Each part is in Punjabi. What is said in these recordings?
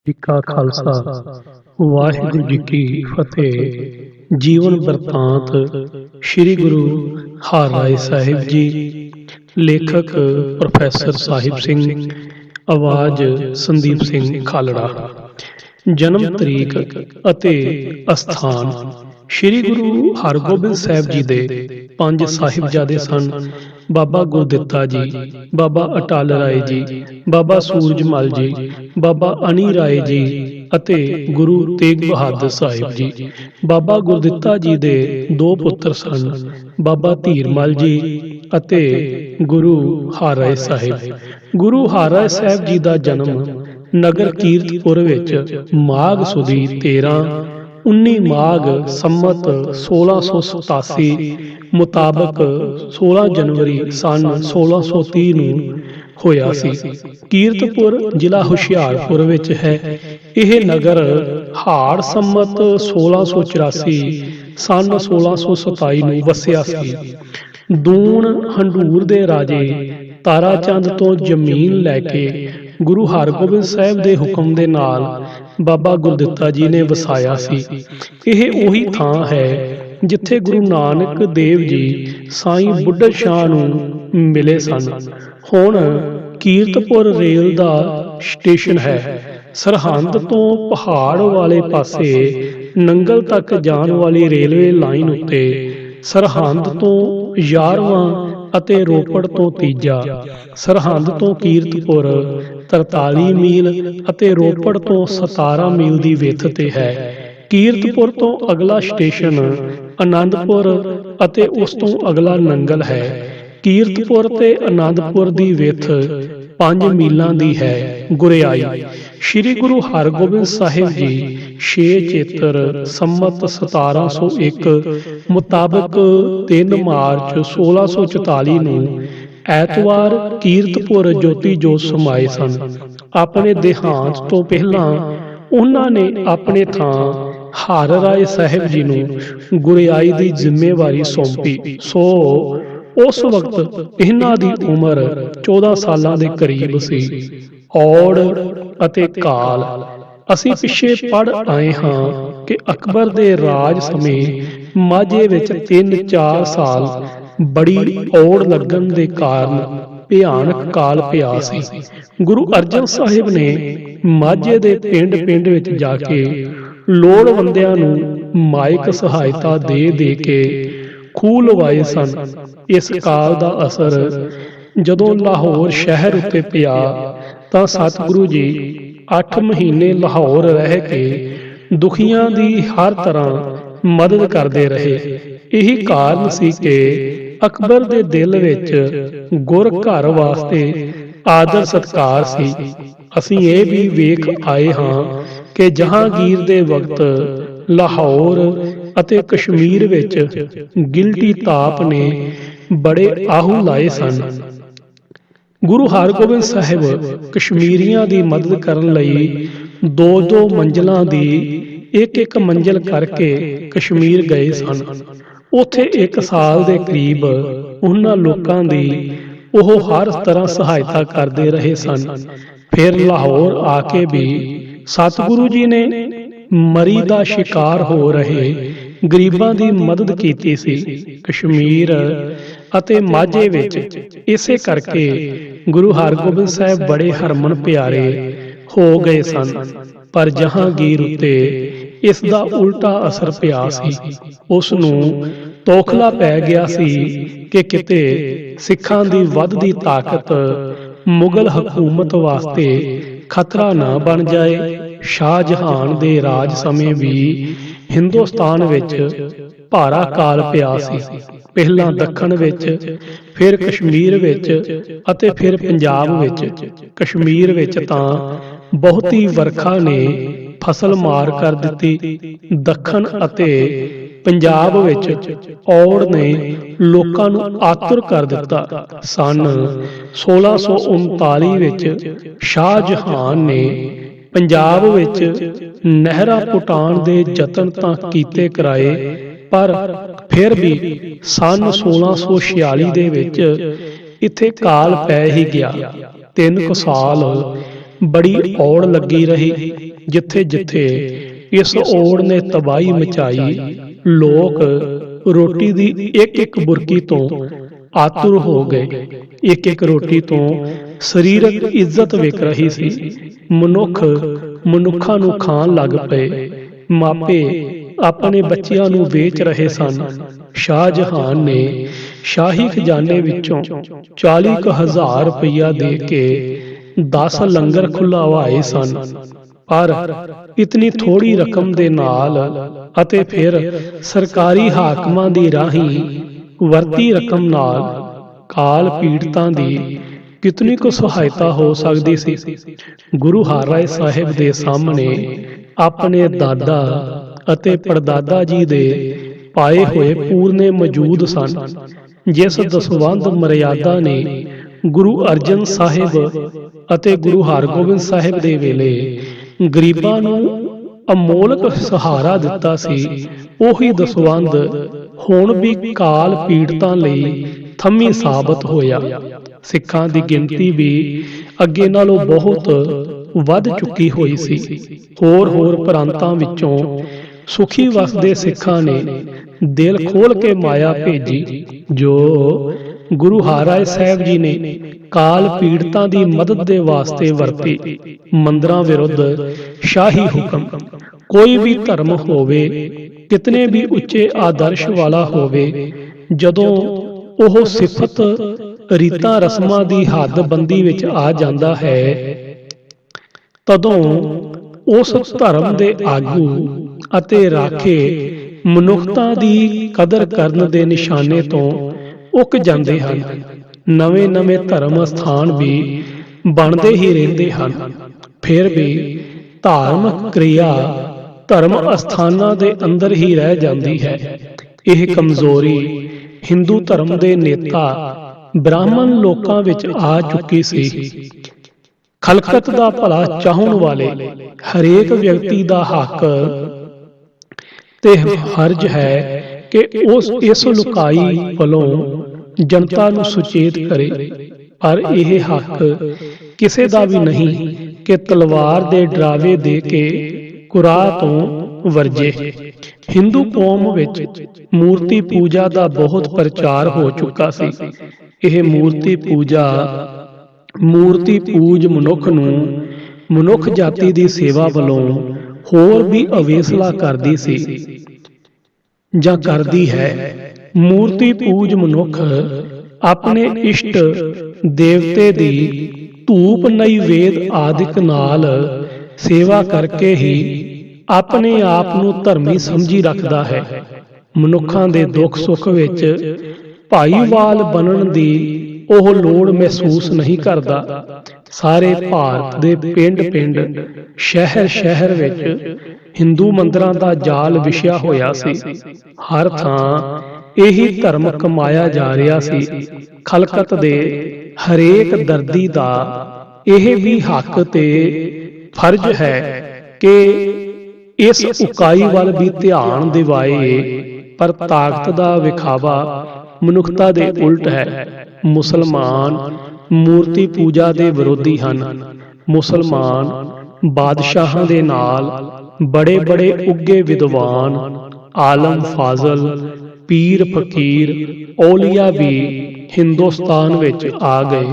ਜੀ ਕਾ ਖਾਲਸਾ ਵਾਹਿਗੁਰੂ ਜੀ ਕੀ ਫਤਿਹ। ਜੀਵਨ ਬਰਤਾਂਤ ਸ੍ਰੀ ਗੁਰੂ ਹਰਿਰਾਏ ਸਾਹਿਬ ਜੀ। ਲੇਖਕ ਪ੍ਰੋਫੈਸਰ ਸਾਹਿਬ ਸਿੰਘ। ਆਵਾਜ਼ ਸੰਦੀਪ ਸਿੰਘ ਖਾਲੜਾ। ਜਨਮ ਤਰੀਕ ਅਤੇ ਅਸਥਾਨ ਸ੍ਰੀ ਗੁਰੂ ਹਰਗੋਬਿੰਦ ਸਾਹਿਬ ਜੀ ਦੇ 5 ਸਾਹਿਬਜ਼ਾਦੇ ਸਨ। ਬਾਬਾ ਗੁਰਦਿੱਤਾ ਜੀ, ਬਾਬਾ ਅਟਲ ਰਾਏ ਜੀ, ਬਾਬਾ ਸੂਰਜਮਲ ਜੀ, ਬਾਬਾ ਅਣੀ ਰਾਏ ਜੀ ਅਤੇ ਗੁਰੂ ਤੇਗ ਬਹਾਦਰ ਸਾਹਿਬ ਜੀ। ਬਾਬਾ ਗੁਰਦਿੱਤਾ ਜੀ ਦੇ 2 ਪੁੱਤਰ ਸਨ, ਬਾਬਾ ਧੀਰਮਲ ਜੀ ਅਤੇ ਗੁਰੂ ਹਰਿਰਾਏ ਸਾਹਿਬ। ਗੁਰੂ ਹਰਿਰਾਏ ਸਾਹਿਬ ਜੀ ਦਾ ਜਨਮ ਨਗਰ ਕੀਰਤਪੁਰ ਵਿੱਚ ਮਾਘ ਸੁਦੀ 19 ਮਾਘ ਸੰਮਤ 1687 ਮੁਤਾਬਕ 16 ਜਨਵਰੀ ਸਨ 1630 ਨੂੰ ਹੋਇਆ ਸੀ। ਕੀਰਤਪੁਰ ਜ਼ਿਲ੍ਹਾ ਹੁਸ਼ਿਆਰਪੁਰ ਵਿੱਚ ਹੈ। ਇਹ ਨਗਰ ਹਾੜ ਸੰਮਤ 1684 ਸਨ 1627 ਨੂੰ ਵਸਿਆ ਸੀ। ਦੂਣ ਹੰਡੂਰ ਦੇ ਰਾਜੇ ਤਾਰਾ ਚੰਦ ਤੋਂ ਜ਼ਮੀਨ ਲੈ ਕੇ ਗੁਰੂ ਹਰਗੋਬਿੰਦ ਸਾਹਿਬ ਦੇ ਹੁਕਮ ਦੇ ਨਾਲ ਬਾਬਾ ਗੁਰਦਿੱਤਾ ਜੀ ਨੇ ਵਸਾਇਆ ਸੀ। ਇਹ ਉਹੀ ਥਾਂ ਹੈ ਜਿੱਥੇ ਗੁਰੂ ਨਾਨਕ ਦੇਵ ਜੀ ਸਾਈਂ ਬੁੱਢਾ ਸ਼ਾਹ ਨੂੰ ਮਿਲੇ ਸਨ। ਹੁਣ ਕੀਰਤਪੁਰ ਰੇਲ ਦਾ ਸਟੇਸ਼ਨ ਹੈ। ਸਰਹੰਦ ਤੋਂ ਪਹਾੜ ਵਾਲੇ ਪਾਸੇ ਨੰਗਲ ਤੱਕ ਜਾਣ ਵਾਲੀ ਰੇਲਵੇ ਲਾਈਨ ਉੱਤੇ ਸਰਹੰਦ ਤੋਂ 11ਵਾਂ ਅਤੇ ਰੋਪੜ ਤੋਂ 3ਜਾ, ਸਰਹੰਦ ਤੋਂ ਕੀਰਤਪੁਰ 43 ਮੀਲ ਅਤੇ ਰੋਪੜ ਤੋਂ 17 ਮੀਲ ਦੀ ਵਿੱਥ ਤੇ ਹੈ। ਕੀਰਤਪੁਰ ਤੋਂ ਅਗਲਾ ਸਟੇਸ਼ਨ ਆਨੰਦਪੁਰ ਅਤੇ ਉਸ ਤੋਂ ਅਗਲਾ ਨੰਗਲ ਹੈ। ਕੀਰਤਪੁਰ ਤੇ ਆਨੰਦਪੁਰ ਦੀ ਵਿੱਥ 5 ਮੀਲਾਂ ਦੀ ਹੈ। ਗੁਰਿਆਈ ਸ੍ਰੀ ਗੁਰੂ ਹਰਗੋਬਿੰਦ ਸਾਹਿਬ ਜੀ 6 ਚੇਤਰ ਸੰਮਤ 1701 ਮੁਤਾਬਕ 3 ਮਾਰਚ 1644 ਨੂੰ ਐਤਵਾਰ ਕੀਰਤਪੁਰ ਜੋਤੀ ਜੋਤ ਸਮਾਏ ਸਨ। ਆਪਣੇ ਦੇਹਾਂਤ ਤੋਂ ਪਹਿਲਾਂ ਉਹਨਾਂ ਨੇ ਆਪਣੇ ਥਾਂ ਹਰਿਰਾਏ ਸਾਹਿਬ ਜੀ ਨੂੰ ਗੁਰਿਆਈ ਦੀ ਜ਼ਿੰਮੇਵਾਰੀ ਸੌਂਪੀ। ਸੋ ਉਸ ਵਕਤ ਇਹਨਾਂ ਦੀ ਉਮਰ 14 ਸਾਲਾਂ ਦੇ ਕਰੀਬ ਸੀ। ਔੜ ਅਤੇ ਕਾਲ ਅਸੀਂ ਪਿੱਛੇ ਪੜ੍ਹ ਆਏ ਹਾਂ ਕਿ ਅਕਬਰ ਦੇ ਰਾਜ ਸਮੇਂ ਮਾਝੇ ਵਿੱਚ 3-4 ਸਾਲ ਬੜੀ ਔੜ ਲੱਗਣ ਦੇ ਕਾਰਨ ਭਿਆਨਕ ਕਾਲ ਪਿਆ ਸੀ। ਗੁਰੂ ਅਰਜਨ ਸਾਹਿਬ ਨੇ ਮਾਝੇ ਦੇ ਪਿੰਡ ਵਿੱਚ ਜਾ ਕੇ ਲੋੜਵੰਦਿਆਂ ਨੂੰ ਮਾਇਕ ਸਹਾਇਤਾ ਦੇ ਕੇ ਖੂਹ ਲਵਾਏ ਸਨ। ਇਸ ਕਾਲ ਦਾ ਅਸਰ ਜਦੋਂ ਲਾਹੌਰ ਸ਼ਹਿਰ ਉੱਤੇ ਪਿਆ ਤਾਂ ਸਤਿਗੁਰੂ ਜੀ 8 ਮਹੀਨੇ ਲਾਹੌਰ ਰਹਿ ਕੇ ਦੁਖੀਆਂ ਦੀ ਹਰ ਤਰ੍ਹਾਂ ਮਦਦ ਕਰਦੇ ਰਹੇ। ਇਹੀ ਕਾਰਨ ਸੀ ਕਿ ਅਕਬਰ ਦੇ ਦਿਲ ਵਿੱਚ ਗੁਰ ਘਰ ਵਾਸਤੇ ਆਦਰ ਸਤਿਕਾਰ ਸੀ। ਅਸੀਂ ਇਹ ਵੀ ਵੇਖ ਆਏ ਹਾਂ ਕਿ ਜਹਾਂਗੀਰ ਦੇ ਵਕਤ ਲਾਹੌਰ ਅਤੇ ਕਸ਼ਮੀਰ ਵਿੱਚ ਗਿਲਟੀ ਤਾਪ ਨੇ ਬੜੇ ਆਹੂ ਲਾਏ ਸਨ। ਗੁਰੂ ਹਰਗੋਬਿੰਦ ਸਾਹਿਬ ਕਸ਼ਮੀਰੀਆਂ ਦੀ ਮਦਦ ਕਰਨ ਲਈ 2-2 ਮੰਜ਼ਲਾਂ ਦੀ ਇੱਕ ਮੰਜ਼ਲ ਕਰਕੇ ਕਸ਼ਮੀਰ ਗਏ ਸਨ। ਉੱਥੇ 1 ਸਾਲ ਦੇ ਕਰੀਬ ਉਹਨਾਂ ਲੋਕਾਂ ਦੀ ਉਹ ਹਰ ਤਰ੍ਹਾਂ ਸਹਾਇਤਾ ਕਰਦੇ ਰਹੇ ਸਨ। ਫਿਰ ਲਾਹੌਰ ਆ ਕੇ ਵੀ ਸਤਿਗੁਰੂ ਜੀ ਨੇ ਮਰੀ ਦਾ ਸ਼ਿਕਾਰ ਹੋ ਰਹੇ ਗਰੀਬਾਂ ਦੀ ਮਦਦ ਕੀਤੀ ਸੀ। ਕਸ਼ਮੀਰ ਅਤੇ ਮਾਝੇ ਵਿੱਚ ਇਸੇ ਕਰਕੇ ਗੁਰੂ ਹਰਗੋਬਿੰਦ ਸਾਹਿਬ ਬੜੇ ਹਰਮਨ ਪਿਆਰੇ ਹੋ ਗਏ ਸਨ। ਪਰ ਜਹਾਂਗੀਰ ਉੱਤੇ ਇਸ ਦਾ ਉਲਟਾ ਅਸਰ ਪਿਆ ਸੀ। ਉਸ ਨੂੰ ਤੋਖਲਾ ਪੈ ਗਿਆ ਸੀ ਕਿ ਕਿਤੇ ਸਿੱਖਾਂ ਦੀ ਵੱਧਦੀ ਤਾਕਤ ਮੁਗਲ ਹਕੂਮਤ ਵਾਸਤੇ ਖਤਰਾ ਨਾ ਬਣ ਜਾਏ। ਸ਼ਾਹਜਹਾਨ ਦੇ ਰਾਜ ਸਮੇਂ ਵੀ ਹਿੰਦੁਸਤਾਨ ਵਿੱਚ ਭਾਰਾ ਕਾਲ ਪਿਆ ਸੀ। ਪਹਿਲਾਂ ਦੱਖਣ ਵਿੱਚ, ਫਿਰ ਕਸ਼ਮੀਰ ਵਿੱਚ ਅਤੇ ਫਿਰ ਪੰਜਾਬ ਵਿੱਚ। ਕਸ਼ਮੀਰ ਵਿੱਚ ਤਾਂ ਬਹੁਤੀ ਵਰਖਾ ਨੇ ਫਸਲ ਮਾਰ ਕਰ ਦਿੱਤੀ। ਦੱਖਣ ਅਤੇ ਪੰਜਾਬ ਵਿੱਚ ਔੜ ਨੇ ਲੋਕਾਂ ਨੂੰ ਆਤੁਰ ਕਰ ਦਿੱਤਾ। ਸੰਨ 1639 ਵਿੱਚ ਸ਼ਾਹਜਹਾਨ ਨੇ ਪੰਜਾਬ ਵਿੱਚ ਨਹਿਰਾਂ ਪੁਟਾਉਣ ਦੇ ਯਤਨ ਤਾਂ ਕੀਤੇ ਕਰਾਏ, ਪਰ ਫਿਰ ਵੀ ਸੰਨ 1646 ਦੇ ਵਿੱਚ ਇੱਥੇ ਕਾਲ ਪੈ ਹੀ ਗਿਆ। 3 ਕੁ ਸਾਲ ਬੜੀ ਔੜ ਲੱਗੀ ਰਹੀ। ਜਿੱਥੇ ਜਿੱਥੇ ਇਸ ਓੜ ਨੇ ਤਬਾਹੀ ਮਚਾਈ, ਲੋਕ ਰੋਟੀ ਦੀ ਇੱਕ ਇੱਕ ਬੁਰਕੀ ਤੋਂ ਆਤੁਰ ਹੋ ਗਏ। ਇੱਕ ਇੱਕ ਰੋਟੀ ਤੋਂ ਸਰੀਰਕ ਇੱਜ਼ਤ ਵਿਕ ਰਹੀ ਸੀ। ਮਨੁੱਖ ਮਨੁੱਖਾਂ ਨੂੰ ਖਾਣ ਲੱਗ ਪਏ। ਮਾਪੇ ਆਪਣੇ ਬੱਚਿਆਂ ਨੂੰ ਵੇਚ ਰਹੇ ਸਨ। ਸ਼ਾਹਜਹਾਨ ਨੇ ਸ਼ਾਹੀ ਖਜ਼ਾਨੇ ਵਿੱਚੋਂ 40,000 ਰੁਪਈਆ ਦੇ ਕੇ 10 ਲੰਗਰ ਖੁੱਲ੍ਹਵਾਏ ਸਨ, ਪਰ ਇਤਨੀ ਥੋੜ੍ਹੀ ਰਕਮ ਦੇ ਨਾਲ ਅਤੇ ਫਿਰ ਸਰਕਾਰੀ ਹਾਕਮਾਂ ਦੀ ਰਾਹੀਂ ਵਰਤੀ ਰਕਮ ਨਾਲ ਕਾਲ ਪੀੜਤਾਂ ਦੀ ਕਿਤਨੀ ਕੁ ਸਹਾਇਤਾ ਹੋ ਸਕਦੀ ਸੀ। ਗੁਰੂ ਹਰਿਰਾਏ ਸਾਹਿਬ ਦੇ ਸਾਹਮਣੇ ਆਪਣੇ ਦਾਦਾ ਅਤੇ ਪੜਦਾਦਾ ਜੀ ਦੇ ਪਾਏ ਹੋਏ ਪੂਰਨੇ ਮੌਜੂਦ ਸਨ, ਜਿਸ ਦਸਵੰਧ ਮਰਿਆਦਾ ਨੇ ਗੁਰੂ ਅਰਜਨ ਸਾਹਿਬ ਅਤੇ ਗੁਰੂ ਹਰਗੋਬਿੰਦ ਸਾਹਿਬ ਦੇ ਵੇਲੇ ਗਰੀਬਾਂ ਨੂੰ ਅਮੋਲਕ ਸਹਾਰਾ ਦਿੱਤਾ ਸੀ। ਉਹੀ ਦਸਵੰਧ ਹੁਣ ਵੀ ਕਾਲ ਪੀੜਤਾਂ ਲਈ ਥੰਮੀ ਸਾਬਤ ਹੋਇਆ। ਸਿੱਖਾਂ ਦੀ ਗਿਣਤੀ ਵੀ ਅੱਗੇ ਨਾਲੋਂ ਬਹੁਤ ਵੱਧ ਚੁੱਕੀ ਹੋਈ ਸੀ। ਹੋਰ ਪ੍ਰਾਂਤਾਂ ਵਿੱਚੋਂ ਸੁਖੀ ਵਸਦੇ ਸਿੱਖਾਂ ਨੇ ਦਿਲ ਖੋਲ੍ਹ ਕੇ ਮਾਇਆ ਭੇਜੀ, ਜੋ ਗੁਰੂ ਹਰਿਰਾਏ ਸਾਹਿਬ ਜੀ ਨੇ ਕਾਲ ਪੀੜਤਾਂ ਦੀ ਮਦਦ ਦੇ ਵਾਸਤੇ ਵਰਤੀ। ਮੰਦਰਾਂ ਵਿਰੁੱਧ ਸ਼ਾਹੀ ਹੁਕਮ। ਕੋਈ ਵੀ ਧਰਮ ਹੋਵੇ, ਕਿਤਨੇ ਵੀ ਉੱਚੇ ਆਦਰਸ਼ ਵਾਲਾ ਹੋਵੇ, ਜਦੋਂ ਉਹ ਸਿਫਤ ਰੀਤਾਂ ਰਸਮਾਂ ਦੀ ਹੱਦਬੰਦੀ ਵਿੱਚ ਆ ਜਾਂਦਾ ਹੈ, ਤਦੋਂ ਉਸ ਧਰਮ ਦੇ ਆਗੂ ਅਤੇ ਰਾਖੇ ਮਨੁੱਖਤਾ ਦੀ ਕਦਰ ਕਰਨ ਦੇ ਨਿਸ਼ਾਨੇ ਤੋਂ ਉੱਕ ਜਾਂਦੇ ਹਨ। ਨਵੇਂ ਧਰਮ ਅਸਥਾਨ ਵੀ ਬਣਦੇ ਹੀ ਰਹਿੰਦੇ ਹਨ। ਫਿਰ ਵੀ ਧਾਰਮਿਕ ਕਿਰਿਆ ਧਰਮ ਅਸਥਾਨਾਂ ਦੇ ਅੰਦਰ ਹੀ ਰਹਿ ਜਾਂਦੀ ਹੈ। ਇਹ ਕਮਜ਼ੋਰੀ ਹਿੰਦੂ ਧਰਮ ਦੇ ਨੇਤਾ ਬ੍ਰਾਹਮਣ ਲੋਕਾਂ ਵਿੱਚ ਆ ਚੁੱਕੀ ਸੀ। ਖਲਕਤ ਦਾ ਭਲਾ ਚਾਹੁਣ ਵਾਲੇ ਹਰੇਕ ਵਿਅਕਤੀ ਦਾ ਹੱਕ ਤੇ ਫਰਜ਼ ਹੈ ਕਿ ਇਸ ਲੁਕਾਈ ਵੱਲੋਂ ਜਨਤਾ ਨੂੰ ਸੁਚੇਤ ਕਰੇ, ਪਰ ਇਹ ਹੱਕ ਕਿਸੇ ਦਾ ਵੀ ਨਹੀਂ ਕਿ ਤਲਵਾਰ ਦੇ ਡਰਾਵੇ ਦੇ ਕੇ ਕੁਰਾਹ ਤੋਂ ਵਰਜੇ। ਹਿੰਦੂ ਕੌਮ ਵਿੱਚ ਮੂਰਤੀ ਪੂਜਾ ਦਾ ਬਹੁਤ ਪ੍ਰਚਾਰ ਹੋ ਚੁੱਕਾ ਸੀ। ਇਹ ਮੂਰਤੀ ਪੂਜ ਮਨੁੱਖ ਨੂੰ ਮਨੁੱਖ ਜਾਤੀ ਦੀ ਸੇਵਾ ਵੱਲੋਂ ਹੋਰ ਵੀ ਅਵੇਸਲਾ ਕਰਦੀ ਸੀ ਜਾਂ ਕਰਦੀ ਹੈ। ਮੂਰਤੀ ਪੂਜ ਮਨੁੱਖ ਆਪਣੇ ਇਸ਼ਟ ਦੇਵਤੇ ਦੀ ਧੂਪ ਨੈਵੇਦ ਆਦਿਕ ਨਾਲ ਸੇਵਾ ਕਰਕੇ ਹੀ ਆਪਣੇ ਆਪ ਨੂੰ ਧਰਮੀ ਸਮਝੀ ਰੱਖਦਾ ਹੈ। ਮਨੁੱਖਾਂ ਦੇ ਦੁੱਖ ਸੁੱਖ ਵਿੱਚ ਭਾਈਵਾਲ ਬਣਨ ਦੀ ਉਹ ਲੋੜ ਮਹਿਸੂਸ ਨਹੀਂ ਕਰਦਾ। ਸਾਰੇ ਭਾਰਤ ਦੇ ਪਿੰਡ ਸ਼ਹਿਰ ਵਿੱਚ ਹਿੰਦੂ ਮੰਦਰਾਂ ਦਾ ਜਾਲ ਵਿਛਿਆ ਹੋਇਆ ਸੀ। ਹਰ ਥਾਂ ਇਹੀ ਧਰਮ ਕਮਾਇਆ ਜਾ ਰਿਹਾ ਸੀ। ਖਲਕਤ ਦੇ ਹਰੇਕ ਦਰਦੀ ਦਾ ਇਹ ਵੀ ਹੱਕ ਤੇ ਫਰਜ਼ ਹੈ ਕਿ ਇਸ ਉਕਾਈ ਵੱਲ ਵੀ ਧਿਆਨ ਦਿਵਾਏ, ਪਰ ਤਾਕਤ ਦਾ ਵਿਖਾਵਾ ਮਨੁੱਖਤਾ ਦੇ ਉਲਟ ਹੈ। ਮੁਸਲਮਾਨ ਮੂਰਤੀ ਪੂਜਾ ਦੇ ਵਿਰੋਧੀ ਹਨ। ਮੁਸਲਮਾਨ ਬਾਦਸ਼ਾਹਾਂ ਦੇ ਨਾਲ ਬੜੇ ਉੱਗੇ ਵਿਦਵਾਨ, ਆਲਮ ਫਾਜ਼ਲ, ਪੀਰ ਫਕੀਰ, ਔਲੀਆ ਵੀ ਹਿੰਦੁਸਤਾਨ ਵਿੱਚ ਆ ਗਏ,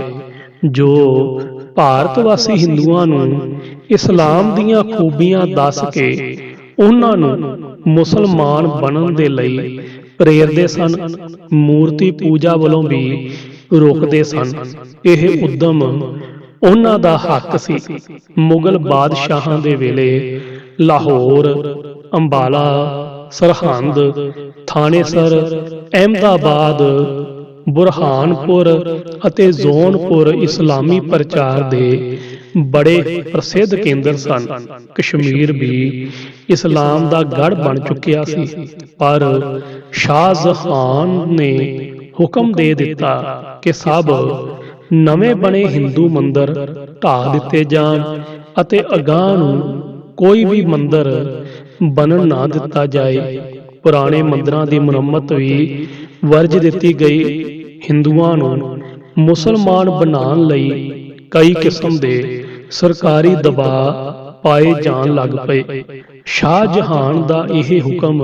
ਜੋ ਭਾਰਤ ਵਾਸੀ ਹਿੰਦੂਆਂ ਨੂੰ ਇਸਲਾਮ ਦੀਆਂ ਖੂਬੀਆਂ ਦੱਸ ਕੇ ਉਹਨਾਂ ਨੂੰ ਮੁਸਲਮਾਨ ਬਣਨ ਦੇ ਲਈ ਪ੍ਰੇਰਦੇ ਸਨ। ਮੂਰਤੀ ਪੂਜਾ ਵੱਲੋਂ ਵੀ ਰੋਕਦੇ ਸਨ। ਇਹ ਉੱਦਮ ਉਹਨਾਂ ਦਾ ਹੱਕ ਸੀ। ਮੁਗਲ ਬਾਦਸ਼ਾਹਾਂ ਦੇ ਵੇਲੇ ਲਾਹੌਰ, ਅੰਬਾਲਾ, ਸਰਹੰਦ, ਥਾਣੇਸਰ, ਅਹਿਮਦਾਬਾਦ, ਬੁਰਹਾਨਪੁਰ ਅਤੇ ਜੌਨਪੁਰ ਇਸਲਾਮੀ ਪ੍ਰਚਾਰ ਦੇ ਬੜੇ ਪ੍ਰਸਿੱਧ ਕੇਂਦਰ ਸਨ। ਕਸ਼ਮੀਰ ਵੀ ਇਸਲਾਮ ਦਾ ਗੜ੍ਹ ਬਣ ਚੁੱਕਿਆ ਸੀ, ਪਰ ਸ਼ਾਹਜਹਾਨ ਨੇ ਹੁਕਮ ਦੇ ਦਿੱਤਾ ਕਿ ਸਭ ਨਵੇਂ ਬਣੇ ਹਿੰਦੂ ਮੰਦਰ ਢਾਹ ਦਿੱਤੇ ਜਾਣ ਅਤੇ ਅਗਾਂਹ ਨੂੰ ਕੋਈ ਵੀ ਮੰਦਰ ਬਣਨ ਨਾ ਦਿੱਤਾ ਜਾਏ। ਪੁਰਾਣੇ ਮੰਦਰਾਂ ਦੀ ਮੁਰੰਮਤ ਵੀ ਵਰਜ ਦਿੱਤੀ ਗਈ। ਹਿੰਦੂਆਂ ਨੂੰ ਮੁਸਲਮਾਨ ਬਣਾਉਣ ਲਈ ਕਈ ਕਿਸਮ ਦੇ ਸਰਕਾਰੀ ਦਬਾਅ ਪਾਏ ਜਾਣ ਲੱਗ ਪਏ। ਸ਼ਾਹ ਜਹਾਨ ਦਾ ਇਹ ਹੁਕਮ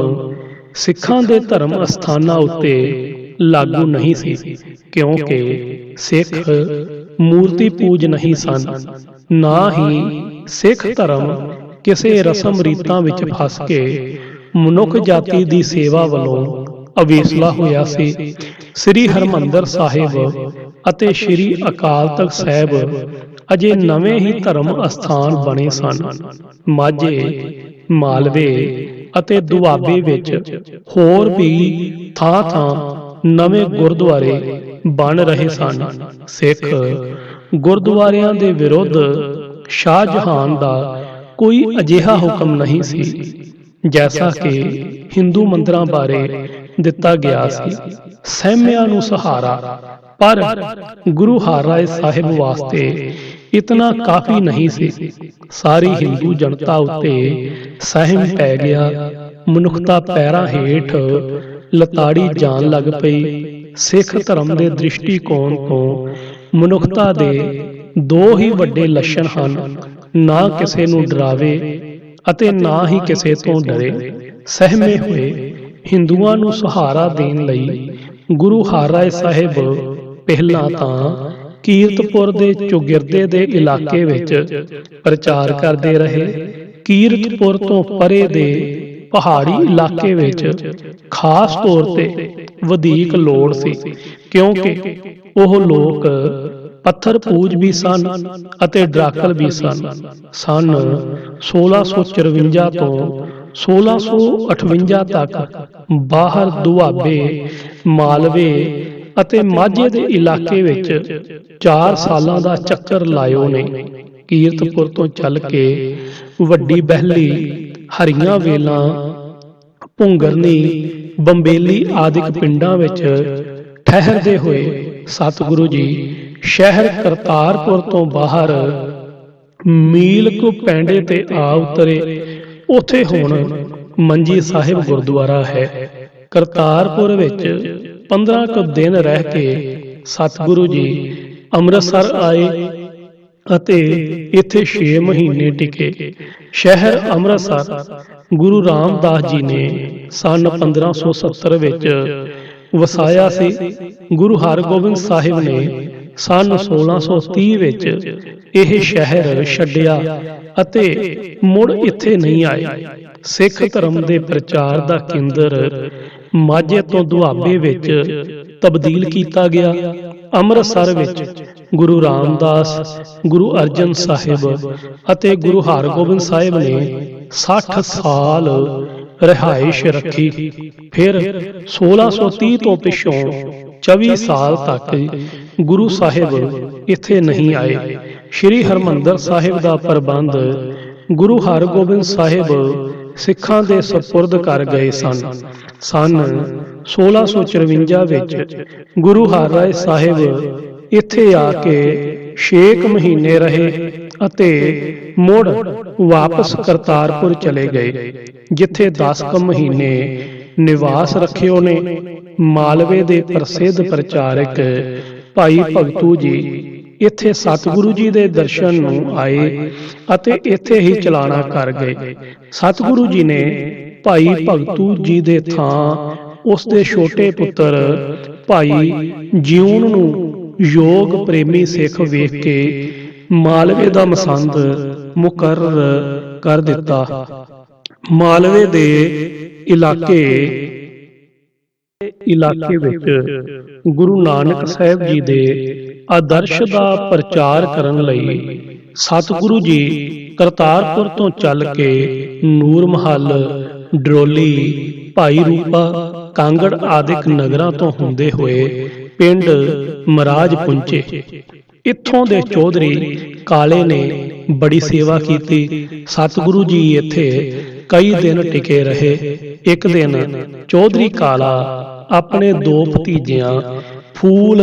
ਸਿੱਖਾਂ ਦੇ ਧਰਮ ਅਸਥਾਨਾਂ ਉੱਤੇ ਲਾਗੂ ਨਹੀਂ ਸੀ, ਕਿਉਂਕਿ ਸਿੱਖ ਮੂਰਤੀ ਪੂਜ ਨਹੀਂ ਸਨ। ਨਾ ਹੀ ਸਿੱਖ ਧਰਮ ਕਿਸੇ ਰਸਮ ਰੀਤਾਂ ਵਿੱਚ ਫਸ ਕੇ ਮਨੁੱਖ ਜਾਤੀ ਦੀ ਸੇਵਾ ਵੱਲੋਂ ਅਵੇਸਲਾ ਹੋਇਆ ਸੀ। ਸ੍ਰੀ ਹਰਿਮੰਦਰ ਸਾਹਿਬ ਅਤੇ ਸ੍ਰੀ ਅਕਾਲ ਤਖਤ ਸਾਹਿਬ ਅਜੇ ਨਵੇਂ ਹੀ ਧਰਮ ਅਸਥਾਨ ਬਣੇ ਸਨ। ਮਾਝੇ, ਮਾਲਵੇ ਅਤੇ ਦੁਆਬੇ ਵਿੱਚ ਹੋਰ ਵੀ ਥਾਂ-ਥਾਂ ਨਵੇਂ ਗੁਰਦੁਆਰੇ ਬਣ ਰਹੇ ਸਨ। ਸਿੱਖ ਗੁਰਦੁਆਰਿਆਂ ਦੇ ਵਿਰੁੱਧ ਸ਼ਾਹਜਹਾਨ ਦਾ ਕੋਈ ਅਜਿਹਾ ਹੁਕਮ ਨਹੀਂ ਸੀ, ਜੈਸਾ ਕਿ ਹਿੰਦੂ ਮੰਦਰਾਂ ਬਾਰੇ ਦਿੱਤਾ ਗਿਆ ਸੀ। ਸਹਿਮਿਆਂ ਨੂੰ ਸਹਾਰਾ, ਪਰ ਗੁਰੂ ਹਰਿਰਾਏ ਸਾਹਿਬ ਵਾਸਤੇ ਇਤਨਾ ਕਾਫੀ ਨਹੀਂ ਸੀ। ਸਾਰੀ ਹਿੰਦੂ ਜਨਤਾ ਉੱਤੇ ਸਹਿਮ ਪੈ ਗਿਆ। ਮਨੁੱਖਤਾ ਪੈਰਾਂ ਹੇਠ ਲਤਾੜੀ ਜਾਣ ਲੱਗ ਪਈ। ਸਿੱਖ ਧਰਮ ਦੇ ਦ੍ਰਿਸ਼ਟੀਕੋਣ ਤੋਂ ਮਨੁੱਖਤਾ ਦੇ ਦੋ ਹੀ ਵੱਡੇ ਲੱਛਣ ਹਨ, ਨਾ ਕਿਸੇ ਨੂੰ ਡਰਾਵੇ ਅਤੇ ਨਾ ਹੀ ਕਿਸੇ ਤੋਂ ਡਰੇ। ਸਹਿਮੇ ਹੋਏ ਹਿੰਦੂਆਂ ਨੂੰ ਸਹਾਰਾ ਦੇਣ ਲਈ ਗੁਰੂ ਹਰਿਰਾਏ ਸਾਹਿਬ ਪਹਿਲਾਂ ਤਾਂ ਕੀਰਤਪੁਰ ਦੇ ਚੌਗਿਰਦੇ ਦੇ ਇਲਾਕੇ ਵਿੱਚ ਪ੍ਰਚਾਰ ਕਰਦੇ ਰਹੇ। ਕੀਰਤਪੁਰ ਤੋਂ ਪਰੇ ਦੇ ਪਹਾੜੀ ਇਲਾਕੇ ਵਿੱਚ ਖਾਸ ਤੌਰ ਤੇ ਵਧੇਰੇ ਲੋੜ ਸੀ, ਕਿਉਂਕਿ ਉਹ ਲੋਕ ਪੱਥਰ ਪੂਜ ਵੀ ਸਨ ਅਤੇ ਡਰਾਕਲ ਵੀ ਸਨ। ਸੰਨ 1654 ਤੋਂ 1658 ਤੱਕ ਬਾਹਰ ਦੁਆਬੇ, ਮਾਲਵੇ ਅਤੇ ਮਾਝੇ ਦੇ ਇਲਾਕੇ ਵਿੱਚ 4 ਸਾਲਾਂ ਦਾ ਚੱਕਰ ਲਾਇਓ ਨੇ। ਕੀਰਤਪੁਰ ਤੋਂ ਚੱਲ ਕੇ ਵੱਡੀ ਬਹਿਲੀ, ਹਰੀਆਂ ਵੇਲਾਂ, ਭੁੰਗਰਨੀ, ਬੰਬੇਲੀ ਆਦਿਕ ਪਿੰਡਾਂ ਵਿੱਚ ਠਹਿਰਦੇ ਹੋਏ ਸਤਿਗੁਰੂ ਜੀ ਸ਼ਹਿਰ ਕਰਤਾਰਪੁਰ ਤੋਂ ਬਾਹਰ ਮੀਲ ਕੁ ਪੈਂਡੇ ਤੇ ਆ ਉਤਰੇ। ਉੱਥੇ ਹੁਣ ਮੰਜੀ ਸਾਹਿਬ ਗੁਰਦੁਆਰਾ ਹੈ। ਕਰਤਾਰਪੁਰ ਵਿੱਚ 15 ਕੁ ਦਿਨ ਰਹਿ ਕੇ ਸਤਿਗੁਰੂ ਜੀ ਅੰਮ੍ਰਿਤਸਰ ਆਏ ਅਤੇ ਇੱਥੇ 6 ਮਹੀਨੇ ਟਿਕੇ। ਸ਼ਹਿਰ ਅੰਮ੍ਰਿਤਸਰ ਗੁਰੂ ਰਾਮਦਾਸ ਜੀ ਨੇ ਸੰਨ 1570 ਵਿੱਚ ਵਸਾਇਆ ਸੀ। ਗੁਰੂ ਹਰਗੋਬਿੰਦ ਸਾਹਿਬ ਨੇ ਸੰਨ 1630 ਵਿੱਚ ਇਹ ਸ਼ਹਿਰ ਛੱਡਿਆ ਅਤੇ ਮੁੜ ਇੱਥੇ ਨਹੀਂ ਆਏ। ਸਿੱਖ ਧਰਮ ਦੇ ਪ੍ਰਚਾਰ ਦਾ ਕੇਂਦਰ ਮਾਝੇ ਤੋਂ ਦੁਆਬੇ ਵਿੱਚ ਤਬਦੀਲ ਕੀਤਾ ਗਿਆ। ਅੰਮ੍ਰਿਤਸਰ ਵਿੱਚ ਗੁਰੂ ਰਾਮਦਾਸ, ਗੁਰੂ ਅਰਜਨ ਸਾਹਿਬ ਅਤੇ ਗੁਰੂ ਹਰਗੋਬਿੰਦ ਸਾਹਿਬ ਨੇ 60 ਸਾਲ ਰਿਹਾਇਸ਼ ਰੱਖੀ। ਫਿਰ 1630 ਤੋਂ ਪਿੱਛੋਂ 24 ਸਾਲ ਤੱਕ ਗੁਰੂ ਸਾਹਿਬ ਇੱਥੇ ਨਹੀਂ ਆਏ। ਸ੍ਰੀ ਹਰਿਮੰਦਰ ਸਾਹਿਬ ਦਾ ਪ੍ਰਬੰਧ ਗੁਰੂ ਹਰਗੋਬਿੰਦ ਸਾਹਿਬ ਸਿੱਖਾਂ ਦੇ ਸਪੁਰਦ ਕਰ ਗਏ ਸਨ। ਸੰਨ 1654 ਵਿੱਚ ਗੁਰੂ ਹਰਿਰਾਏ ਸਾਹਿਬ ਇੱਥੇ ਆ ਕੇ 6 ਮਹੀਨੇ ਰਹੇ ਅਤੇ ਮੁੜ ਵਾਪਸ ਕਰਤਾਰਪੁਰ ਚਲੇ ਗਏ, ਜਿੱਥੇ 10 ਮਹੀਨੇ ਨਿਵਾਸ ਰੱਖਿਓ ਨੇ। ਮਾਲਵੇ ਦੇ ਪ੍ਰਸਿੱਧ ਪ੍ਰਚਾਰਕ ਭਾਈ ਭਗਤੂ ਜੀ ਇੱਥੇ ਸਤਿਗੁਰੂ ਜੀ ਦੇ ਦਰਸ਼ਨ ਨੂੰ ਆਏ ਅਤੇ ਇੱਥੇ ਹੀ ਚਲਾਣਾ ਕਰ ਗਏ। ਸਤਿਗੁਰੂ ਜੀ ਨੇ ਭਾਈ ਭਗਤੂ ਜੀ ਦੇ ਥਾਂ ਉਸ ਦੇ ਛੋਟੇ ਪੁੱਤਰ ਭਾਈ ਜਿਊਣ ਨੂੰ ਯੋਗ ਪ੍ਰੇਮੀ ਸਿੱਖ ਵੇਖ ਕੇ ਮਾਲਵੇ ਦਾ ਮਸੰਦ ਮੁਕਰਰ ਕਰ ਦਿੱਤਾ। ਮਾਲਵੇ ਦੇ ਇਲਾਕੇ ਵਿੱਚ ਗੁਰੂ ਨਾਨਕ ਸਾਹਿਬ ਜੀ ਦੇ ਆਦਰਸ਼ ਦਾ ਪ੍ਰਚਾਰ ਕਰਨ ਲਈ ਸਤਿਗੁਰੂ ਜੀ ਕਰਤਾਰਪੁਰ ਤੋਂ ਚੱਲ ਕੇ ਨੂਰ ਮਹੱਲ, ਡਰੋਲੀ, ਭਾਈ ਰੂਪਾ, ਕਾਂਗੜ ਆਦਿਕ ਨਗਰਾਂ ਤੋਂ ਹੁੰਦੇ ਹੋਏ ਪਿੰਡ ਮਰਾਜ ਪਹੁੰਚੇ। ਇੱਥੋਂ ਦੇ ਚੌਧਰੀ ਕਾਲੇ ਨੇ ਬੜੀ ਸੇਵਾ ਕੀਤੀ। ਸਤਿਗੁਰੂ ਜੀ ਇੱਥੇ ਕਈ ਦਿਨ ਟਿਕੇ ਰਹੇ। ਇੱਕ ਦਿਨ ਚੌਧਰੀ ਕਾਲਾ ਆਪਣੇ 2 ਭਤੀਜਿਆਂ ਫੂਲ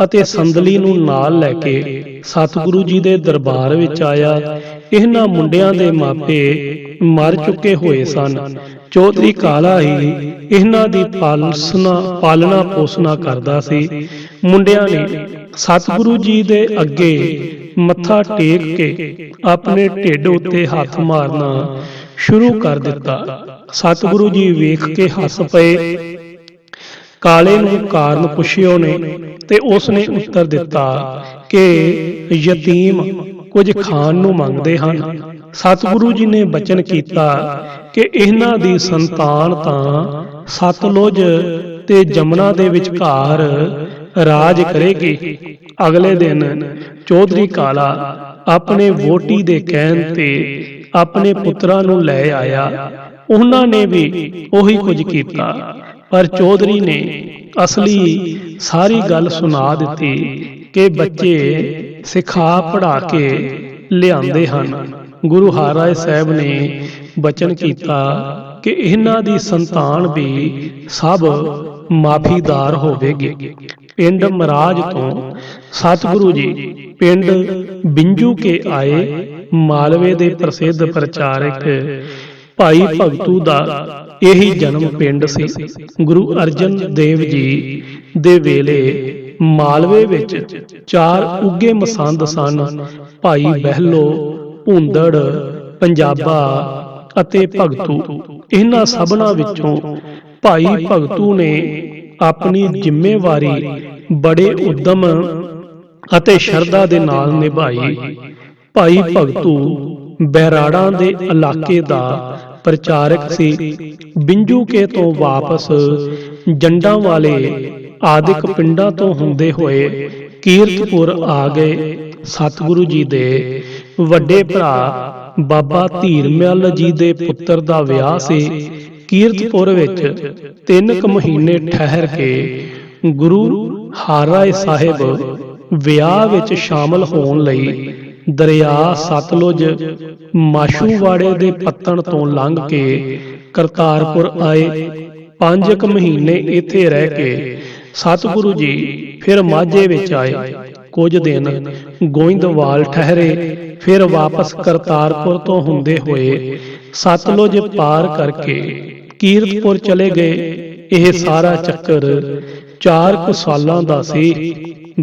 ਅਤੇ ਸੰਦਲੀ ਨੂੰ ਨਾਲ ਲੈ ਕੇ ਸਤਿਗੁਰੂ ਜੀ ਦੇ ਦਰਬਾਰ ਵਿੱਚ ਆਇਆ। ਇਹਨਾਂ ਮੁੰਡਿਆਂ ਦੇ ਮਾਪੇ ਮਰ ਚੁੱਕੇ ਹੋਏ ਸਨ। ਚੌਧਰੀ ਕਾਲਾ ਹੀ ਇਹਨਾਂ ਦੀ ਪਾਲਣਾ ਪੋਸਣਾ ਕਰਦਾ ਸੀ। ਮੁੰਡਿਆਂ ਨੇ ਸਤਿਗੁਰੂ ਜੀ ਦੇ ਅੱਗੇ ਮੱਥਾ ਟੇਕ ਕੇ ਆਪਣੇ ਢਿੱਡ ਉੱਤੇ ਹੱਥ ਮਾਰਨਾ ਸ਼ੁਰੂ ਕਰ ਦਿੱਤਾ। ਸਤਿਗੁਰੂ ਜੀ ਵੇਖ ਕੇ ਹੱਸ ਪਏ। ਕਾਲੇ ਨੂੰ ਕਾਰਨ ਪੁੱਛਿਓ ਨੇ ਤੇ ਉਸ ਨੇ ਉੱਤਰ ਦਿੱਤਾ ਕਿ ਯਤੀਮ ਕੁਝ ਖਾਣ ਨੂੰ ਮੰਗਦੇ ਹਨ। ਸਤਿਗੁਰੂ ਜੀ ਨੇ ਬਚਨ ਕੀਤਾ ਕਿ ਇਹਨਾਂ ਦੀ ਸੰਤਾਨ ਤਾਂ ਸਤਲੁਜ ਤੇ ਜਮਨਾ ਦੇ ਵਿਚਕਾਰ ਰਾਜ ਕਰੇਗੀ। ਅਗਲੇ ਦਿਨ ਚੌਧਰੀ ਕਾਲਾ ਆਪਣੇ ਵੋਟੀ ਦੇ ਕਹਿਣ ਤੇ ਆਪਣੇ ਪੁੱਤਰਾਂ ਨੂੰ ਲੈ ਆਇਆ। ਉਹਨਾਂ ਨੇ ਵੀ ਉਹੀ ਕੁਝ ਕੀਤਾ, ਪਰ ਚੌਧਰੀ ਨੇ ਅਸਲੀ ਸਾਰੀ ਗੱਲ ਸੁਣਾ ਦਿੱਤੀ ਕਿ ਬੱਚੇ ਸਿਖਾ ਪੜ੍ਹਾ ਕੇ ਲਿਆਂਦੇ ਹਨ। ਗੁਰੂ ਹਰਿਰਾਏ ਸਾਹਿਬ ਨੇ ਬਚਨ ਕੀਤਾ ਕਿ ਇਹਨਾਂ ਦੀ ਸੰਤਾਨ ਵੀ ਸਭ ਮਾਫੀਦਾਰ ਹੋਵੇਗੀ। ਪਿੰਡ ਮਰਾਜ ਤੋਂ ਸਤਿਗੁਰੂ ਜੀ ਪਿੰਡ ਬਿੰਜੂ ਕੇ ਆਏ। ਮਾਲਵੇ ਦੇ ਪ੍ਰਸਿੱਧ ਪ੍ਰਚਾਰਕ ਭਾਈ ਭਗਤੂ ਦਾ ਇਹੀ ਜਨਮ ਪਿੰਡ ਸੀ। ਗੁਰੂ ਅਰਜਨ ਦੇਵ ਜੀ ਦੇ ਵੇਲੇ ਮਾਲਵੇ ਵਿੱਚ 4 ਉੱਘੇ ਮਸੰਦ ਸਨ, ਭਾਈ ਬਹਿਲੋ, ਭੂੰਦੜ, ਪੰਜਾਬਾ ਅਤੇ ਭਗਤੂ। ਇਹਨਾਂ ਸਭਨਾਂ ਵਿੱਚੋਂ ਭਾਈ ਭਗਤੂ ਨੇ ਆਪਣੀ ਜ਼ਿੰਮੇਵਾਰੀ ਬੜੇ ਉਦਮ ਅਤੇ ਸ਼ਰਧਾ ਦੇ ਨਾਲ ਨਿਭਾਈ। ਭਾਈ ਭਗਤੂ ਬਹਿਰਾੜਾਂ ਦੇ ਇਲਾਕੇ ਦਾ ਪ੍ਰਚਾਰਕ ਸੀ। ਬਿੰਜੂ ਕੇ ਤੋਂ ਵਾਪਸ ਜੰਡਾਂ ਵਾਲੇ ਆਦਿਕ ਪਿੰਡਾਂ ਤੋਂ ਹੁੰਦੇ ਹੋਏ ਕੀਰਤਪੁਰ ਆ ਗਏ। ਸਤਿਗੁਰੂ ਜੀ ਦੇ ਵੱਡੇ ਭਰਾ ਬਾਬਾ ਧੀਰਮਲ ਜੀ ਦੇ ਪੁੱਤਰ ਦਾ ਵਿਆਹ ਸੀ। ਕੀਰਤਪੁਰ ਵਿੱਚ 3 ਮਹੀਨੇ ਠਹਿਰ ਕੇ ਗੁਰੂ ਹਰਿਰਾਏ ਸਾਹਿਬ ਵਿਆਹ ਵਿੱਚ ਸ਼ਾਮਲ ਹੋਣ ਲਈ ਦਰਿਆ ਸਤਲੁਜ ਮਾਸ਼ੂਵਾੜੇ ਦੇ ਪੱਤਣ ਤੋਂ ਲੰਘ ਕੇ ਕਰਤਾਰਪੁਰ ਆਏ। 5 ਮਹੀਨੇ ਇੱਥੇ ਰਹਿ ਕੇ ਸਤਿਗੁਰੂ ਜੀ ਫਿਰ ਮਾਝੇ ਵਿੱਚ ਆਏ। ਕੁਝ ਦਿਨ ਗੋਇੰਦਵਾਲ ਠਹਿਰੇ, ਫਿਰ ਵਾਪਸ ਕਰਤਾਰਪੁਰ ਤੋਂ ਹੁੰਦੇ ਹੋਏ ਸਤਲੁਜ ਪਾਰ ਕਰਕੇ ਕੀਰਤਪੁਰ ਚਲੇ ਗਏ। ਇਹ ਸਾਰਾ ਚੱਕਰ 4 ਕੁ ਸਾਲਾਂ ਦਾ ਸੀ।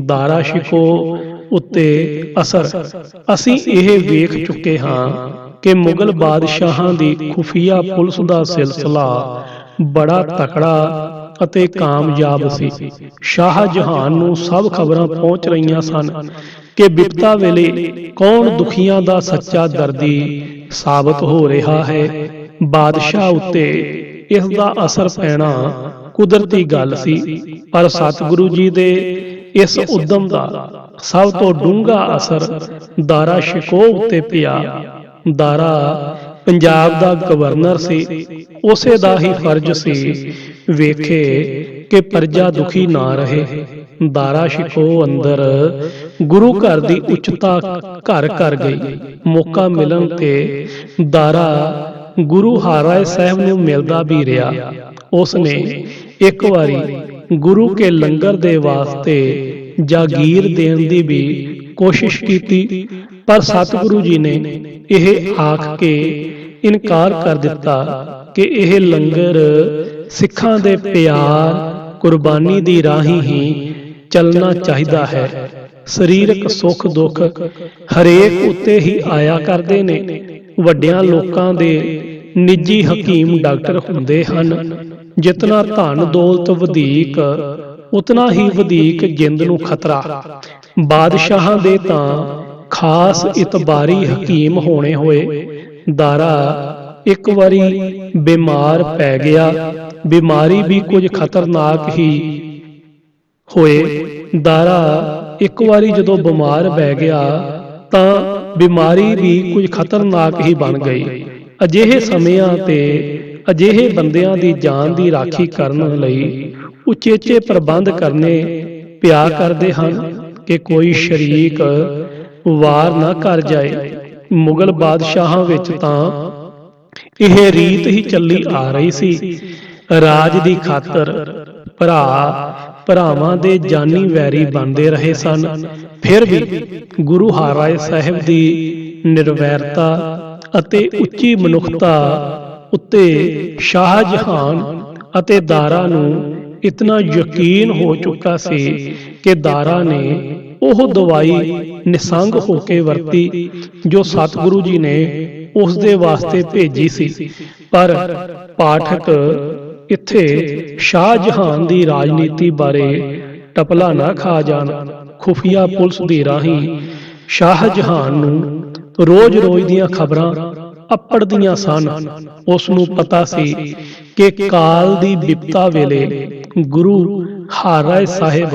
ਦਾਰਾ ਸ਼ਿਕੋ ਉੱਤੇ ਅਸਰ ਅਸੀਂ ਇਹ ਵੇਖ ਚੁੱਕੇ ਹਾਂ ਕਿ ਮੁਗਲ ਬਾਦਸ਼ਾਹਾਂ ਦੀ ਖੁਫੀਆ ਪੁਲਿਸ ਦਾ ਸਿਲਸਿਲਾ ਬੜਾ ਤਕੜਾ ਅਤੇ ਕਾਮਯਾਬ ਸੀ। ਸ਼ਾਹਜਹਾਨ ਨੂੰ ਸਭ ਖਬਰਾਂ ਪਹੁੰਚ ਰਹੀਆਂ ਸਨ ਕਿ ਬਿਪਤਾ ਵੇਲੇ ਕੌਣ ਦੁਖੀਆਂ ਦਾ ਸੱਚਾ ਦਰਦੀ ਸਾਬਤ ਹੋ ਰਿਹਾ ਹੈ। ਬਾਦਸ਼ਾਹ ਉੱਤੇ ਇਸ ਦਾ ਅਸਰ ਪੈਣਾ ਕੁਦਰਤੀ ਗੱਲ ਸੀ, ਪਰ ਸਤਿਗੁਰੂ ਜੀ ਦੇ ਇਸ ਉਦਮ ਦਾ ਸਭ ਤੋਂ ਡੂੰਘਾ ਅਸਰ ਦਾਰਾ ਸ਼ਿਕੋ ਉੱਤੇ ਪਿਆ। ਦਾਰਾ ਪੰਜਾਬ ਦਾ ਗਵਰਨਰ ਸੀ। ਉਸੇ ਦਾ ਹੀ ਫਰਜ਼ ਸੀ ਵੇਖੇ ਕਿ ਪ੍ਰਜਾ ਦੁਖੀ ਨਾ ਰਹੇ। ਦਾਰਾ ਸ਼ਿਕੋ ਅੰਦਰ ਗੁਰੂ ਘਰ ਦੀ ਉੱਚਤਾ ਘਰ ਕਰ ਗਈ। ਮੌਕਾ ਮਿਲਣ ਤੇ ਦਾਰਾ ਗੁਰੂ ਹਰਿਰਾਏ ਸਾਹਿਬ ਨੂੰ ਮਿਲਦਾ ਵੀ ਰਿਹਾ। ਉਸ ਨੇ ਇੱਕ ਵਾਰੀ ਗੁਰੂ ਕੇ ਲੰਗਰ ਦੇ ਵਾਸਤੇ ਜਾਗੀਰ ਦੇਣ ਦੀ ਵੀ ਕੋਸ਼ਿਸ਼ ਕੀਤੀ, ਪਰ ਸਤਿਗੁਰੂ ਜੀ ਨੇ ਇਹ ਆਖ ਕੇ ਇਨਕਾਰ ਕਰ ਦਿੱਤਾ ਕਿ ਇਹ ਲੰਗਰ ਸਿੱਖਾਂ ਦੇ ਪਿਆਰ ਕੁਰਬਾਨੀ ਦੀ ਰਾਹੀਂ ਹੀ ਚੱਲਣਾ ਚਾਹੀਦਾ ਹੈ। ਸਰੀਰਕ ਸੁੱਖ ਦੁੱਖ ਹਰੇਕ ਉੱਤੇ ਹੀ ਆਇਆ ਕਰਦੇ ਨੇ। ਵੱਡਿਆਂ ਲੋਕਾਂ ਦੇ ਨਿੱਜੀ ਹਕੀਮ ਡਾਕਟਰ ਹੁੰਦੇ ਹਨ। ਜਿਤਨਾ ਧਨ ਦੌਲਤ ਵਧੇਕ ਉਤਨਾ ਹੀ ਵਧੇਕ ਜਿੰਦ ਨੂੰ ਖਤਰਾ। ਬਾਦਸ਼ਾਹਾਂ ਦੇ ਤਾਂ ਖਾਸ ਇਤਬਾਰੀ ਹਕੀਮ ਹੋਣੇ ਹੋਏ। ਦਾਰਾ ਇੱਕ ਵਾਰੀ ਬਿਮਾਰ ਪੈ ਗਿਆ। ਬਿਮਾਰੀ ਵੀ ਕੁਝ ਖਤਰਨਾਕ ਹੀ ਹੋਏ। ਦਾਰਾ ਇੱਕ ਵਾਰੀ ਜਦੋਂ ਬਿਮਾਰ ਪੈ ਗਿਆ ਤਾਂ ਬਿਮਾਰੀ ਵੀ ਕੁਝ ਖਤਰਨਾਕ ਹੀ ਬਣ ਗਈ। ਅਜਿਹੇ ਸਮਿਆਂ ਤੇ ਅਜਿਹੇ ਬੰਦਿਆਂ ਦੀ ਜਾਨ ਦੀ ਰਾਖੀ ਕਰਨ ਲਈ ਉਚੇਚੇ ਪ੍ਰਬੰਧ ਕਰਨੇ ਪਿਆ ਕਰਦੇ ਹਨ ਕਿ ਕੋਈ ਸ਼ਰੀਕ ਵਾਰ ਨਾ ਕਰ ਜਾਏ। ਮੁਗਲ ਬਾਦਸ਼ਾਹਾਂ ਵਿੱਚ ਤਾਂ ਇਹ ਰੀਤ ਹੀ ਚੱਲੀ ਆ ਰਹੀ ਸੀ। ਰਾਜ ਦੀ ਖਾਤਰ ਭਰਾ ਭਰਾਵਾਂ ਦੇ ਜਾਨੀ ਵੈਰੀ ਬਣਦੇ ਰਹੇ ਸਨ। ਫਿਰ ਵੀ ਗੁਰੂ ਹਰਿਰਾਏ ਸਾਹਿਬ ਦੀ ਨਿਰਵੈਰਤਾ ਅਤੇ ਉੱਚੀ ਮਨੁੱਖਤਾ ਉੱਤੇ ਸ਼ਾਹਜਹਾਨ ਅਤੇ ਦਾਰਾ ਨੂੰ ਇਤਨਾ ਯਕੀਨ ਹੋ ਚੁੱਕਾ ਸੀ ਕਿ ਦਾਰਾ ਨੇ ਉਹ ਦਵਾਈ ਨਿਸੰਗ ਹੋ ਕੇ ਵਰਤੀ ਜੋ ਸਤਿਗੁਰੂ ਜੀ ਨੇ ਉਸ ਦੇ ਵਾਸਤੇ ਭੇਜੀ ਸੀ। ਪਰ ਪਾਠਕ ਇੱਥੇ ਸ਼ਾਹਜਹਾਨ ਦੀ ਰਾਜਨੀਤੀ ਬਾਰੇ ਟਪਲਾ ਨਾ ਖਾ ਜਾਣ। ਖੁਫੀਆ ਪੁਲਿਸ ਦੇ ਰਾਹੀਂ ਸ਼ਾਹਜਹਾਨ ਨੂੰ ਰੋਜ਼-ਰੋਜ਼ ਦੀਆਂ ਖਬਰਾਂ ਅੱਪੜਦੀਆਂ ਸਨ। ਉਸ ਨੂੰ ਪਤਾ ਸੀ ਕਿ ਕਾਲ ਦੀ ਵਿਪਤਾ ਵੇਲੇ ਗੁਰੂ ਹਰਿਰਾਏ ਸਾਹਿਬ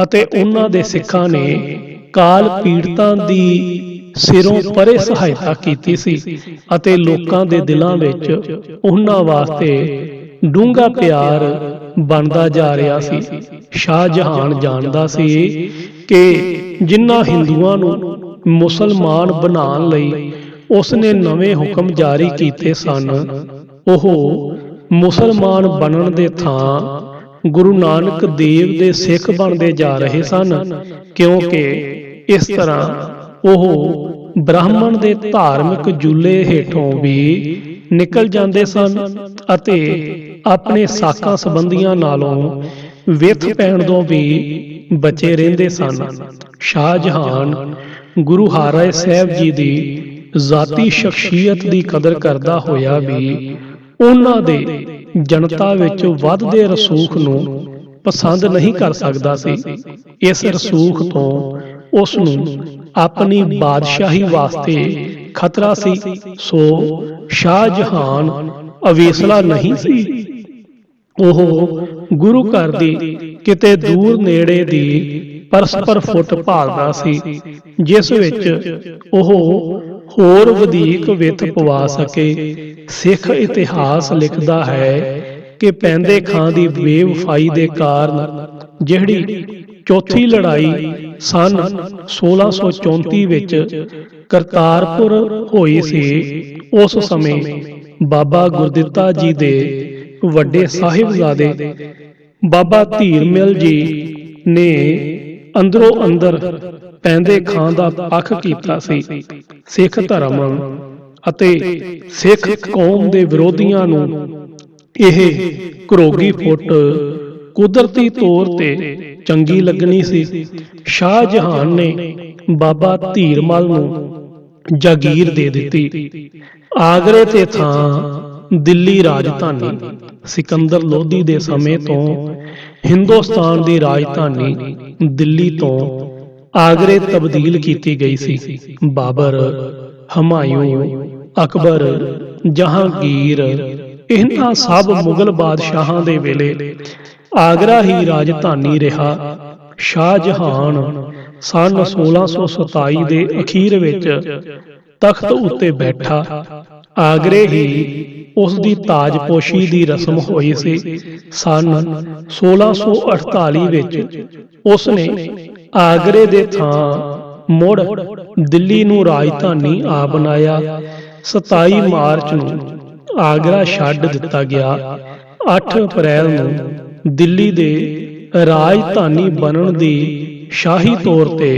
ਅਤੇ ਉਹਨਾਂ ਦੇ ਸਿੱਖਾਂ ਨੇ ਕਾਲ ਪੀੜਤਾਂ ਦੀ ਸਿਰੋਂ ਪਰੇ ਸਹਾਇਤਾ ਕੀਤੀ ਸੀ ਅਤੇ ਲੋਕਾਂ ਦੇ ਦਿਲਾਂ ਵਿੱਚ ਉਹਨਾਂ ਵਾਸਤੇ ਡੂੰਘਾ ਪਿਆਰ ਬਣਦਾ ਜਾ ਰਿਹਾ ਸੀ। ਸ਼ਾਹਜਹਾਨ ਜਾਣਦਾ ਸੀ ਕਿ ਜਿਨ੍ਹਾਂ ਹਿੰਦੂਆਂ ਨੂੰ ਮੁਸਲਮਾਨ ਬਣਾਉਣ ਲਈ ਉਸਨੇ ਨਵੇਂ ਹੁਕਮ ਜਾਰੀ ਕੀਤੇ ਸਨ, ਉਹ ਮੁਸਲਮਾਨ ਬਣਨ ਦੇ ਥਾਂ ਗੁਰੂ ਨਾਨਕ ਦੇਵ ਦੇ ਸਿੱਖ ਬਣਦੇ ਜਾ ਰਹੇ ਸਨ, ਕਿਉਂਕਿ ਇਸ ਤਰ੍ਹਾਂ ਉਹ ਬ੍ਰਾਹਮਣ ਦੇ ਧਾਰਮਿਕ ਜੂਲੇ ਹੇਠੋਂ ਵੀ ਨਿਕਲ ਜਾਂਦੇ ਸਨ ਅਤੇ ਆਪਣੇ ਸਾਕਾਂ ਸੰਬੰਧੀਆਂ ਨਾਲੋਂ ਵਿੱਥ ਪੈਣ ਤੋਂ ਵੀ ਬਚੇ ਰਹਿੰਦੇ ਸਨ। ਸ਼ਾਹਜਹਾਨ ਗੁਰੂ ਹਰਿਰਾਏ ਸਾਹਿਬ ਜੀ ਦੀ ਜ਼ਾਤੀ ਸ਼ਖਸੀਅਤ ਦੀ ਕਦਰ ਕਰਦਾ ਹੋਇਆ ਵੀ ਉਹਨਾਂ ਦੇ ਜਨਤਾ ਵਿੱਚ ਵੱਧਦੇ ਰਸੂਖ ਨੂੰ ਪਸੰਦ ਨਹੀਂ ਕਰ ਸਕਦਾ ਸੀ। ਇਸ ਰਸੂਖ ਤੋਂ ਉਸ ਨੂੰ ਆਪਣੀ ਬਾਦਸ਼ਾਹੀ ਵਾਸਤੇ ਖਤਰਾ ਸੀ। ਸੋ ਸ਼ਾਹਜਹਾਨ ਅਵੇਸਲਾ ਨਹੀਂ ਸੀ। ਉਹ ਗੁਰੂ ਘਰ ਦੀ ਕਿਤੇ ਦੂਰ ਨੇੜੇ ਦੀ ਪਰਸਪਰ ਫੁੱਟ ਭਾਲਦਾ ਸੀ, ਜਿਸ ਵਿੱਚ ਉਹ ਹੋਰ ਵਧੇਕ ਵਿੱਥ ਪਵਾ ਸਕੇ। ਸਿੱਖ ਇਤਿਹਾਸ ਲਿਖਦਾ ਹੈ ਕਿ ਪੈਂਦੇ ਖਾਂ ਦੀ ਬੇਵਫਾਈ ਦੇ ਕਾਰਨ ਜਿਹੜੀ ਚੌਥੀ ਲੜਾਈ ਸੰਨ 1634 ਵਿੱਚ ਕਰਤਾਰਪੁਰ ਹੋਈ ਸੀ, ਉਸ ਸਮੇਂ ਬਾਬਾ ਗੁਰਦਿੱਤਾ ਜੀ ਦੇ ਵੱਡੇ ਸਾਹਿਬਜ਼ਾਦੇ ਬਾਬਾ ਧੀਰਮਲ ਜੀ ਨੇ ਅੰਦਰੋਂ ਅੰਦਰ ਪੈਂਦੇ ਖਾਂ ਦਾ ਪੱਖ ਕੀਤਾ ਸੀ। ਸਿੱਖ ਧਰਮ ਅਤੇ ਸਿੱਖ ਕੌਮ ਦੇ ਵਿਰੋਧੀਆਂ ਨੂੰ ਇਹ ਘਰੋਗੀ ਫੁੱਟ ਕੁਦਰਤੀ ਤੌਰ ਤੇ ਚੰਗੀ ਲੱਗਣੀ ਸੀ। ਸ਼ਾਹਜਹਾਨ ਨੇ ਬਾਬਾ ਧੀਰਮਲ ਨੂੰ ਜਾਗੀਰ ਦੇ ਦਿੱਤੀ। ਆਗਰੇ ਤੇ ਥਾਂ ਦਿੱਲੀ ਰਾਜਧਾਨੀ। ਸਿਕੰਦਰ ਲੋਧੀ ਦੇ ਸਮੇਂ ਤੋਂ ਹਿੰਦੁਸਤਾਨ ਦੀ ਰਾਜਧਾਨੀ ਦਿੱਲੀ ਤੋਂ ਆਗਰੇ ਤਬਦੀਲ ਕੀਤੀ ਗਈ ਸੀ। ਬਾਬਰ, ਹਮਾਯੂੰ, ਅਕਬਰ, ਜਹਾਂਗੀਰ ਇਹਨਾਂ ਸਭ ਮੁਗਲ ਬਾਦਸ਼ਾਹਾਂ ਦੇ ਵੇਲੇ ਆਗਰਾ ਹੀ ਰਾਜਧਾਨੀ ਰਿਹਾ। ਸ਼ਾਹਜਹਾਨ ਸੰਨ 1627 ਦੇ ਅਖੀਰ ਵਿੱਚ ਤਖਤ ਉੱਤੇ ਬੈਠਾ। ਆਗਰੇ ਹੀ ਉਸ ਦੀ ਤਾਜਪੋਸ਼ੀ ਦੀ ਰਸਮ ਹੋਈ ਸੀ। ਸੰਨ 1648 ਵਿੱਚ ਉਸ ਨੇ ਆਗਰੇ ਦੇ ਥਾਂ ਮੁੜ ਦਿੱਲੀ ਨੂੰ ਰਾਜਧਾਨੀ ਆ ਬਣਾਇਆ। 27 ਮਾਰਚ ਨੂੰ ਆਗਰਾ ਛੱਡ ਦਿੱਤਾ ਗਿਆ। 8 ਅਪ੍ਰੈਲ ਨੂੰ ਦਿੱਲੀ ਦੇ ਰਾਜਧਾਨੀ ਬਣਨ ਦੀ ਸ਼ਾਹੀ ਤੌਰ ਤੇ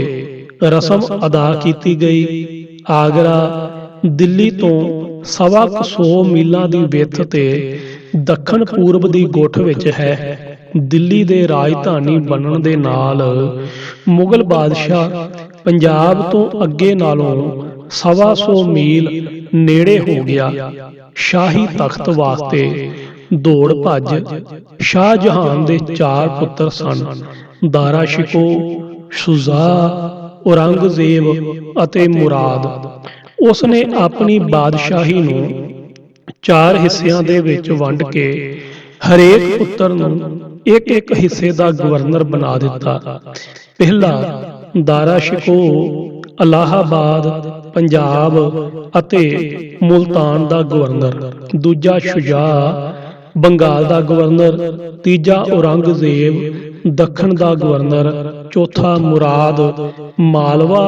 ਰਸਮ ਅਦਾ ਕੀਤੀ ਗਈ। ਆਗਰਾ ਦਿੱਲੀ ਤੋਂ 125 ਮੀਲਾਂ ਦੀ ਵਿੱਥ ਤੇ ਦੱਖਣ ਪੂਰਬ ਦੀ ਗੁੱਠ ਵਿੱਚ ਹੈ। ਦਿੱਲੀ ਦੇ ਰਾਜਧਾਨੀ ਬਣਨ ਦੇ ਨਾਲ ਮੁਗਲ ਬਾਦਸ਼ਾਹ ਪੰਜਾਬ ਤੋਂ ਅੱਗੇ ਨਾਲੋਂ 125 ਮੀਲ ਨੇੜੇ ਹੋ ਗਿਆ। ਸ਼ਾਹੀ ਤਖਤ ਵਾਸਤੇ ਦੌੜ ਭੱਜ। ਸ਼ਾਹਜਹਾਨ ਦੇ 4 ਪੁੱਤਰ ਸਨ, ਦਾਰਾ ਸ਼ਿਕੋ, ਸ਼ੁਜਾ, ਔਰੰਗਜ਼ੇਬ ਅਤੇ ਮੁਰਾਦ। ਉਸ ਨੇ ਆਪਣੀ ਬਾਦਸ਼ਾਹੀ ਨੂੰ 4 ਹਿੱਸਿਆਂ ਦੇ ਵਿੱਚ ਵੰਡ ਕੇ ਹਰੇਕ ਪੁੱਤਰ ਨੂੰ ਇੱਕ ਹਿੱਸੇ ਦਾ ਗਵਰਨਰ ਬਣਾ ਦਿੱਤਾ। ਪਹਿਲਾ ਦਾਰਾ ਸ਼ਿਕੋ ਇਲਾਹਾਬਾਦ, ਪੰਜਾਬ ਅਤੇ ਮੁਲਤਾਨ ਦਾ ਗਵਰਨਰ। ਦੂਜਾ ਸ਼ੁਜਾ ਬੰਗਾਲ ਦਾ ਗਵਰਨਰ। ਤੀਜਾ ਔਰੰਗਜ਼ੇਬ ਦੱਖਣ ਦਾ ਗਵਰਨਰ। ਚੌਥਾ ਮੁਰਾਦ ਮਾਲਵਾ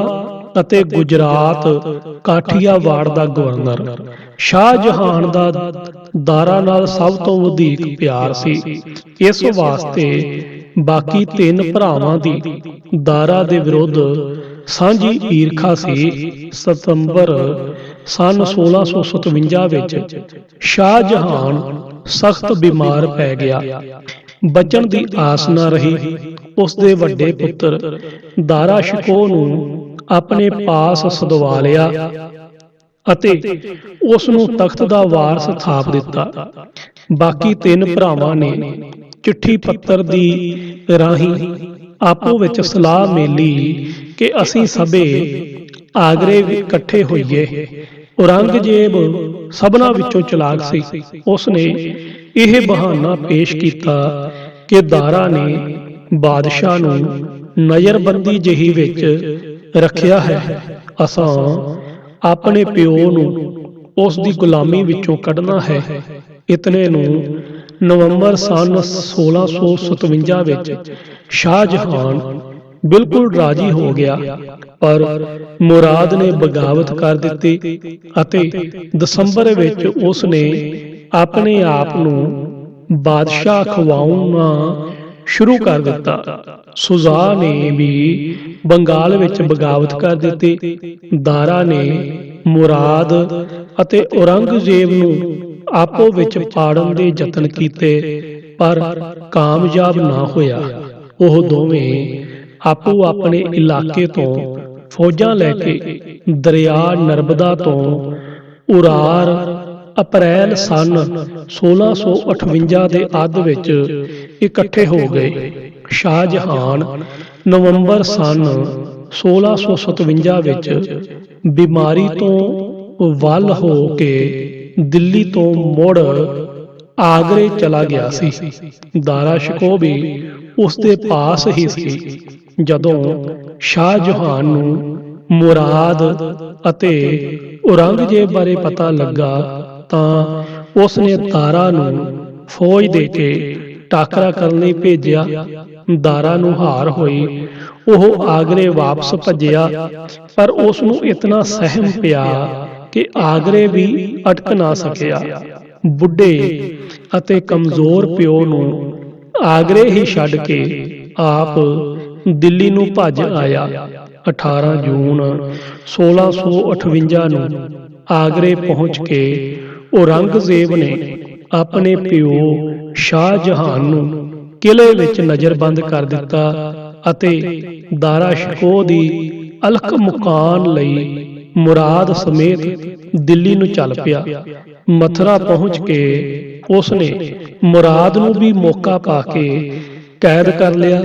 ਅਤੇ ਗੁਜਰਾਤ ਕਾਠੀਆਵਾੜ ਦਾ ਗਵਰਨਰ। ਸ਼ਾਹਜਹਾਨ ਦਾ ਦਾਰਾ ਨਾਲ ਸਭ ਤੋਂ ਵਧੇਕ ਪਿਆਰ ਸੀ। ਇਸ ਵਾਸਤੇ ਬਾਕੀ 3 ਭਰਾਵਾਂ ਦੀ ਦਾਰਾ ਦੇ ਵਿਰੁੱਧ ਸਾਂਝੀ ਈਰਖਾ ਸੀ। ਸਤੰਬਰ ਸੰਨ 1657 ਵਿੱਚ ਸ਼ਾਹਜਹਾਨ ਸਖਤ ਬਿਮਾਰ ਪੈ ਗਿਆ। ਬਚਣ ਦੀ ਆਸ ਨਾ ਰਹੀ। ਉਸ ਦੇ ਵੱਡੇ ਪੁੱਤਰ ਦਾਰਾ ਸ਼ਿਕੋਹ ਨੂੰ ਆਪਣੇ ਪਾਸ ਸਦਵਾ ਲਿਆ ਅਤੇ ਉਸ ਨੂੰ ਤਖਤ ਦਾ ਵਾਰਸ ਥਾਪ ਦਿੱਤਾ। ਬਾਕੀ ਤਿੰਨ ਭਰਾਵਾਂ ਨੇ ਚਿੱਠੀ ਪੱਤਰ ਦੀ ਰਾਹੀਂ ਆਪੋ ਵਿੱਚ ਸਲਾਹ ਮੇਲੀ ਕਿ ਅਸੀਂ ਸਭੇ ਆਗਰੇ ਇਕੱਠੇ ਹੋਈਏ। ਔਰੰਗਜ਼ੇਬ ਸਭਨਾਂ ਵਿੱਚੋਂ ਚਲਾਕ ਸੀ। ਉਸ ਨੇ ਇਹ ਬਹਾਨਾ ਪੇਸ਼ ਕੀਤਾ ਕਿ ਦਾਰਾ ਨੇ ਬਾਦਸ਼ਾਹ ਨੂੰ ਨਜ਼ਰਬੰਦੀ ਜਿਹੀ ਵਿੱਚ ਰੱਖਿਆ ਹੈ। ਅਸਾਂ ਆਪਣੇ ਪਿਓ ਨੂੰ ਉਸ ਦੀ ਗੁਲਾਮੀ ਵਿੱਚੋਂ ਕੱਢਣਾ ਹੈ। ਇਤਨੇ ਨੂੰ ਨਵੰਬਰ ਸਨ 1657 ਵਿੱਚ ਸ਼ਾਹਜਹਾਨ ਬਿਲਕੁਲ ਰਾਜੀ ਹੋ ਗਿਆ, ਪਰ ਮੁਰਾਦ ਨੇ ਬਗਾਵਤ ਕਰ ਦਿੱਤੀ ਅਤੇ ਦਸੰਬਰ ਵਿੱਚ ਉਸ ਨੇ ਆਪਣੇ ਆਪ ਨੂੰ ਬਾਦਸ਼ਾਹ ਖਵਾਉਣਾ ਸ਼ੁਰੂ ਕਰ ਦਿੱਤਾ। ਸੁਜਾ ਨੇ ਵੀ ਬੰਗਾਲ ਵਿੱਚ ਬਗਾਵਤ ਕਰ ਦਿੱਤੀ। ਦਾਰਾ ਨੇ ਮੁਰਾਦ ਅਤੇ ਔਰੰਗਜ਼ੇਬ ਨੂੰ ਆਪੋ ਵਿੱਚ ਪਾੜਨ ਦੇ ਯਤਨ ਕੀਤੇ, ਪਰ ਕਾਮਯਾਬ ਨਾ ਹੋਇਆ। ਉਹ ਦੋਵੇਂ ਆਪੋ ਆਪਣੇ ਇਲਾਕੇ ਤੋਂ ਫੌਜਾਂ ਲੈ ਕੇ ਦਰਿਆ ਨਰਮਦਾ ਤੋਂ ਉਰਾਰ ਅਪ੍ਰੈਲ ਸਨ 1658 ਦੇ ਅੱਧ ਵਿੱਚ ਇਕੱਠੇ ਹੋ ਗਏ। ਸ਼ਾਹਜਹਾਨ ਨਵੰਬਰ ਸਨ 1657 ਵਿੱਚ ਬਿਮਾਰੀ ਤੋਂ ਵੱਲ ਹੋ ਕੇ ਦਿੱਲੀ ਤੋਂ ਮੁੜ ਆਗਰੇ ਚਲਾ ਗਿਆ ਸੀ। ਦਾਰਾ ਸ਼ਿਕੋਹ ਵੀ ਉਸ ਦੇ ਪਾਸ ਹੀ ਸੀ। ਜਦੋਂ ਸ਼ਾਹਜਹਾਨ ਨੂੰ ਮੁਰਾਦ ਅਤੇ ਔਰੰਗਜ਼ੇਬ ਬਾਰੇ ਪਤਾ ਲੱਗਾ ਤਾਂ ਉਸ ਨੇ ਦਾਰਾ ਨੂੰ ਫੌਜ ਦੇ ਕੇ ਟਾਕਰਾ ਕਰਨ ਲਈ ਭੇਜਿਆ। ਦਾਰਾ ਨੂੰ ਹਾਰ ਹੋਈ। ਉਹ ਆਗਰੇ ਵਾਪਸ ਭੱਜਿਆ, ਪਰ ਉਸ ਨੂੰ ਇਤਨਾ ਸਹਿਮ ਪਿਆ ਕਿ ਆਗਰੇ ਵੀ ਅਟਕ ਨਾ ਸਕਿਆ। ਬੁੱਢੇ ਅਤੇ ਕਮਜ਼ੋਰ ਪਿਓ ਨੂੰ ਆਗਰੇ ਹੀ ਛੱਡ ਕੇ ਆਪ ਦਿੱਲੀ ਨੂੰ ਭੱਜ ਆਇਆ। 18 ਜੂਨ 1658 ਨੂੰ ਆਗਰੇ ਪਹੁੰਚ ਕੇ ਔਰੰਗਜ਼ੇਬ ਨੇ ਆਪਣੇ ਪਿਓ ਸ਼ਾਹਜਹਾਨ ਨੂੰ ਕਿਲ੍ਹੇ ਵਿੱਚ ਨਜ਼ਰਬੰਦ ਕਰ ਦਿੱਤਾ ਅਤੇ ਦਾਰਾ ਸ਼ਿਕੋਹ ਦੀ ਅਲਖ ਮੁਕਾਨ ਲਈ ਮੁਰਾਦ ਸਮੇਤ ਦਿੱਲੀ ਨੂੰ ਚੱਲ ਪਿਆ। ਮਥੁਰਾ ਪਹੁੰਚ ਕੇ ਉਸ ਨੇ ਮੁਰਾਦ ਨੂੰ ਵੀ ਮੌਕਾ ਪਾ ਕੇ ਕੈਦ ਕਰ ਲਿਆ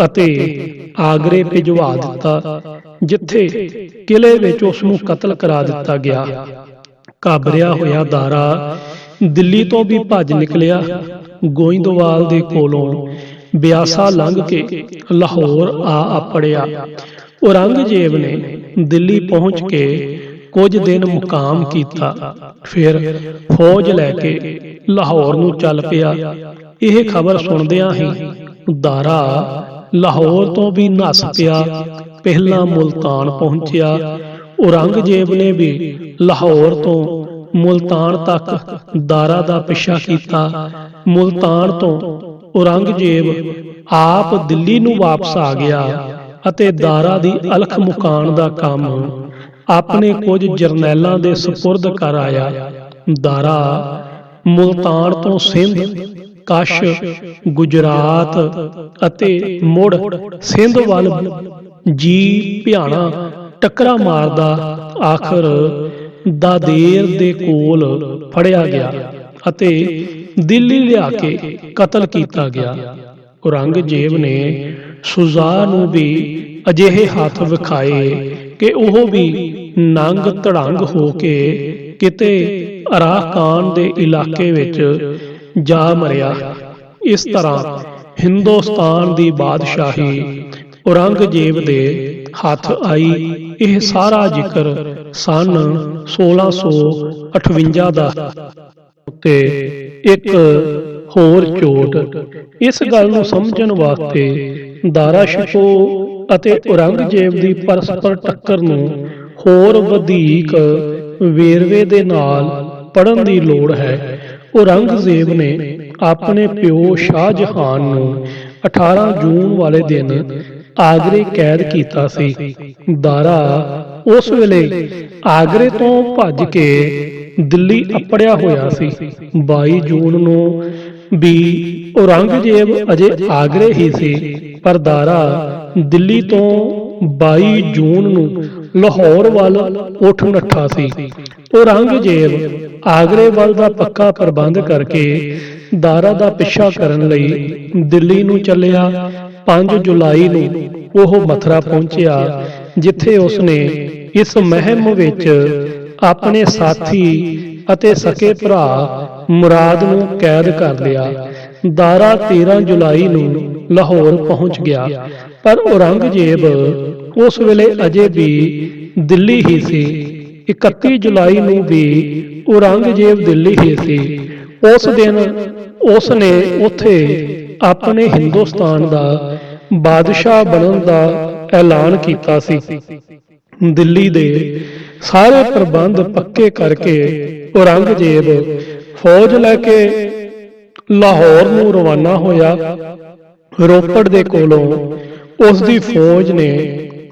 ਅਤੇ ਆਗਰੇ ਭਿਜਵਾ ਦਿੱਤਾ, ਜਿੱਥੇ ਕਿਲ੍ਹੇ ਵਿੱਚ ਉਸ ਨੂੰ ਕਤਲ ਕਰਾ ਦਿੱਤਾ ਗਿਆ। ਘਾਬਰਿਆ ਹੋਇਆ ਦਾਰਾ ਦਿੱਲੀ ਤੋਂ ਵੀ ਭੱਜ ਨਿਕਲਿਆ। ਗੋਇੰਦਵਾਲ ਦੇ ਕੋਲੋਂ ਬਿਆਸਾ ਲੰਘ ਕੇ ਲਾਹੌਰ ਆ ਅੱਪੜਿਆ। ਔਰੰਗਜ਼ੇਬ ਨੇ ਦਿੱਲੀ ਪਹੁੰਚ ਕੇ ਕੁਝ ਦਿਨ ਮੁਕਾਮ ਕੀਤਾ, ਫਿਰ ਫੌਜ ਲੈ ਕੇ ਲਾਹੌਰ ਨੂੰ ਚੱਲ ਪਿਆ। ਇਹ ਖਬਰ ਸੁਣਦਿਆਂ ਹੀ ਦਾਰਾ ਲਾਹੌਰ ਤੋਂ ਵੀ ਨੱਸ ਪਿਆ। ਪਹਿਲਾਂ ਮੁਲਤਾਨ ਪਹੁੰਚਿਆ। ਔਰੰਗਜ਼ੇਬ ਨੇ ਵੀ ਲਾਹੌਰ ਤੋਂ ਮੁਲਤਾਨ ਤੱਕ ਦਾਰਾ ਦਾ ਪਿੱਛਾ ਕੀਤਾ। ਮੁਲਤਾਨ ਤੋਂ ਔਰੰਗਜ਼ੇਬ ਆਪ ਦਿੱਲੀ ਨੂੰ ਵਾਪਸ ਆ ਗਿਆ ਅਤੇ ਦਾਰਾ ਦੀ ਅਲਖ ਮੁਕਾਨ ਦਾ ਕੰਮ ਆਪਣੇ ਕੁਝ ਜਰਨੈਲਾਂ ਦੇ ਸਪੁਰਦ ਕਰ ਆਇਆ। ਦਾਰਾ ਮੁਲਤਾਨ ਤੋਂ ਸਿੰਧ, ਕਸ਼, ਗੁਜਰਾਤ ਅਤੇ ਮੁੜ ਸਿੰਧ ਵੱਲ ਜੀ ਭਿਆਣਾ ਟੱਕਰਾਂ ਮਾਰਦਾ ਆਖਰ ਦਾਦੇਰ ਦੇ ਕੋਲ ਫੜਿਆ ਗਿਆ ਅਤੇ ਦਿੱਲੀ ਲਿਆ ਕੇ ਕਤਲ ਕੀਤਾ ਗਿਆ। ਔਰੰਗਜ਼ੇਬ ਨੇ ਸੁਜਾ ਨੂੰ ਵੀ ਅਜਿਹੇ ਹੱਥ ਵਿਖਾਏ ਕਿ ਉਹ ਵੀ ਨੰਗ ਧੜੰਗ ਹੋ ਕੇ ਕਿਤੇ ਅਰਾਕਾਨ ਦੇ ਇਲਾਕੇ ਵਿੱਚ ਜਾ ਮਰਿਆ। ਇਸ ਤਰ੍ਹਾਂ ਹਿੰਦੁਸਤਾਨ ਦੀ ਬਾਦਸ਼ਾਹੀ ਔਰੰਗਜ਼ੇਬ ਦੇ ਹੱਥ ਆਈ। ਇਹ ਸਾਰਾ ਜ਼ਿਕਰ ਸਨ 1658 ਦਾ। ਤੇ ਇੱਕ ਹੋਰ ਚੋਟ ਇਸ ਗੱਲ ਨੂੰ ਸਮਝਣ ਵਾਸਤੇ ਦਾਰਾ ਸ਼ਿਕੋਹ ਅਤੇ ਔਰੰਗਜ਼ੇਬ ਦੀ ਪਰਸਪਰ ਟੱਕਰ ਨੂੰ ਹੋਰ ਵਧੇਕ ਵੇਰਵੇ ਦੇ ਨਾਲ ਪੜ੍ਹਨ ਦੀ ਲੋੜ ਹੈ। ਔਰੰਗਜ਼ੇਬ ਨੇ ਆਪਣੇ ਪਿਓ ਸ਼ਾਹਜਹਾਨ ਨੂੰ 18 ਜੂਨ ਵਾਲੇ ਦਿਨ ਆਗਰੇ ਕੈਦ ਕੀਤਾ ਸੀ। ਦਾਰਾ ਉਸ ਵੇਲੇ ਆਗਰੇ ਤੋਂ ਭੱਜ ਕੇ ਦਿੱਲੀ ਅੱਪੜਿਆ ਹੋਇਆ ਸੀ। 22 ਜੂਨ ਨੂੰ ਵੀ ਔਰੰਗਜ਼ੇਬ ਅਜੇ ਆਗਰੇ ਹੀ ਸੀ, ਪਰ ਦਾਰਾ ਦਿੱਲੀ ਤੋਂ 22 ਜੂਨ ਨੂੰ ਲਾਹੌਰ ਵੱਲ ਉੱਠ ਨੱਠਾ ਸੀ। ਔਰੰਗਜ਼ੇਬ ਆਗਰੇ ਵੱਲ ਦਾ ਪੱਕਾ ਪ੍ਰਬੰਧ ਕਰਕੇ ਦਾਰਾ ਦਾ ਪਿੱਛਾ ਕਰਨ ਲਈ ਦਿੱਲੀ ਨੂੰ ਚੱਲਿਆ। 5 ਜੁਲਾਈ ਨੂੰ ਉਹ ਮਥੁਰਾ ਪਹੁੰਚਿਆ, ਜਿੱਥੇ ਉਸਨੇ ਇਸ ਮੁਹਿੰਮ ਵਿੱਚ ਆਪਣੇ ਸਾਥੀ ਅਤੇ ਸਕੇ ਭਰਾ ਮੁਰਾਦ ਨੂੰ ਕੈਦ ਕਰ ਲਿਆ। ਦਾਰਾ 13 ਜੁਲਾਈ ਨੂੰ ਲਾਹੌਰ ਪਹੁੰਚ ਗਿਆ, ਪਰ ਔਰੰਗਜ਼ੇਬ ਉਸ ਵੇਲੇ ਅਜੇ ਵੀ ਦਿੱਲੀ ਹੀ ਸੀ। 31 ਜੁਲਾਈ ਨੂੰ ਵੀ ਔਰੰਗਜ਼ੇਬ ਦਿੱਲੀ ਹੀ ਸੀ। ਉਸ ਦਿਨ ਉਸ ਨੇ ਉੱਥੇ ਆਪਣੇ ਹਿੰਦੁਸਤਾਨ ਦਾ ਬਾਦਸ਼ਾਹ ਬਣਨ ਦਾ ਐਲਾਨ ਕੀਤਾ ਸੀ। ਦਿੱਲੀ ਦੇ ਸਾਰੇ ਪ੍ਰਬੰਧ ਪੱਕੇ ਕਰਕੇ ਔਰੰਗਜ਼ੇਬ ਫੌਜ ਲੈ ਕੇ ਲਾਹੌਰ ਨੂੰ ਰਵਾਨਾ ਹੋਇਆ। ਰੋਪੜ ਦੇ ਕੋਲੋਂ ਉਸ ਦੀ ਫੌਜ ਨੇ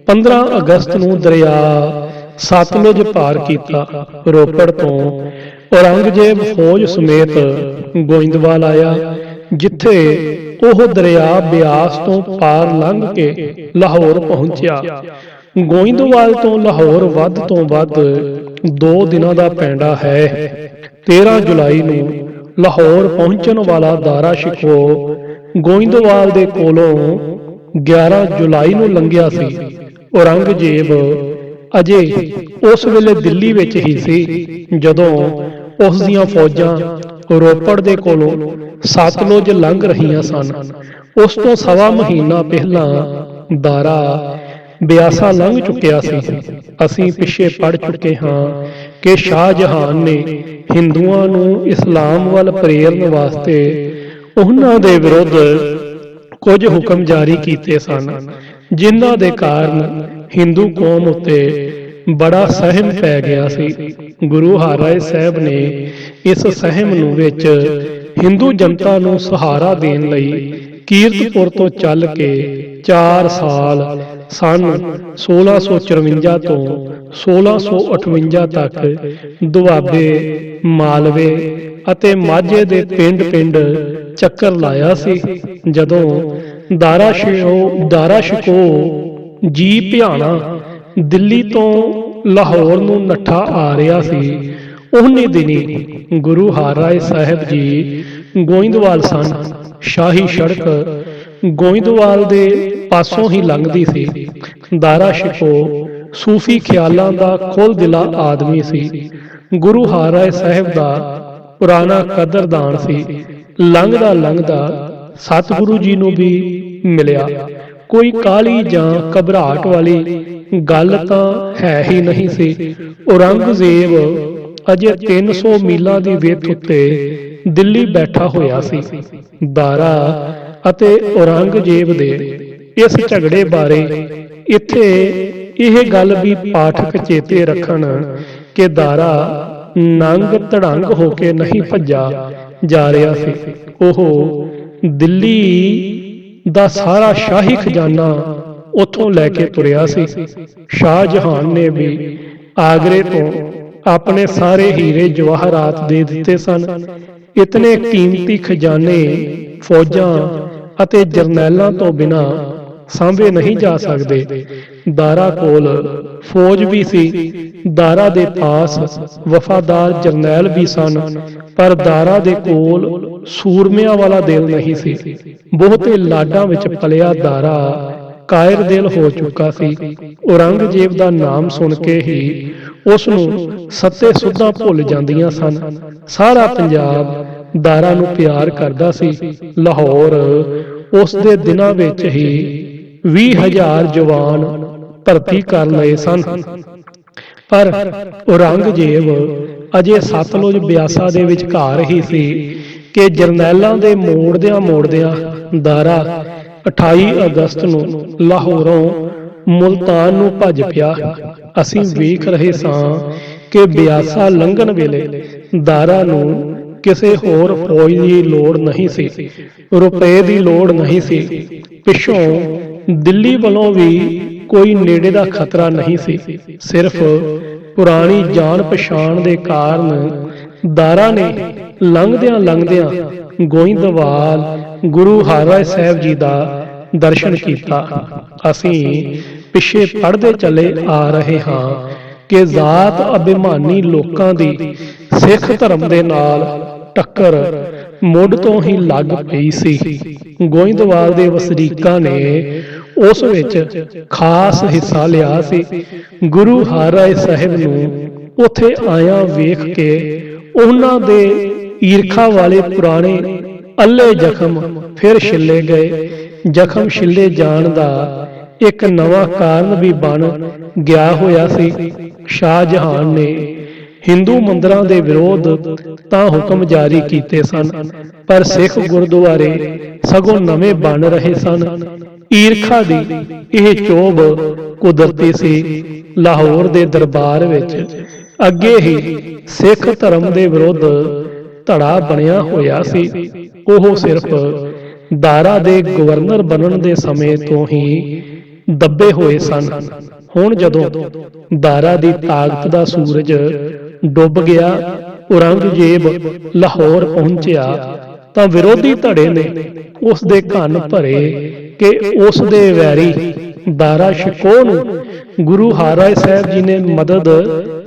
15 ਅਗਸਤ ਨੂੰ ਦਰਿਆ ਸਤਲੁਜ ਪਾਰ ਕੀਤਾ। ਰੋਪੜ ਤੋਂ ਔਰੰਗਜ਼ੇਬ ਫੌਜ ਸਮੇਤ ਗੋਇੰਦਵਾਲ ਆਇਆ, ਜਿੱਥੇ ਉਹ ਦਰਿਆ ਬਿਆਸ ਤੋਂ ਪਾਰ ਲੰਘ ਕੇ ਲਾਹੌਰ ਪਹੁੰਚਿਆ। ਗੋਇੰਦਵਾਲ ਤੋਂ ਲਾਹੌਰ ਵੱਧ ਤੋਂ ਵੱਧ 2 ਦਿਨਾਂ ਦਾ ਪੈਂਡਾ ਹੈ। 13 ਜੁਲਾਈ ਨੂੰ ਲਾਹੌਰ ਪਹੁੰਚਣ ਵਾਲਾ ਦਾਰਾ ਸ਼ਿਕੋ ਗੋਇੰਦਵਾਲ ਦੇ ਕੋਲੋਂ 11 ਜੁਲਾਈ ਨੂੰ ਲੰਘਿਆ ਸੀ। ਔਰੰਗਜ਼ੇਬ ਅਜੇ ਉਸ ਵੇਲੇ ਦਿੱਲੀ ਵਿੱਚ ਹੀ ਸੀ, ਜਦੋਂ ਉਸ ਦੀਆਂ ਫੌਜਾਂ ਰੋਪੜ ਦੇ ਕੋਲੋਂ ਸਤਲੁਜ ਲੰਘ ਰਹੀਆਂ ਸਨ। ਉਸ ਤੋਂ ਸਵਾ ਮਹੀਨਾ ਪਹਿਲਾਂ ਦਾਰਾ ਬਿਆਸਾ ਲੰਘ ਚੁੱਕਿਆ ਸੀ। ਅਸੀਂ ਪਿੱਛੇ ਪੜ ਚੁੱਕੇ ਹਾਂ ਕਿ ਸ਼ਾਹਜਹਾਨ ਨੇ ਹਿੰਦੂਆਂ ਨੂੰ ਇਸਲਾਮ ਵੱਲ ਪ੍ਰੇਰਨ ਵਾਸਤੇ ਉਹਨਾਂ ਦੇ ਵਿਰੁੱਧ ਕੁਝ ਹੁਕਮ ਜਾਰੀ ਕੀਤੇ ਸਨ, ਜਿਨ੍ਹਾਂ ਦੇ ਕਾਰਨ ਹਿੰਦੂ ਕੌਮ ਉੱਤੇ ਬੜਾ ਸਹਿਮ ਪੈ ਗਿਆ ਸੀ। ਗੁਰੂ ਹਰਿਰਾਏ ਸਾਹਿਬ ਨੇ ਇਸ ਸਹਿਮ ਨੂੰ ਵਿੱਚ ਹਿੰਦੂ ਜਨਤਾ ਨੂੰ ਸਹਾਰਾ ਦੇਣ ਲਈ ਕੀਰਤਪੁਰ ਤੋਂ ਚੱਲ ਕੇ 4 ਸਾਲ ਸਨ 1654 ਤੋਂ 1658 ਤੱਕ ਦੁਆਬੇ, ਮਾਲਵੇ ਅਤੇ ਮਾਝੇ ਦੇ ਪਿੰਡ-ਪਿੰਡ ਚੱਕਰ ਲਾਇਆ ਸੀ। ਜਦੋਂ ਦਾਰਾ ਸ਼ਿਕੋ ਜੀ ਭਿਆਣਾ ਦਿੱਲੀ ਤੋਂ ਲਾਹੌਰ ਨੂੰ ਨੱਠਾ ਆ ਰਿਹਾ ਸੀ, ਉਹਨੇ ਦਿਨੀ ਗੁਰੂ ਹਰਿਰਾਏ ਸਾਹਿਬ ਜੀ ਗੋਇੰਦਵਾਲ ਸਨ। ਸ਼ਾਹੀ ਸੜਕ ਗੋਇੰਦਵਾਲ ਦੇ ਪਾਸੋਂ ਹੀ ਲੰਘਦੀ ਸੀ। ਦਾਰਾ ਸ਼ਿਕੋ ਸੂਫੀ ਖਿਆਲਾਂ ਦਾ ਖੁੱਲ੍ਹ ਦਿਲਾ ਆਦਮੀ ਸੀ। ਗੁਰੂ ਹਰਿਰਾਏ ਸਾਹਿਬ ਦਾ ਪੁਰਾਣਾ ਕਦਰਦਾਨ ਸੀ। ਲੰਘਦਾ ਲੰਘਦਾ ਸਤਿਗੁਰੂ ਜੀ ਨੂੰ ਵੀ ਮਿਲਿਆ। ਕੋਈ ਕਾਹਲੀ ਜਾਂ ਘਬਰਾਹਟ ਵਾਲੀ ਗੱਲ ਤਾਂ ਹੈ ਹੀ ਨਹੀਂ ਸੀ। ਔਰੰਗਜ਼ੇਬ ਅਜੇ 300 ਮੀਲਾਂ ਦੀ ਵਿੱਥ ਉੱਤੇ ਦਿੱਲੀ ਬੈਠਾ ਹੋਇਆ ਸੀ। ਦਾਰਾ ਅਤੇ ਔਰੰਗਜ਼ੇਬ ਦੇ ਇਸ ਝਗੜੇ ਬਾਰੇ ਇੱਥੇ ਇਹ ਗੱਲ ਵੀ ਪਾਠਕ ਚੇਤੇ ਰੱਖਣ ਕਿ ਦਾਰਾ ਨੰਗ ਧੜੰਗ ਹੋ ਕੇ ਨਹੀਂ ਭੱਜਾ ਜਾ ਰਿਹਾ ਸੀ। ਉਹ ਦਿੱਲੀ ਦਾ ਸਾਰਾ ਸ਼ਾਹੀ ਖਜ਼ਾਨਾ ਉੱਥੋਂ ਲੈ ਕੇ ਤੁਰਿਆ ਸੀ। ਸ਼ਾਹਜਹਾਨ ਨੇ ਵੀ ਆਗਰੇ ਤੋਂ ਆਪਣੇ ਸਾਰੇ ਹੀਰੇ ਜਵਾਹਰਾਤ ਦੇ ਦਿੱਤੇ ਸਨ। ਇਤਨੇ ਕੀਮਤੀ ਖਜ਼ਾਨੇ ਫੌਜਾਂ ਅਤੇ ਜਰਨੈਲਾਂ ਤੋਂ ਬਿਨਾਂ ਸਾਂਭੇ ਨਹੀਂ ਜਾ ਸਕਦੇ। ਦਾਰਾ ਕੋਲ ਫੌਜ ਵੀ ਸੀ, ਦਾਰਾ ਦੇ ਪਾਸ ਵਫਾਦਾਰ ਜਰਨੈਲ ਵੀ ਸਨ, ਪਰ ਦਾਰਾ ਦੇ ਕੋਲ ਸੂਰਮਿਆਂ ਵਾਲਾ ਦਿਲ ਨਹੀਂ ਸੀ। ਬਹੁਤੇ ਲਾਡਾਂ ਵਿੱਚ ਪਲਿਆ ਦਾਰਾ ਕਾਇਰ ਦਿਲ ਹੋ ਚੁੱਕਾ ਸੀ। ਔਰੰਗਜ਼ੇਬ ਦਾ ਨਾਮ ਸੁਣ ਕੇ ਹੀ ਉਸ ਨੂੰ ਸੱਤੇ ਸੁੱਧਾਂ ਭੁੱਲ ਜਾਂਦੀਆਂ ਸਨ। ਸਾਰਾ ਪੰਜਾਬ ਦਾਰਾ ਨੂੰ ਪਿਆਰ ਕਰਦਾ ਸੀ। ਲਾਹੌਰ ਉਸ ਦੇ ਦਿਨਾਂ ਵਿੱਚ ਹੀ 20,000 ਜਵਾਨ ਭਰਤੀ ਕਰ ਲਏ ਸਨ। ਪਰ ਔਰੰਗਜ਼ੇਬ ਅਜੇ ਸਤਲੁਜ ਬਿਆਸਾ ਦੇ ਵਿਚਕਾਰ ਹੀ ਸੀ ਕਿ ਜਰਨੈਲਾਂ ਦੇ ਮੋੜਦਿਆਂ ਦਾਰਾ 28 ਅਗਸਤ ਨੂੰ ਲਾਹੌਰੋਂ ਮੁਲਤਾਨ ਨੂੰ ਭੱਜ ਪਿਆ। ਅਸੀਂ ਵੇਖ ਰਹੇ ਸਾਂ ਕਿ ਬਿਆਸਾ ਲੰਘਣ ਵੇਲੇ ਦਾਰਾ ਨੂੰ ਕਿਸੇ ਹੋਰ ਫੌਜ ਦੀ ਲੋੜ ਨਹੀਂ ਸੀ, ਰੁਪਏ ਦੀ ਲੋੜ ਨਹੀਂ ਸੀ। ਪਿੱਛੋਂ ਦਿੱਲੀ ਵੱਲੋਂ ਵੀ ਕੋਈ ਨੇੜੇ ਦਾ ਖਤਰਾ ਨਹੀਂ ਸੀ। ਸਿਰਫ ਪੁਰਾਣੀ ਜਾਣ ਪਛਾਣ ਦੇ ਕਾਰਨ ਦਾਰਾ ਨੇ ਲੰਘਦਿਆਂ ਗੋਇੰਦਵਾਲ ਗੁਰੂ ਹਰਿਰਾਏ ਸਾਹਿਬ ਜੀ ਦਾ ਦਰਸ਼ਨ ਕੀਤਾ। ਅਸੀਂ ਪਿੱਛੇ ਪੜ੍ਹਦੇ ਚਲੇ ਆ ਰਹੇ ਹਾਂ ਕਿ ਜ਼ਾਤ ਅਭਿਮਾਨੀ ਲੋਕਾਂ ਦੀ ਸਿੱਖ ਧਰਮ ਦੇ ਨਾਲ ਟੱਕਰ ਮੁੱਢ ਤੋਂ ਹੀ ਲੱਗ ਪਈ ਸੀ। ਗੋਇੰਦਵਾਲ ਦੇ ਵਸਨੀਕਾਂ ਨੇ ਉਸ ਵਿੱਚ ਖਾਸ ਹਿੱਸਾ ਲਿਆ ਸੀ। ਗੁਰੂ ਹਰਿਰਾਏ ਸਾਹਿਬ ਨੂੰ ਉੱਥੇ ਆਇਆ ਵੇਖ ਕੇ ਉਹਨਾਂ ਦੇ ਈਰਖਾ ਵਾਲੇ ਪੁਰਾਣੇ ਅੱਲੇ ਜ਼ਖਮ ਫਿਰ ਛਿੱਲੇ ਗਏ। ਜ਼ਖਮ ਛਿੱਲੇ ਜਾਣ ਦਾ ਇੱਕ ਨਵਾਂ ਕਾਰਨ ਵੀ ਬਣ ਗਿਆ ਹੋਇਆ ਸੀ। ਸ਼ਾਹਜਹਾਨ ਨੇ ਹਿੰਦੂ ਮੰਦਰਾਂ ਦੇ ਵਿਰੋਧ ਤਾਂ ਹੁਕਮ ਜਾਰੀ ਕੀਤੇ ਸਨ, ਪਰ ਸਿੱਖ ਗੁਰਦੁਆਰੇ ਸਗੋਂ ਨਵੇਂ ਬਣ ਰਹੇ ਸਨ। ਈਰਖਾ ਦੀ ਇਹ ਚੋਭ ਕੁਦਰਤੀ ਸੀ। ਲਾਹੌਰ ਦੇ ਦਰਬਾਰ ਵਿੱਚ ਅੱਗੇ ਹੀ ਸਿੱਖ ਧਰਮ ਦੇ ਵਿਰੁੱਧ ਧੜਾ ਬਣਿਆ ਹੋਇਆ ਸੀ। ਉਹ ਸਿਰਫ ਦਾਰਾ ਦੇ ਗਵਰਨਰ ਬਣਨ ਦੇ ਸਮੇਂ ਤੋਂ ਹੀ ਦੱਬੇ ਹੋਏ ਸਨ। ਹੁਣ ਜਦੋਂ ਦਾਰਾ ਦੀ ਤਾਕਤ ਦਾ ਸੂਰਜ ਡੁੱਬ ਗਿਆ, ਔਰੰਗਜ਼ੇਬ ਲਾਹੌਰ ਪਹੁੰਚਿਆ ਤਾਂ ਵਿਰੋਧੀ ਧੜੇ ਨੇ ਉਸ ਦੇ ਕੰਨ ਭਰੇ ਕਿ ਉਸ ਦੇ ਵੈਰੀ ਦਾਰਾ ਸ਼ਿਕੋਹ ਨੂੰ ਗੁਰੂ ਹਰਿਰਾਏ ਸਾਹਿਬ ਜੀ ਨੇ ਮਦਦ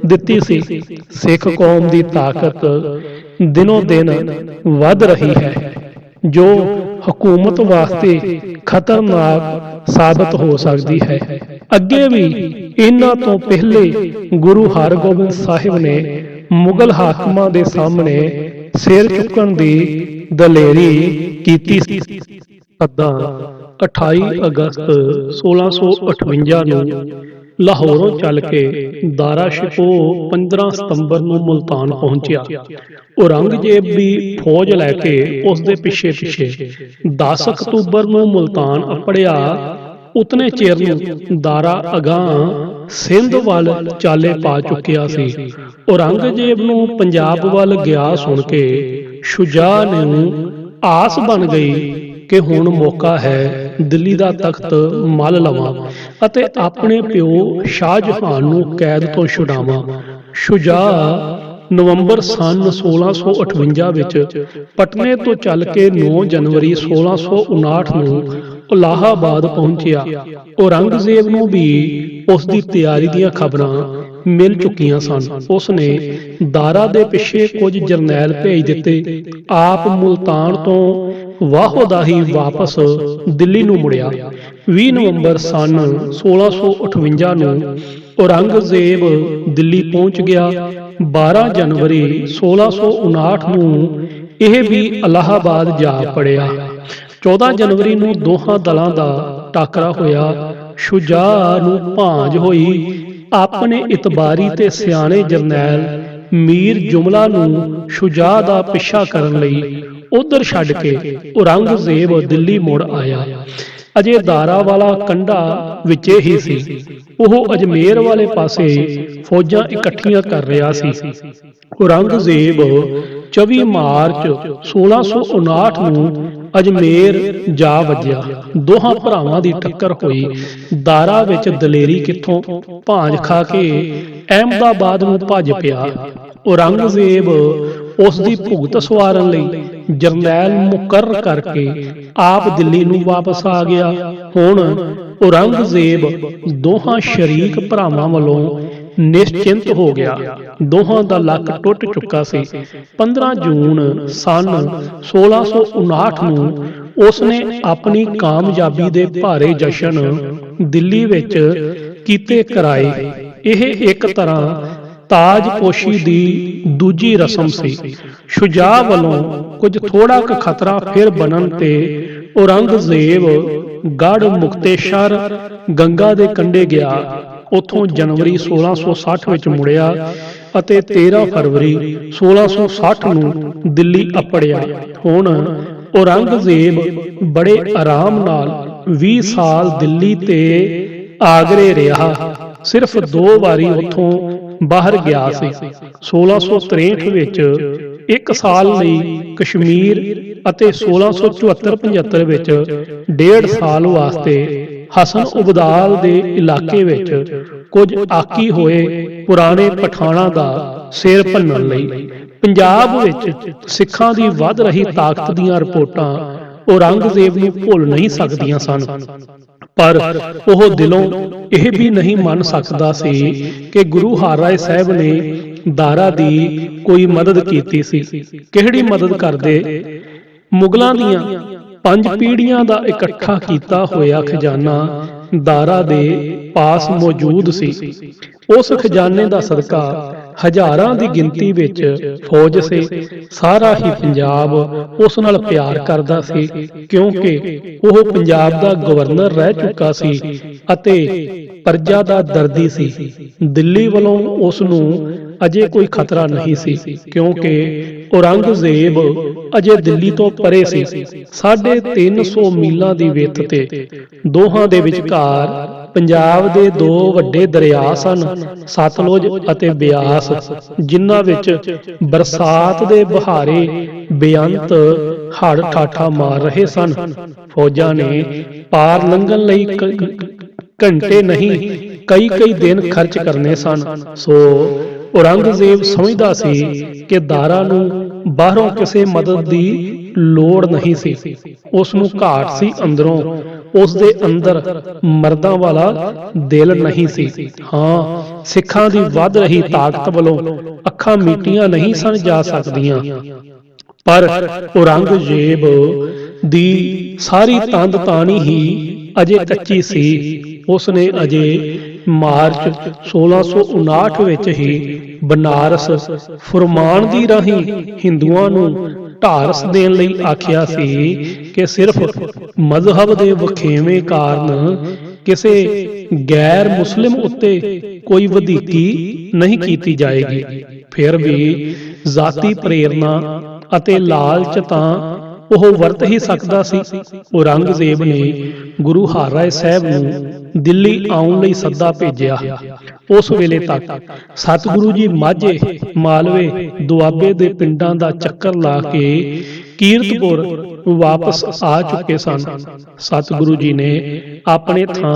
ਦਿੱਤੀ ਸੀ। ਸਿੱਖ ਕੌਮ ਦੀ ਤਾਕਤ ਦਿਨੋਂ ਦਿਨ ਵੱਧ ਰਹੀ ਹੈ, ਜੋ ਹਕੂਮਤ ਵਾਸਤੇ ਖਤਰਨਾਕ ਸਾਬਤ ਹੋ ਸਕਦੀ ਹੈ। ਅੱਗੇ ਵੀ ਇਹਨਾਂ ਤੋਂ ਪਹਿਲੇ ਗੁਰੂ ਹਰਗੋਬਿੰਦ ਸਾਹਿਬ ਨੇ ਮੁਗਲ ਹਾਕਮਾਂ ਦੇ ਸਾਹਮਣੇ ਸਿਰ ਚੁੱਕਣ ਦੀ ਦਲੇਰੀ ਕੀਤੀ ਸੀ। 28 ਅਗਸਤ 1658 ਨੂੰ ਲਾਹੌਰੋਂ ਚੱਲ ਕੇ ਦਾਰਾ ਸ਼ਿਕੋਹ 15 ਸਤੰਬਰ ਨੂੰ ਮੁਲਤਾਨ ਪਹੁੰਚਿਆ। ਔਰੰਗਜ਼ੇਬ ਵੀ ਫੌਜ ਲੈ ਕੇ ਉਸ ਦੇ ਪਿੱਛੇ 10 ਅਕਤੂਬਰ ਨੂੰ ਮੁਲਤਾਨ ਅੱਪੜਿਆ। ਉਤਨੇ ਚਿਰ ਨੂੰ ਦਾਰਾ ਅਗਾਂਹ ਸਿੰਧ ਵੱਲ ਚਾਲੇ ਪਾ ਚੁੱਕਿਆ ਸੀ। ਔਰੰਗਜ਼ੇਬ ਨੂੰ ਪੰਜਾਬ ਵੱਲ ਗਿਆ ਸੁਣ ਕੇ ਸ਼ੁਜਾ ਨੂੰ ਆਸ ਬਣ ਗਈ ਕਿ ਹੁਣ ਮੌਕਾ ਹੈ ਦਿੱਲੀ ਦਾ ਤਖਤ ਮੱਲ ਲਵਾਂ ਅਤੇ ਆਪਣੇ ਪਿਓ ਸ਼ਾਹਜਹਾਨ ਨੂੰ ਕੈਦ ਤੋਂ ਛੁਡਾਵਾਂ। ਸ਼ੁਜਾ ਨਵੰਬਰ ਸੰਨ 1658 ਵਿੱਚ ਪਟਨੇ ਤੋਂ ਚੱਲ ਕੇ 9 ਜਨਵਰੀ 1659 ਨੂੰ ਇਲਾਹਾਬਾਦ ਪਹੁੰਚਿਆ। ਔਰੰਗਜ਼ੇਬ ਨੂੰ ਵੀ ਉਸ ਦੀ ਤਿਆਰੀ ਦੀਆਂ ਖਬਰਾਂ ਮਿਲ ਚੁੱਕੀਆਂ ਸਨ। ਉਸ ਨੇ ਦਾਰਾ ਦੇ ਪਿੱਛੇ ਕੁਝ ਜਰਨੈਲ ਭੇਜ ਦਿੱਤੇ। ਆਪ ਮੁਲਤਾਨ ਤੋਂ ਵਾਹੋਦਾਹੀ ਵਾਪਸ ਦਿੱਲੀ ਨੂੰ ਮੁੜਿਆ। 20 ਨਵੰਬਰ ਸੰਨ 1658 ਨੂੰ ਔਰੰਗਜ਼ੇਬ ਦਿੱਲੀ ਪਹੁੰਚ ਗਿਆ। 12 ਜਨਵਰੀ 1659 ਨੂੰ ਇਹ ਵੀ ਇਲਾਹਾਬਾਦ ਜਾ ਪੜਿਆ। 14 ਜਨਵਰੀ ਨੂੰ ਦੋਹਾਂ ਦਲਾਂ ਦਾ ਟਾਕਰਾ ਹੋਇਆ। ਸ਼ੁਜਾ ਨੂੰ ਭਾਂਜ ਹੋਈ। ਆਪਣੇ ਇਤਬਾਰੀ ਤੇ ਸਿਆਣੇ ਜਰਨੈਲ ਮੀਰ ਜੁਮਲਾ ਨੂੰ ਸ਼ੁਜਾ ਦਾ ਪਿੱਛਾ ਕਰਨ ਲਈ ਉਧਰ ਛੱਡ ਕੇ ਔਰੰਗਜ਼ੇਬ ਦਿੱਲੀ ਮੁੜ ਆਇਆ। ਅਜੇ ਦਾਰਾ ਵਾਲਾ ਕੰਢਾ ਵਿੱਚੇ ਹੀ ਸੀ। ਉਹ ਅਜਮੇਰ ਵਾਲੇ ਪਾਸੇ ਫੌਜਾਂ ਇਕੱਠੀਆਂ ਕਰ ਰਿਹਾ ਸੀ। ਔਰੰਗਜ਼ੇਬ 24 ਮਾਰਚ 1659 ਨੂੰ ਅਜਮੇਰ ਜਾ ਵੱਜਿਆ। ਦੋਹਾਂ ਭਰਾਵਾਂ ਦੀ ਟੱਕਰ ਹੋਈ। ਦਾਰਾ ਵਿੱਚ ਦਲੇਰੀ ਕਿੱਥੋਂ ਭਾਂਜ ਖਾ ਕੇ ਅਹਿਮਦਾਬਾਦ ਨੂੰ ਭੱਜ ਪਿਆ। ਔਰੰਗਜ਼ੇਬ ਉਸ ਦੀ ਭੁਗਤ ਸਵਾਰਨ ਲਈ ਜਰਨੈਲ ਮੁਕਰਰ ਕਰਕੇ ਆਪ ਦਿੱਲੀ ਨੂੰ ਵਾਪਸ ਆ ਗਿਆ। ਹੁਣ ਔਰੰਗਜ਼ੇਬ ਦੋਹਾਂ ਸ਼ਰੀਕ ਭਰਾਵਾਂ ਵੱਲੋਂ ਨਿਸ਼ਚਿੰਤ ਹੋ ਗਿਆ। ਦੋਹਾਂ ਦਾ ਲੱਕ ਟੁੱਟ ਚੁੱਕਾ ਸੀ। 15 ਜੂਨ ਸੰਨ 1659 ਨੂੰ ਉਸ ਨੇ ਆਪਣੀ ਕਾਮਯਾਬੀ ਦੇ ਭਾਰੇ ਜਸ਼ਨ ਦਿੱਲੀ ਵਿੱਚ ਕੀਤੇ ਕਰਾਏ। ਇਹ ਇੱਕ ਤਰ੍ਹਾਂ ਤਾਜਪੋਸ਼ੀ ਦੀ ਦੂਜੀ ਰਸਮ ਸੀ। ਸ਼ੁਜਾ ਵੱਲੋਂ ਕੁਝ ਥੋੜਾ ਕੁ ਖਤਰਾ ਫਿਰ ਬਣਨ ਤੇ ਔਰੰਗਜ਼ੇਬ ਗੜ੍ਹ ਮੁਕਤੇਸ਼ਰ ਗੰਗਾ ਦੇ ਕੰਢੇ ਗਿਆ। ਉੱਥੋਂ ਜਨਵਰੀ 1660 ਵਿੱਚ ਮੁੜਿਆ ਅਤੇ 13 ਫਰਵਰੀ 1660 ਨੂੰ ਦਿੱਲੀ ਅੱਪੜਿਆ। ਹੁਣ ਔਰੰਗਜ਼ੇਬ ਬੜੇ ਆਰਾਮ ਨਾਲ 20 ਸਾਲ ਦਿੱਲੀ ਤੇ ਆਗਰੇ ਰਿਹਾ। ਸਿਰਫ 2 ਵਾਰੀ ਉੱਥੋਂ ਬਾਹਰ ਗਿਆ ਸੀ। 1663 ਵਿੱਚ 1 ਸਾਲ ਲਈ ਕਸ਼ਮੀਰ ਅਤੇ 1674-75 ਵਿੱਚ 1.5 ਸਾਲ ਵਾਸਤੇ ਹਸਨ ਉਬਦਾਲ ਦੇ ਇਲਾਕੇ ਵਿੱਚ ਕੁਝ ਆਕੀ ਹੋਏ ਪੁਰਾਣੇ ਪਠਾਨਾਂ ਦਾ ਸਿਰ ਭੰਨਣ ਲਈ। ਪੰਜਾਬ ਵਿੱਚ ਸਿੱਖਾਂ ਦੀ ਵੱਧ ਰਹੀ ਤਾਕਤ ਦੀਆਂ ਰਿਪੋਰਟਾਂ ਔਰੰਗਜ਼ੇਬ ਨੂੰ ਭੁੱਲ ਨਹੀਂ ਸਕਦੀਆਂ ਸਨ, ਪਰ ਉਹ ਦਿਲੋਂ ਇਹ ਵੀ ਨਹੀਂ ਮੰਨ ਸਕਦਾ ਸੀ ਕਿ ਗੁਰੂ ਹਰਿਰਾਏ ਸਾਹਿਬ ਨੇ ਦਾਰਾ ਦੀ ਕੋਈ ਮਦਦ ਕੀਤੀ ਸੀ। ਕਿਹੜੀ ਮਦਦ ਕਰਦੇ? ਮੁਗਲਾਂ ਦੀਆਂ 5 ਪੀੜ੍ਹੀਆਂ ਦਾ ਇਕੱਠਾ ਕੀਤਾ ਹੋਇਆ ਖਜ਼ਾਨਾ ਦਾਰਾ ਦੇ ਪਾਸ ਮੌਜੂਦ ਸੀ। ਉਸ ਖਜ਼ਾਨੇ ਦਾ ਸਦਕਾ ਹਜ਼ਾਰਾਂ ਦੀ ਗਿਣਤੀ ਵਿੱਚ ਫੌਜ ਸੀ। ਸਾਰਾ ਹੀ ਪੰਜਾਬ ਉਸ ਨਾਲ ਪਿਆਰ ਕਰਦਾ ਸੀ, ਕਿਉਂਕਿ ਉਹ ਪੰਜਾਬ ਦਾ ਗਵਰਨਰ ਰਹਿ ਚੁੱਕਾ ਸੀ ਅਤੇ ਪ੍ਰਜਾ ਦਾ ਦਰਦੀ ਸੀ। ਦਿੱਲੀ ਵੱਲੋਂ ਉਸ ਨੂੰ ਅਜੇ ਕੋਈ ਖਤਰਾ ਨਹੀਂ ਸੀ, ਕਿਉਂਕਿ ਔਰੰਗਜ਼ੇਬ ਅਜੇ ਦਿੱਲੀ ਤੋਂ ਪਰੇ ਸੀ। 350 ਮੀਲਾਂ ਦੀ ਵਿੱਥ ਤੇ ਦੋਹਾਂ ਦੇ ਵਿਚਕਾਰ ਪੰਜਾਬ ਦੇ 2 ਵੱਡੇ ਦਰਿਆ ਸਨ, ਸਤਲੁਜ ਅਤੇ ਬਿਆਸ, ਜਿਨ੍ਹਾਂ ਵਿੱਚ ਬਰਸਾਤ ਦੇ ਬਹਾਰੇ ਬੇਅੰਤ ਹੜ੍ਹ ਠਾਠਾ ਮਾਰ ਰਹੇ ਸਨ। ਫੌਜਾਂ ਨੇ ਪਾਰ ਲੰਘਣ ਲਈ ਘੰਟੇ ਨਹੀਂ ਕਈ ਦਿਨ ਖਰਚ ਕਰਨੇ ਸਨ। ਸੋ ਔਰੰਗਜ਼ੇਬ ਸਮਝਦਾ ਸੀ ਕਿ ਦਾਰਾ ਨੂੰ ਬਾਹਰੋਂ ਕਿਸੇ ਮਦਦ ਦੀ ਲੋੜ ਨਹੀਂ ਸੀ। ਉਸ ਨੂੰ ਘਾਟ ਸੀ ਅੰਦਰੋਂ, ਉਸ ਦੇ ਅੰਦਰ ਮਰਦਾਂ ਵਾਲਾ ਦਿਲ ਨਹੀਂ ਸੀ। ਹਾਂ, ਸਿੱਖਾਂ ਦੀ ਵੱਧ ਰਹੀ ਤਾਕਤ ਵੱਲੋਂ ਅੱਖਾਂ ਮੀਟੀਆਂ ਨਹੀਂ ਸਨ ਜਾ ਸਕਦੀਆਂ, ਪਰ ਔਰੰਗਜ਼ੇਬ ਦੀ ਸਾਰੀ ਤੰਦ ਤਾਣੀ ਹੀ ਅਜੇ ਕੱਚੀ ਸੀ। ਉਸ ਨੇ ਅਜੇ ਮਾਰਚ 1659 ਵਿੱਚ ਹੀ ਬਨਾਰਸ ਫੁਰਮਾਨ ਦੀ ਰਾਹੀਂ ਹਿੰਦੂਆਂ ਨੂੰ ਢਾਰਸ ਦੇਣ ਲਈ ਆਖਿਆ ਸੀ ਕਿ ਸਿਰਫ ਮਜ਼ਹਬ ਦੇ ਵਖੇਵੇਂ ਕਾਰਨ ਕਿਸੇ ਗੈਰ ਮੁਸਲਿਮ ਉੱਤੇ ਕੋਈ ਵਧੀਕੀ ਨਹੀਂ ਕੀਤੀ ਜਾਏਗੀ। ਫਿਰ ਵੀ ਜ਼ਾਤੀ ਪ੍ਰੇਰਨਾ ਅਤੇ ਲਾਲਚ ਤਾਂ ਉਹ ਵਰਤ ਹੀ ਸਕਦਾ ਸੀ। ਔਰੰਗਜ਼ੇਬ ਨੇ ਗੁਰੂ ਹਰਿਰਾਏ ਸਾਹਿਬ ਨੂੰ ਦਿੱਲੀ ਆਉਣ ਲਈ ਸੱਦਾ ਭੇਜਿਆ। ਉਸ ਵੇਲੇ ਤੱਕ ਸਤਿਗੁਰੂ ਜੀ ਮਾਝੇ, ਮਾਲਵੇ, ਦੁਆਬੇ ਦੇ ਪਿੰਡਾਂ ਦਾ ਚੱਕਰ ਲਾ ਕੇ ਕੀਰਤਪੁਰ ਵਾਪਸ ਆ ਚੁੱਕੇ ਸਨ। ਸਤਿਗੁਰੂ ਜੀ ਨੇ ਆਪਣੇ ਥਾਂ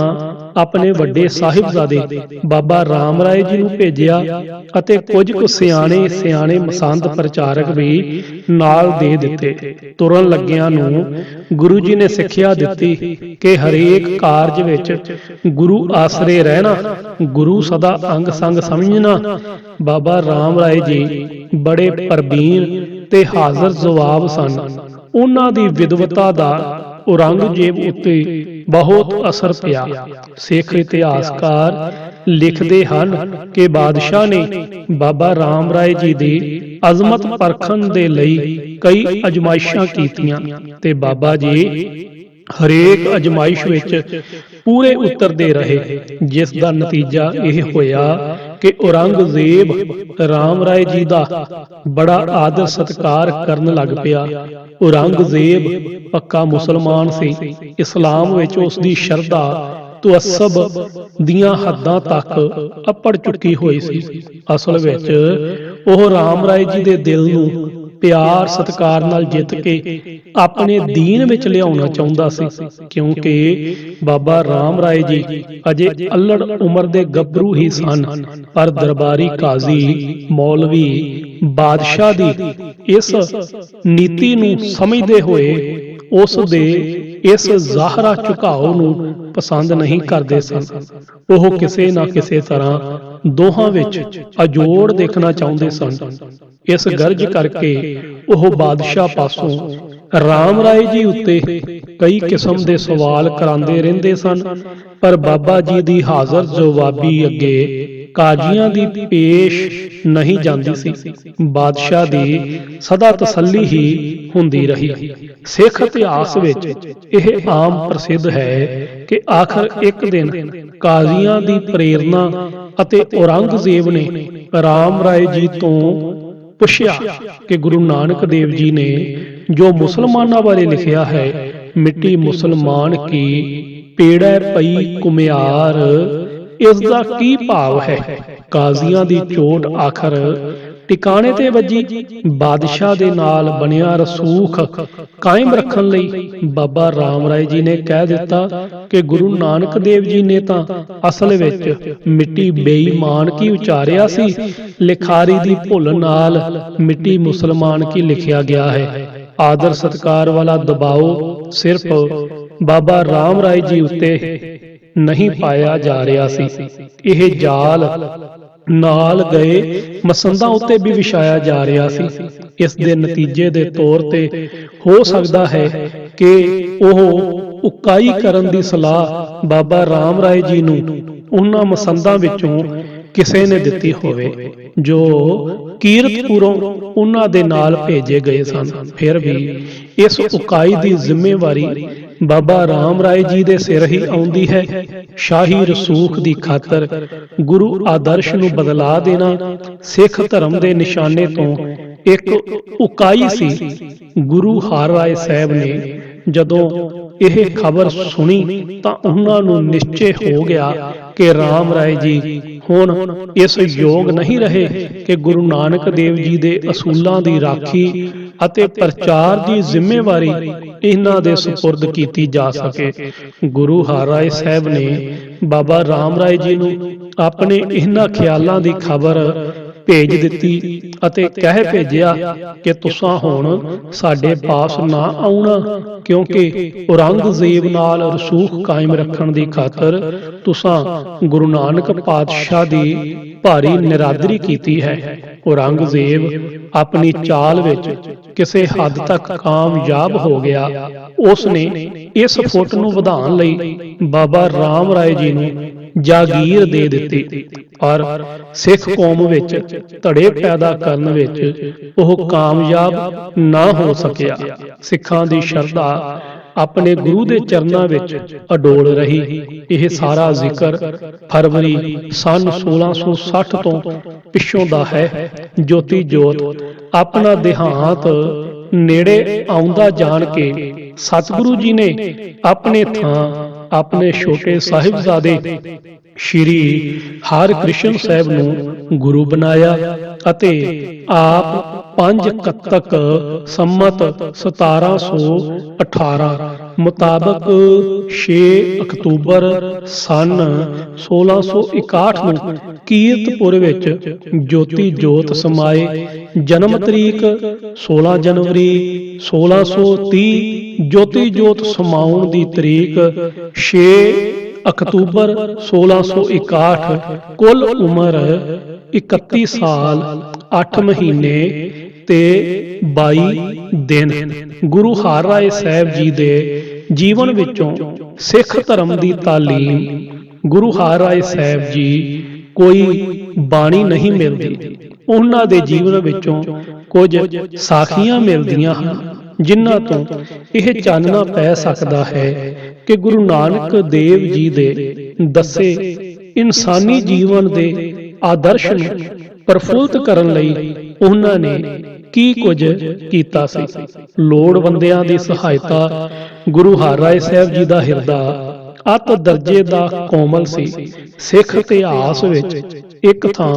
ਆਪਣੇ ਵੱਡੇ ਸਾਹਿਬਜ਼ਾਦੇ ਬਾਬਾ ਰਾਮ ਰਾਏ ਜੀ ਨੂੰ ਭੇਜਿਆ ਅਤੇ ਕੁਝ ਕੁ ਸਿਆਣੇ ਮਸੰਦ ਪ੍ਰਚਾਰਕ ਵੀ ਨਾਲ ਦੇ ਦਿੱਤੇ। ਤੁਰਨ ਲੱਗਿਆਂ ਨੂੰ ਗੁਰੂ ਜੀ ਨੇ ਸਿੱਖਿਆ ਦਿੱਤੀ ਕਿ ਹਰੇਕ ਕਾਰਜ ਵਿੱਚ ਗੁਰੂ ਆਸਰੇ ਰਹਿਣਾ, ਗੁਰੂ ਸਦਾ ਅੰਗ ਸੰਗ ਸਮਝਣਾ। ਬਾਬਾ ਰਾਮ ਰਾਏ ਜੀ ਬੜੇ ਪ੍ਰਬੀਨ ਤੇ ਹਾਜ਼ਰ ਜਵਾਬ ਸਨ। ਉਹਨਾਂ ਦੀ ਵਿਦਵਤਾ ਦਾ ਔਰੰਗਜ਼ੇਬ ਉੱਤੇ ਬਹੁਤ ਅਸਰ ਪਿਆ। ਸਿੱਖ ਇਤਿਹਾਸਕਾਰ ਲਿਖਦੇ ਹਨ ਕਿ ਬਾਦਸ਼ਾਹ ਨੇ ਬਾਬਾ ਰਾਮ ਰਾਏ ਜੀ ਦੀ ਅਜ਼ਮਤ ਪਰਖਣ ਦੇ ਲਈ ਕਈ ਅਜ਼ਮਾਇਸ਼ਾਂ ਕੀਤੀਆਂ ਤੇ ਬਾਬਾ ਜੀ ਹਰੇਕ ਅਜ਼ਮਾਇਸ਼ ਵਿੱਚ ਪੂਰੇ ਉਤਰਦੇ ਰਹੇ, ਜਿਸ ਦਾ ਨਤੀਜਾ ਇਹ ਹੋਇਆ ਕਿ ਔਰੰਗਜ਼ੇਬ ਰਾਮ ਰਾਏ ਜੀ ਦਾ ਬੜਾ ਆਦਰ ਸਤਿਕਾਰ ਕਰਨ ਲੱਗ ਪਿਆ। ਔਰੰਗਜ਼ੇਬ ਪੱਕਾ ਮੁਸਲਮਾਨ ਸੀ। ਇਸਲਾਮ ਵਿੱਚ ਉਸ ਦੀ ਸ਼ਰਧਾ ਤੁਅੱਸਬ ਦੀਆਂ ਹੱਦਾਂ ਤੱਕ ਅੱਪੜ ਚੁੱਕੀ ਹੋਈ ਸੀ। ਅਸਲ ਵਿੱਚ ਉਹ ਰਾਮ ਰਾਏ ਜੀ ਦੇ ਦਿਲ ਨੂੰ ਪਿਆਰ ਸਤਿਕਾਰ ਨਾਲ ਜਿੱਤ ਕੇ ਆਪਣੇ ਦੀਨ ਵਿੱਚ ਲਿਆਉਣਾ ਚਾਹੁੰਦਾ ਸੀ, ਕਿਉਂਕਿ ਬਾਬਾ ਰਾਮ ਰਾਏ ਜੀ ਅਜੇ ਅਲੜ ਉਮਰ ਦੇ ਗੱਭਰੂ ਹੀ ਸਨ। ਪਰ ਦਰਬਾਰੀ ਕਾਜ਼ੀ, ਮੌਲਵੀ, ਬਾਦਸ਼ਾਹ ਦੀ ਇਸ ਨੀਤੀ ਨੂੰ ਸਮਝਦੇ ਹੋਏ ਉਸ ਦੇ ਇਸ ਜ਼ਾਹਰਾ ਝੁਕਾਓ ਨੂੰ ਪਸੰਦ ਨਹੀਂ ਕਰਦੇ ਸਨ। ਉਹ ਕਿਸੇ ਨਾ ਕਿਸੇ ਤਰ੍ਹਾਂ ਦੋਹਾਂ ਵਿੱਚ ਅਜੋੜ ਦੇਖਣਾ ਚਾਹੁੰਦੇ ਸਨ। ਇਸ ਗਰਜ ਕਰਕੇ ਉਹ ਬਾਦਸ਼ਾਹ ਪਾਸੋਂ ਰਾਮ ਰਾਏ ਜੀ ਉੱਤੇ ਕਈ ਕਿਸਮ ਦੇ ਸਵਾਲ ਕਰਾਉਂਦੇ ਰਹਿੰਦੇ ਸਨ, ਪਰ ਬਾਬਾ ਜੀ ਦੀ ਹਾਜ਼ਰ ਜਵਾਬੀ ਅੱਗੇ ਕਾਜ਼ੀਆਂ ਦੀ ਪੇਸ਼ ਨਹੀਂ ਜਾਂਦੀ ਸੀ। ਬਾਦਸ਼ਾਹ ਦੀ ਸਦਾ ਤਸੱਲੀ ਹੀ ਹੁੰਦੀ ਰਹੀ। ਸਿੱਖ ਇਤਿਹਾਸ ਵਿੱਚ ਇਹ ਆਮ ਪ੍ਰਸਿੱਧ ਹੈ ਕਿ ਆਖਰ ਇੱਕ ਦਿਨ ਕਾਜ਼ੀਆਂ ਦੀ ਪ੍ਰੇਰਨਾ ਅਤੇ ਔਰੰਗਜ਼ੇਬ ਨੇ ਰਾਮ ਰਾਏ ਜੀ ਤੋਂ ਪੁੱਛਿਆ ਕਿ ਗੁਰੂ ਨਾਨਕ ਦੇਵ ਜੀ ਨੇ ਜੋ ਮੁਸਲਮਾਨਾਂ ਬਾਰੇ ਲਿਖਿਆ ਹੈ, ਮਿੱਟੀ ਮੁਸਲਮਾਨ ਕੀ ਪੇੜੈ ਪਈ ਕੁਮਿਆਰ, ਇਸ ਦਾ ਕੀ ਭਾਵ ਹੈ? ਕਾਜ਼ੀਆਂ ਦੀ ਚੋਟ ਆਖਰ ਟਿਕਾਣੇ ਤੇ ਵੱਜੀ। ਬਾਦਸ਼ਾਹ ਦੇ ਨਾਲ ਬਣਿਆ ਰਸੂਖ ਕਾਇਮ ਰੱਖਣ ਲਈ ਬਾਬਾ ਰਾਮ ਰਾਏ ਜੀ ਨੇ ਕਹਿ ਦਿੱਤਾ ਕਿ ਗੁਰੂ ਨਾਨਕ ਦੇਵ ਜੀ ਨੇ ਤਾਂ ਅਸਲ ਵਿੱਚ ਮਿੱਟੀ ਬੇਈਮਾਨ ਕੀ ਉਚਾਰਿਆ ਸੀ, ਲਿਖਾਰੀ ਦੀ ਭੁੱਲ ਨਾਲ ਮਿੱਟੀ ਮੁਸਲਮਾਨ ਕੀ ਲਿਖਿਆ ਗਿਆ ਹੈ। ਆਦਰ ਸਤਿਕਾਰ ਵਾਲਾ ਦਬਾਓ ਸਿਰਫ ਬਾਬਾ ਰਾਮ ਰਾਏ ਜੀ ਉੱਤੇ ਨਹੀਂ ਪਾਇਆ ਜਾ ਰਿਹਾ ਸੀ, ਇਹ ਜਾਲ ਨਾਲ ਗਏ ਮਸੰਦਾਂ ਉੱਤੇ ਵੀ ਵਿਛਾਇਆ ਜਾ ਰਿਹਾ ਸੀ। ਇਸ ਦੇ ਨਤੀਜੇ ਦੇ ਤੌਰ ਤੇ ਹੋ ਸਕਦਾ ਹੈ ਕਿ ਉਹ ਉਕਾਈ ਕਰਨ ਦੀ ਸਲਾਹ ਬਾਬਾ ਰਾਮ ਰਾਏ ਜੀ ਨੂੰ ਉਹਨਾਂ ਮਸੰਦਾਂ ਵਿੱਚੋਂ ਕਿਸੇ ਨੇ ਦਿੱਤੀ ਹੋਵੇ ਜੋ ਕੀਰਤਪੁਰੋਂ ਉਹਨਾਂ ਦੇ ਨਾਲ ਭੇਜੇ ਗਏ ਸਨ। ਫਿਰ ਵੀ ਇਸ ਉਕਾਈ ਦੀ ਜ਼ਿੰਮੇਵਾਰੀ ਬਾਬਾ ਰਾਮ ਰਾਏ ਜੀ ਦੇ ਸਿਰ ਹੀ ਆਉਂਦੀ ਹੈ। ਸ਼ਾਹੀ ਰਸੂਖ ਦੀ ਖਾਤਰ ਗੁਰੂ ਆਦਰਸ਼ ਨੂੰ ਬਦਲਾ ਦੇਣਾ ਸਿੱਖ ਧਰਮ ਦੇ ਨਿਸ਼ਾਨੇ ਤੋਂ ਇੱਕ ਉਕਾਈ ਸੀ। ਗੁਰੂ ਹਰ ਰਾਏ ਸਾਹਿਬ ਨੇ ਜਦੋਂ ਇਹ ਖਬਰ ਸੁਣੀ ਤਾਂ ਉਹਨਾਂ ਨੂੰ ਨਿਸ਼ਚੈ ਹੋ ਗਿਆ ਕਿ ਰਾਮ ਰਾਏ ਜੀ ਹੁਣ ਇਸ ਯੋਗ ਨਹੀਂ ਰਹੇ ਕਿ ਗੁਰੂ ਨਾਨਕ ਦੇਵ ਜੀ ਦੇ ਅਸੂਲਾਂ ਦੀ ਰਾਖੀ ਅਤੇ ਪ੍ਰਚਾਰ ਦੀ ਜ਼ਿੰਮੇਵਾਰੀ ਇਹਨਾਂ ਦੇ ਸਪੁਰਦ ਕੀਤੀ ਜਾ ਸਕੇ। ਗੁਰੂ ਹਰ ਰਾਏ ਸਾਹਿਬ ਨੇ ਬਾਬਾ ਰਾਮ ਰਾਏ ਜੀ ਨੂੰ ਆਪਣੇ ਇਹਨਾਂ ਖਿਆਲਾਂ ਦੀ ਖਬਰ ਭੇਜ ਦਿੱਤੀ ਅਤੇ ਕਹਿ ਭੇਜਿਆ ਕਿ ਤੁਸਾਂ ਹੁਣ ਸਾਡੇ ਪਾਸ ਨਾ ਆਉਣਾ, ਕਿਉਂਕਿ ਔਰੰਗਜ਼ੇਬ ਨਾਲ ਰਸੂਖ ਕਾਇਮ ਰੱਖਣ ਦੀ ਖਾਤਰ ਤੁਸਾਂ ਗੁਰੂ ਨਾਨਕ ਪਾਤਸ਼ਾਹ ਦੀ ਭਾਰੀ ਨਿਰਾਦਰੀ ਕੀਤੀ ਹੈ। ਔਰੰਗਜ਼ੇਬ ਆਪਣੀ ਚਾਲ ਵਿੱਚ ਕਿਸੇ ਹੱਦ ਤੱਕ ਕਾਮਯਾਬ ਹੋ ਗਿਆ। ਉਸ ਨੇ ਇਸ ਫੁੱਟ ਨੂੰ ਵਧਾਉਣ ਲਈ ਬਾਬਾ ਰਾਮ ਰਾਏ ਜੀ ਨੂੰ ਜਾਗੀਰ ਦੇ ਦਿੱਤੀ ਔਰ ਸਿੱਖ ਕੌਮ ਵਿੱਚ ਧੜੇ ਪੈਦਾ ਕਰਨ ਵਿੱਚ ਉਹ ਕਾਮਯਾਬ ਨਾ ਹੋ ਸਕਿਆ। ਸਿੱਖਾਂ ਦੀ ਸ਼ਰਧਾ ਆਪਣੇ ਗੁਰੂ ਦੇ ਚਰਨਾਂ ਵਿੱਚ ਅਡੋਲ ਰਹੀ। ਇਹ ਸਾਰਾ ਜ਼ਿਕਰ ਫਰਵਰੀ ਸਨ 1660 ਤੋਂ ਪਿੱਛੋਂ ਦਾ ਹੈ। ਜੋਤੀ ਜੋਤ ਆਪਣਾ ਦੇਹਾਂਤ ਨੇੜੇ ਆਉਂਦਾ ਜਾਣ ਕੇ ਸਤਿਗੁਰੂ ਜੀ ਨੇ ਆਪਣੇ ਥਾਂ ਆਪਣੇ ਛੋਟੇ ਸਾਹਿਬਜ਼ਾਦੇ ਸ਼੍ਰੀ ਹਰਿਕ੍ਰਿਸ਼ਨ ਸਾਹਿਬ ਨੂੰ ਗੁਰੂ ਬਣਾਇਆ ਅਤੇ ਆਪ 5 ਕੱਤਕ ਸੰਮਤ 1718 ਮੁਤਾਬਕ 6 ਅਕਤੂਬਰ ਸਨ 1661 ਨੂੰ ਕੀਰਤਪੁਰ ਵਿੱਚ ਜੋਤੀ ਜੋਤ ਸਮਾਏ। ਜਨਮ ਤਰੀਕ 16 ਜਨਵਰੀ 1630, ਜੋਤੀ ਜੋਤ ਸਮਾਉਣ ਦੀ ਤਰੀਕ 6 ਅਕਤੂਬਰ 1661। ਕੁੱਲ ਉਮਰ 31 ਸਾਲ 8 ਮਹੀਨੇ ਤੇ 22 ਦਿਨ। ਗੁਰੂ ਹਰ ਰਾਏ ਸਾਹਿਬ ਜੀ ਦੇ ਜੀਵਨ ਵਿੱਚੋਂ ਸਿੱਖ ਧਰਮ ਦੀ ਤਾਲੀਮ। ਗੁਰੂ ਹਰ ਰਾਏ ਸਾਹਿਬ ਜੀ ਕੋਈ ਬਾਣੀ ਨਹੀਂ ਮਿਲਦੀ, ਉਹਨਾਂ ਦੇ ਜੀਵਨ ਵਿੱਚੋਂ ਕੁਝ ਸਾਖੀਆਂ ਮਿਲਦੀਆਂ ਹਨ ਜਿਨ੍ਹਾਂ ਤੋਂ ਇਹ ਚਾਨਣਾ ਪੈ ਸਕਦਾ ਹੈ ਕਿ ਗੁਰੂ ਨਾਨਕ ਦੇਵ ਜੀ ਦੇ ਦੱਸੇ ਇਨਸਾਨੀ ਜੀਵਨ ਦੇ ਆਦਰਸ਼ ਨੂੰ ਪ੍ਰਫੁੱਲਤ ਕਰਨ ਲਈ ਉਹਨਾਂ ਨੇ ਕੀ ਕੁਝ ਕੀਤਾ ਸੀ। ਲੋੜਵੰਦਿਆਂ ਦੀ ਸਹਾਇਤਾ। ਗੁਰੂ ਹਰ ਰਾਏ ਸਾਹਿਬ ਜੀ ਦਾ ਹਿਰਦਾ ਅਤ ਦਰਜੇ ਦਾ ਕੋਮਲ ਸੀ। ਸਿੱਖ ਇਤਿਹਾਸ ਵਿੱਚ ਇੱਕ ਥਾਂ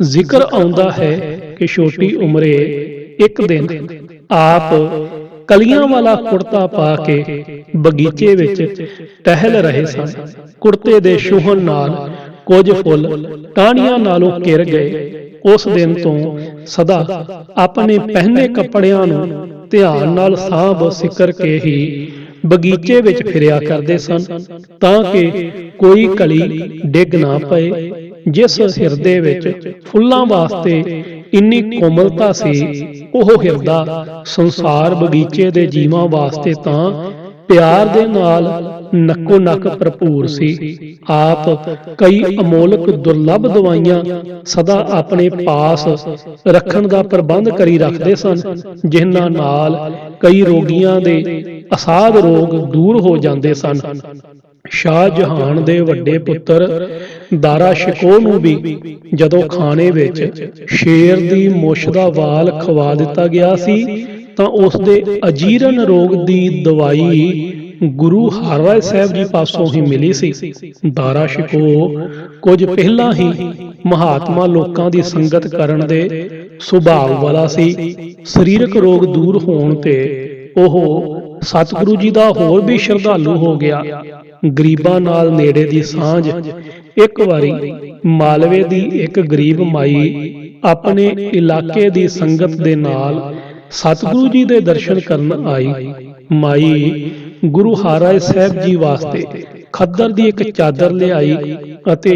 ਜ਼ਿਕਰ ਆਉਂਦਾ ਹੈ ਕਿ ਛੋਟੀ ਉਮਰੇ ਇੱਕ ਦਿਨ ਆਪ ਕਲੀਆਂ ਵਾਲਾ ਕੁੜਤਾ ਪਾ ਕੇ ਬਗੀਚੇ ਵਿੱਚ ਟਹਿਲ ਰਹੇ ਸਨ। ਕੁੜਤੇ ਦੇ ਛੂਹਣ ਨਾਲ ਕੁਝ ਫੁੱਲ ਟਾਹਣੀਆਂ ਨਾਲੋਂ ਘਿਰ ਗਏ। ਉਸ ਦਿਨ ਤੋਂ ਸਦਾ ਆਪਣੇ ਪਹਿਨੇ ਕੱਪੜਿਆਂ ਨੂੰ ਧਿਆਨ ਨਾਲ ਸਾਂਭ ਸਿਕਰ ਕੇ ਹੀ ਬਗੀਚੇ ਵਿੱਚ ਫਿਰਿਆ ਕਰਦੇ ਸਨ ਤਾਂ ਕਿ ਕੋਈ ਕਲੀ ਡਿੱਗ ਨਾ ਪਏ। ਜਿਸ ਹਿਰਦੇ ਵਿੱਚ ਫੁੱਲਾਂ ਵਾਸਤੇ ਇੰਨੀ ਕੋਮਲਤਾ ਸੀ, ਉਹ ਹਿਰਦਾ ਸੰਸਾਰ ਬਗੀਚੇ ਦੇ ਜੀਵਾਂ ਵਾਸਤੇ ਤਾਂ ਪਿਆਰ ਦੇ ਨਾਲ ਨੱਕੋ ਨੱਕ ਭਰਪੂਰ ਸੀ। ਆਪ ਕਈ ਅਮੋਲਕ ਦੁਰਲੱਭ ਦਵਾਈਆਂ ਸਦਾ ਆਪਣੇ ਪਾਸ ਰੱਖਣ ਦਾ ਪ੍ਰਬੰਧ ਕਰੀ ਰੱਖਦੇ ਸਨ, ਜਿਨ੍ਹਾਂ ਨਾਲ ਕਈ ਰੋਗੀਆਂ ਦੇ ਅਸਾਧ ਰੋਗ ਦੂਰ ਹੋ ਜਾਂਦੇ ਸਨ। ਸ਼ਾਹਜਹਾਨ ਦੇ ਵੱਡੇ ਪੁੱਤਰ ਦਾਰਾ ਸ਼ਿਕੋਹ ਨੂੰ ਵੀ ਜਦੋਂ ਖਾਣੇ ਵਿੱਚ ਸ਼ੇਰ ਦੀ ਮੁੱਛ ਦਾ ਵਾਲ ਖਵਾ ਦਿੱਤਾ ਗਿਆ ਸੀ ਤਾਂ ਉਸ ਦੇ ਅਜੀਰਨ ਰੋਗ ਦੀ ਦਵਾਈ ਗੁਰੂ ਹਰ ਰਾਏ ਸਾਹਿਬ ਜੀ ਪਾਸੋਂ ਹੀ ਮਿਲੀ ਸੀ। ਦਾਰਾ ਸ਼ਿਕੋਹ ਕੁਝ ਪਹਿਲਾਂ ਹੀ ਮਹਾਤਮਾ ਲੋਕਾਂ ਦੀ ਸੰਗਤ ਕਰਨ ਦੇ ਸੁਭਾਅ ਵਾਲਾ ਸੀ। ਸਰੀਰਕ ਰੋਗ ਦੂਰ ਹੋਣ ਤੇ ਉਹ ਸਤਿਗੁਰੂ ਜੀ ਦਾ ਹੋਰ ਵੀ ਸ਼ਰਧਾਲੂ ਹੋ ਗਿਆ। ਗਰੀਬਾਂ ਨਾਲ ਨੇੜੇ ਦੀ ਸਾਂਝ। ਇੱਕ ਵਾਰੀ ਮਾਲਵੇ ਦੀ ਇੱਕ ਗਰੀਬ ਮਾਈ ਆਪਣੇ ਇਲਾਕੇ ਦੀ ਸੰਗਤ ਦੇ ਨਾਲ ਸਤਿਗੁਰੂ ਜੀ ਦੇ ਦਰਸ਼ਨ ਕਰਨ ਆਈ। ਮਾਈ ਗੁਰੂ ਹਰਿਰਾਏ ਸਾਹਿਬ ਜੀ ਵਾਸਤੇ ਖੱਦਰ ਦੀ ਇੱਕ ਚਾਦਰ ਲਿਆਈ ਅਤੇ